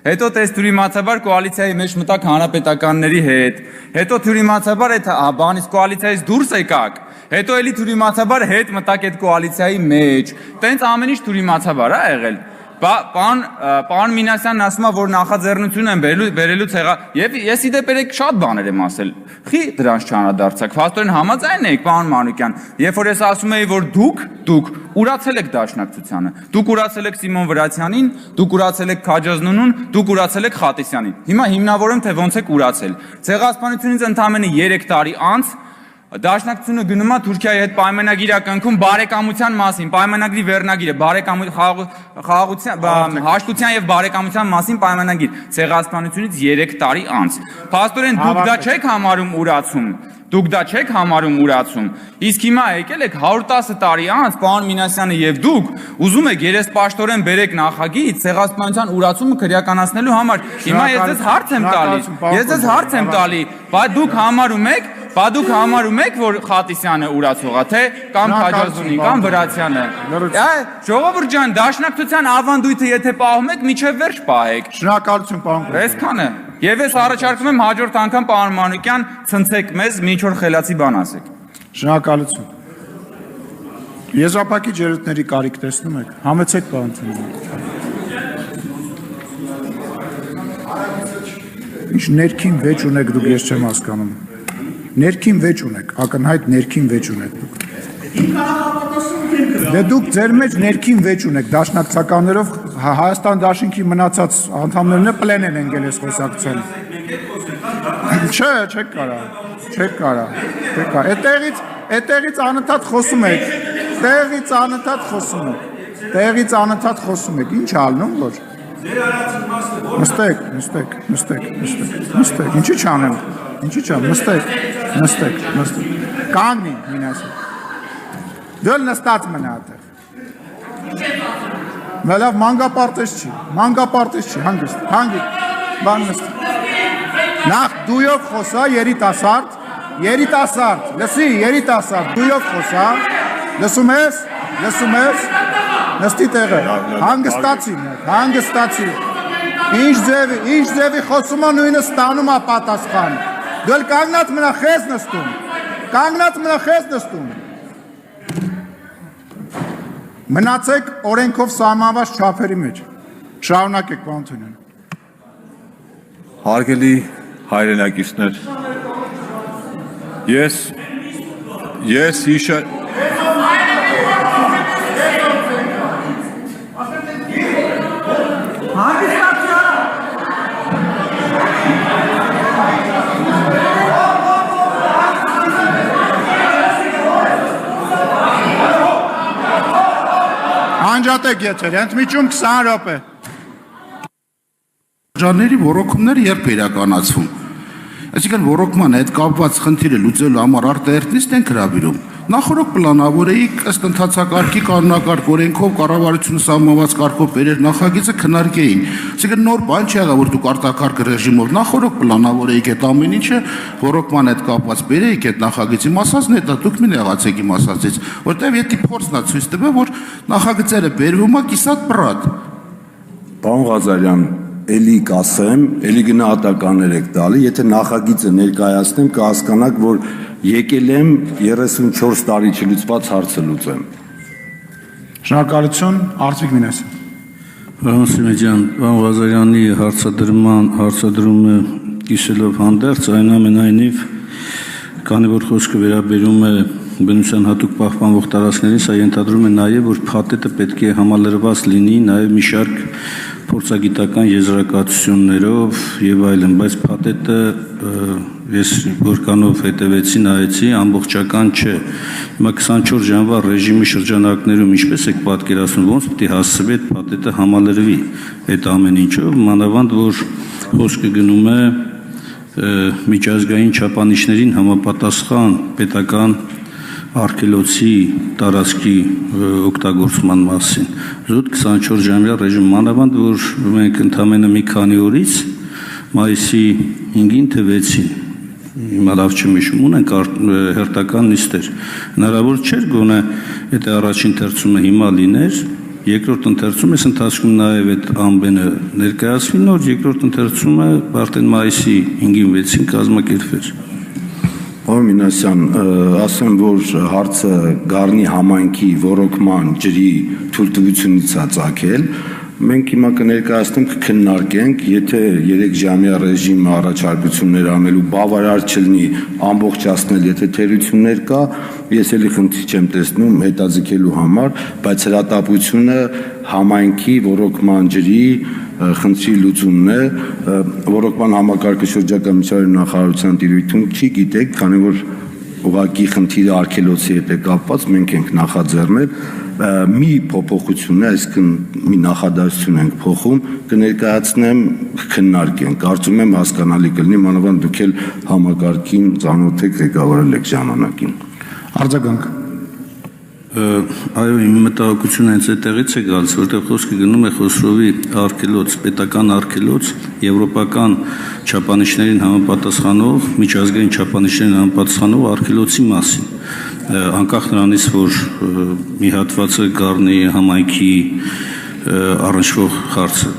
Հետո տես թյուրիմացաբար կոալիցիայի մեջ մտակ հանրապետականների հետ։ Հետո թյուրիմացաբար այդ բանից կոալիցիայից դուրս եկաք։ Հետո էլի թյուրիմացաբար հետ մտակ այդ կոալիցիայի մեջ։ Տենց ամեն ինչ թյուրիմացաբար ա եղել։ Պարոն Մինասյանն ասում է, որ նախաձեռնություն են բերելուց եւ ես իդեպ երեք շատ բաներ եմ ասել։ Խի դրանց չանադարձակ։ Փաստորեն համաձայն եք, պարոն Մանուկյան, երբ որ ես ասում եի, որ դուք ուրացել եք դաշնակցությանը, դուք ուրացել եք Սիմոն Վրացյանին, դուք ուրացել եք Քաջազնունուն, դուք ուրացել եք Խատիսյանին։ Հիմա հիմնավորում թե ոնց եք ուրացել։ Ցեղասպանությունից ընդամենը 3 տարի անց Դաշնակցությունը գնում է Թուրքիայի հետ պայմանագիր կնքում բարեկամության մասին, պայմանագրի վերնագիրը, հաշտության եւ բարեկամության մասին պայմանագիր, ցեղասպանությունից 3 տարի անց։ Փաստորեն դուք դա չեք համարում ուրացում, իսկ հիմա եկել եք 110 տարի անց, պարոն Մինասյանը եւ դուք ուզում եք երեսպաշտորեն բերեք նախագիծ ցեղասպանության ուրացումը քրեականացնելու համար։ Հիմա ես ձեզ հարց եմ տալի, բայց դուք համարում եք, որ Խատիսյանը ուրացող է, թե կամ Քաջազունին, կամ Վրացյանը։ Ժողովուրդ ջան, դաշնակցության ավանդույթը եթե պահում եք, միջև վերջ պահեք։ Շնորհակալություն, պարոն Կոնջյան։ Այսքանը։ Եվ ես առաջարկում եմ հաջորդ անգամ պարոն Մանուկյան ցնցեք մեզ, մի ինչ որ խելացի բան ասեք։ Շնորհակալություն։ Եզրափակիչ ելույթների կարիք տեսնում եք։ Համեցեք, պարոն Կոնջյան։ Ինչ ներքին վեճ ունեք դուք, ես չեմ հասկանում։ Ներքին վեճ ունեք, ակնհայտ ներքին վեճ ունեք դուք։ Դե դուք ձեր մեջ ներքին վեճ ունեք, դաշնակցականներով Հայաստան դաշինքի մնացած անդամներն պլեն են ընկել այս խոսակցության։ Չէ, չեք կարա։ Այդտեղից անընդհատ խոսում եք։ Տեղից անընդհատ խոսում եք։ Տեղից անընդհատ խոսում եք, ինչ ալնում որ։ Նստեք, ինչի չանեմ, նստեք, կանգնի, մինասը։ Դել նստած մնա ատեղ։ Մելավ մանգապարտես չի, հանգիստ, բան նստի։ Նախ դույով խոսա երիտասարդ, լսի, դույով խոսա, լսում ես, նստի տեղը, հանգստացի, ինչ ձևի խոսում է նույնը ստանում է պատասխան, դել կանգնած մնա խես նստում, մնացեք օրենքով սահմանված չափերի մեջ, շարունակեք պարոն Թունյան։ Հարգելի հայրենակիցներ, ես հիշա Անջատեք եթեր, ընդմիջում 20 րոպե։ Ժաների ռոռոկումները երբ իրականացվում։ Այսինքն ռոռոկման հետ կապված խնդիրը լուծելու համար արտահերթնիստ են հրավիրում։ Նախորդ պլանավորեիք ըստ ընթացակարգի կանոնակարգ օրենքով կառավարությունը սահմանված կարգով բերեր նախագիծը քննարկեին։ Այսինքն նոր բան չի եղա, որ դուք արտակարգ ռեժիմով նախորդ պլանավորեիք այդ ամեն ինչը ռոռոկման հետ կապված բերեիք այդ նախագիծի մասածն է, դա դուք մի եղացեք իմ ասածից, որտեղ եթե փորձն է ցույց տվել, որ նախագծերը բերվում է կիսատ պրատ։ Պարոն Ղազարյան, էլի կասեմ, էլի գնահատականներ եք տալի, եթե նախագիծը ներկայացնեմ, կհասկանաք, որ եկել եմ 34 տարի չլուծված հարցը լուծեմ։ Շնորհակալություն, Արծվիկ Մինասյան։ Պարոն Սիմեջյան, պարոն Ղազարյանի հարցադրումը կիսելով հանդերձ, այնուամենայնիվ, քանի որ խոսքը վերաբերում է բնության հատուկ պահպանվող տարածքներին, սա ենթադրում է նաև, որ փաթեթը պետք է համալրված լինի նաև մի շարք փորձագիտական եզրակացություններով եւ այլն, բայց փաթեթը ես որքանով հետևեցի, նայեցի, ամբողջական չէ։ Հիմա 24 ժամվա ռեժիմի շրջանակներում ինչպես եք պատկերացնում, ոնց պետք է հասցվի այդ փաթեթը համալրվի այդ ամեն ինչով, մանավանդ որ խոսքը գնում է միջազգային չափանիշներին համապատասխան պետական արգելոցի տարածքի օգտագործման մասին։ Զուտ 24 ժամյա ռեժիմ, մանավանդ որ մենք ընդամենը մի քանի օրից մայիսի 5-ին թե 6-ին հիմա լավ չեմ հիշում, ունենք հերթական նիստեր։ Հնարավոր չէր գոնե եթե առաջին ընթերցումը հիմա լիներ, երկրորդ ընթերցումը այս ընթացքում նաև այդ ամբենը ներկայացվի, նոր երկրորդ ընթերցումը արդեն մայիսի 5-ին 6-ին կազմակերպվեր։ Պարոն Մինասյան, ասեմ, որ հարցը Գառնի համայնքի ոռոգման ջրի թույլտվությունից է ծագել, մենք հիմա կներկայացնենք, կքննարկենք, եթե 3 ժամյա ռեժիմը առաջարկություններ անելու բավարար չլինի ամբողջացնել, եթե թերություններ կա, ես էլի խնդիր չեմ տեսնում հետաձգելու համար, բայց հրատապությունը համայնքի ոռոգման ջրի խնդրի լուծումն է, ոռոգման համակարգը շրջակա միջավայրի նախարարության տիրույթում չի, գիտեք, քանի որ ուղղակի խնդիրը արգելոցի հետ է կապված, մենք ենք նախաձեռնել մի փոփոխություն է, այսինքն մի նախադասություն ենք փոխում, կներկայացնեմ, կքննարկենք, կարծում եմ հասկանալի կլինի, մանավանդ դուք էլ համակարգին ծանոթ եք, ղեկավարել եք ժամանակին։ Արձագանք։ Այո, իմ մտահոգությունը հենց այդտեղից է գալիս, որտեղ խոսքը գնում է Խոսրովի արգելոց, պետական արգելոց, եվրոպական չափանիշներին համապատասխանող, միջազգային չափանիշներին համապատասխանող արգելոցի մասին, անկախ նրանից, որ մի հատվածը Գառնի համայնքի առնչվող հարցը։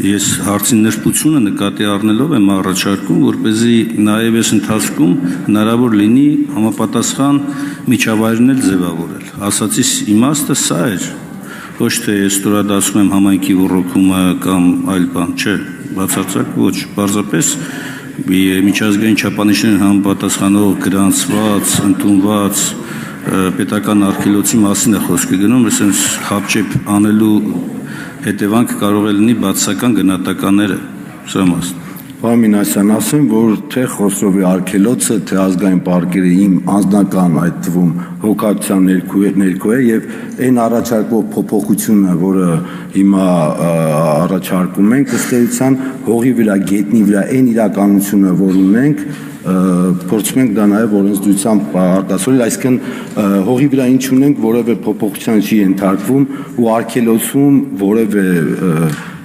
Ես հարցի նրբությունը նկատի առնելով եմ առաջարկում, որպեսզի նաև այս ընթացքում հնարավոր լինի համապատասխան միջավայրն էլ ձևավորել։ Ասացիս իմաստը սա էր, ոչ թե ես ստորադասում եմ համայնքի ոռոգումը կամ այլ բան, չէ, բացարձակ ոչ, պարզապես միջազգային չափանիշներին համապատասխանող գրանցված, ընդունված պետական արգելոցի մասին է խոսքը գնում, այսինքն խապճեպ անելու հետևանքը կարող է լինի բացասական գնահատականները, սա մասն։ Պարոն ասեմ, որ թե Խոսրովի արգելոցը, թե ազգային պարկերը իմ անձնական այդ թվում հոգատության ներքո է եւ այն առաջարկող փոփոխությունը, որը հիմա առաջարկում ենք, ըստ էության հողի վրա, գետնի վրա այն իրականությունը, որ ունենք, փորձում ենք դա նաեւ օրենսդրությամբ արտացոլել, այսինքն հողի վրա ինչ ունենք, որևէ փոփոխության չի ենթարկվում ու արգելոցում որևէ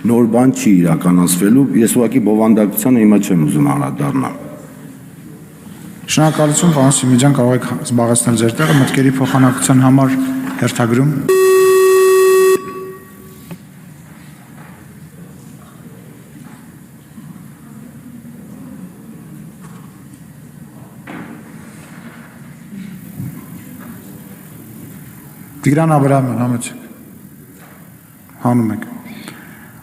նոր բան չի իրականացվելու, ես ուղղակի բովանդակությանը հիմա չեմ ուզում անդրադառնալ։ Շնորհակալություն, պարոն Սիմիջյան, կարող եք զբաղեցնել ձեր տեղը մտքերի փոխանակության համար հերթագրում։ Տիգրան Աբրահամյան, համեցեք։ Հանում եք։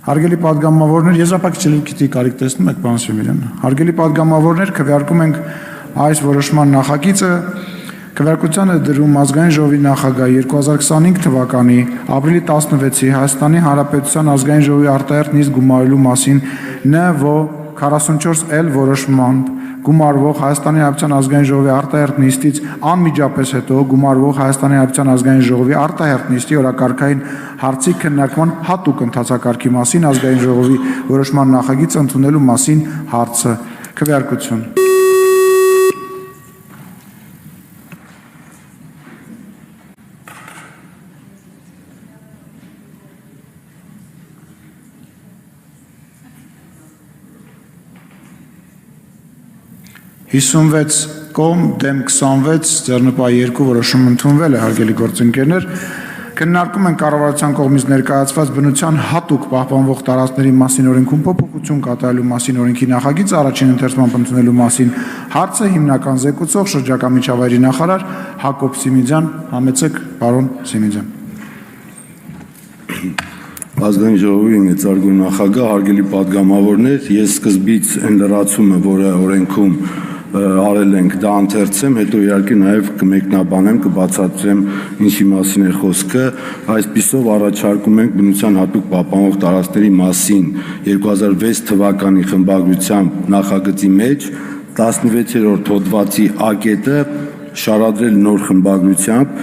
Հարգելի պատգամավորներ, եզրափակիչ գիտի կարիք տեսնում եք, պարոն Սիմիրյան։ Հարգելի պատգամավորներ, քվեարկում ենք այս որոշման նախագիծը, քվեարկությանը դրում ազգային ժողովի նախագահ 2025 թվականի ապրիլի 16-ի Հայաստանի Հանրապետության ազգային ժողովի արտահերթ նիստ գումարելու մասին ՆՎ 44L որոշմամբ գումարվող Հայաստանի Հանրապետության ազգային ժողովի արտահերթ նիստից անմիջապես հետո գումարվող Հայաստանի Հանրապետության ազգային ժողովի արտահերթ նիստի օրակարգային հարցի քննարկման հատուկ ընթացակարգի մասին ազգային ժողովի որոշման նախագիծը ընդունելու մասին հարցը քվեարկություն։ Հիսունվեց կողմ դեմ 26 ձեռնպահ 2 որոշում ընդունվել է, հարգելի գործընկերներ։ Քննարկում են կառավարության կողմից ներկայացված բնության հատուկ պահպանվող տարածքների մասին օրենքում փոփոխություն կատարելու մասին օրենքի նախագիծը առաջին ընթերցման ընդունելու մասին հարցը հիմնական զեկուցող շրջակա միջավայրի նախարար Հակոբ Սիմիջյան, համեցեք, պարոն Սիմիջյան։ Ազգային ժողովի մեծարգո նախագահ, հարգելի պատգամավորներ, ես սկզբից այն լրացումը, որը օրենքում արել ենք, դա ընթերցեմ, հետո իհարկե նաև կմեկնաբանեմ, կբացատրեմ ինչի մասին է խոսքը, այսպիսով առաջարկում ենք բնության հատուկ պահպանվող տարածքների մասին 2006 թվականի խմբագրությամբ նախագծի մեջ 16-րդ հոդվածի ակետը շարադրել նոր խմբագրությամբ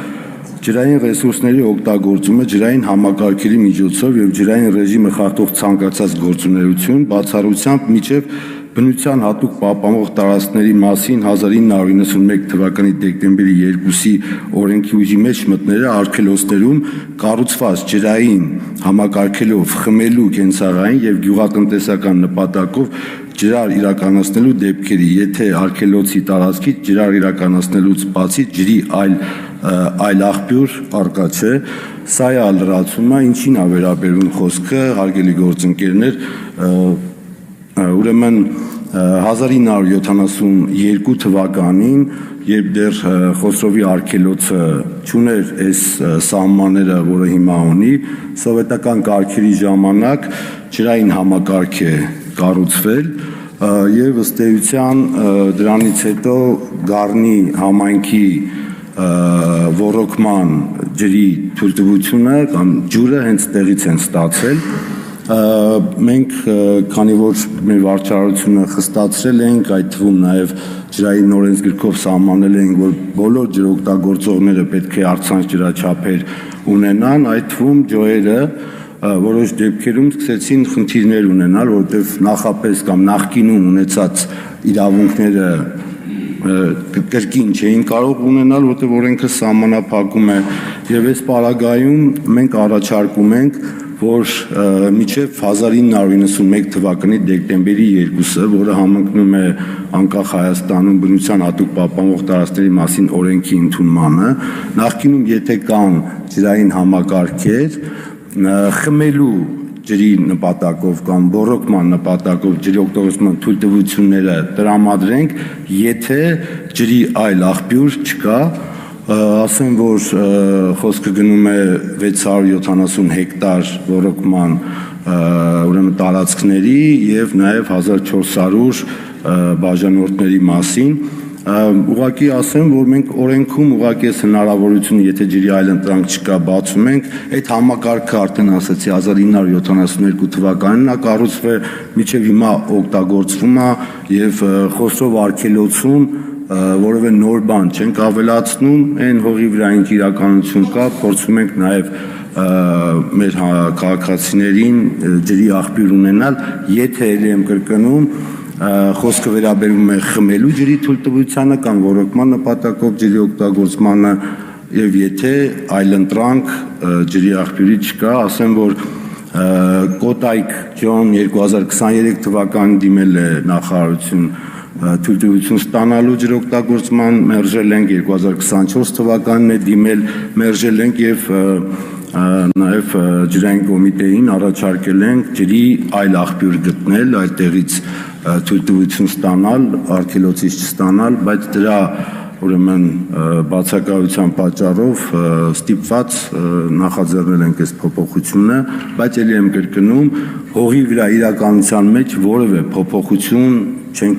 ջրային ռեսուրսների օգտագործումը ջրային համակարգերի միջոցով եւ ջրային ռեժիմը խախտող ցանկացած գործունեություն բացառությամբ միջև բնության հատուկ պահպանվող տարածքների մասին 1991 թվականի դեկտեմբերի 2-ի օրենքի ուժի մեջ մտները արգելոցներում կառուցված ջրային համակարգերով խմելու կենցաղային եւ գյուղատնտեսական նպատակով ջրար իրականացնելու դեպքերի, եթե արգելոցի տարածքից ջրար իրականացնելուց բացի ջրի այլ աղբյուր արկա չէ, սա է լրացումը, ինչին է վերաբերում խոսքը, հարգելի գործընկերներ, ուրեմն 1972 թվականին, երբ դեռ Խոսրովի արգելոցը չուներ այս սահմանները, որը հիմա ունի, սովետական կարգերի ժամանակ ջրային համակարգ է կառուցվել եւ ըստ էության դրանից հետո Գառնի համայնքի ոռոգման ջրի թույլտվությունը կամ ջուրը հենց տեղից են ստացել մենք քանի որ մեր վարչարությունը խստացրել ենք այդ թվում նաև ջրային օրենսգրքով սահմանել ենք որ բոլոր ջրօգտագործողները պետք է առցանց ջրաչափեր ունենան այդ թվում ջոերը որոշ դեպքերում սկսեցին խնդիրներ ունենալ որովհետև նախապես կամ նախկինում ունեցած իրավունքները կրկին չէին կարող ունենալ որովհետև օրենքը սահմանափակում է եւ այս պարագայում մենք առաջարկում ենք որ միջև 1991 թվականի դեկտեմբերի 2-ը, որը համընկնում է անկախ Հայաստանում բնության հատուկ պահպանվող տարածքների մասին օրենքի ընդունմանը, նախկինում եթե կան ջրային համակարգեր, խմելու ջրի նպատակով կամ ոռոգման նպատակով ջրի օգտագործման թույլտվությունները տրամադրենք, եթե ջրի այլ աղբյուր չկա, ասեմ, որ խոսքը գնում է 670 հեկտար ոռոգման ուրեմն տարածքների եւ նաեւ 1400 բաժանորդների մասին Ուղղակի ասեմ, որ մենք օրենքում ուղղակի այս հնարավորությունը, եթե ջրի այլընտրանք չկա, բացում ենք, այդ համակարգը արդեն ասացի 1972 թվականին է կառուցվել, մինչև հիմա օգտագործվում է եւ Խոսրով արգելոցում որևէ նոր բան չենք ավելացնում, այն հողի վրա ինչ իրականություն կա, փորձում ենք նաեւ մեր քաղաքացիներին ջրի աղբյուր ունենալ, եթե ելի եմ կրկնում խոսքը վերաբերում է խմելու ջրի թույլտվությանը կամ ոռոգման նպատակով ջրի օգտագործմանը եւ եթե այլընտրանք ջրի աղբյուրի չկա, ասեմ որ Կոտայք Ջոն 2023 թվականին դիմել է նախարարություն թույլտվություն ստանալու ջրօգտագործման, մերժել ենք 2024 թվականին է դիմել, մերժել ենք եւ նաև ջրային կոմիտեին առաջարկել ենք ջրի այլ աղբյուր գտնել, այդտեղից թույլտվություն ստանալ, արգելոցից չստանալ, բայց դրա ուրեմն բացակայության պատճառով ստիպված նախաձեռնել ենք այս փոփոխությունը, բայց ելի եմ կրկնում, հողի վրա իրականության մեջ որևէ փոփոխություն չենք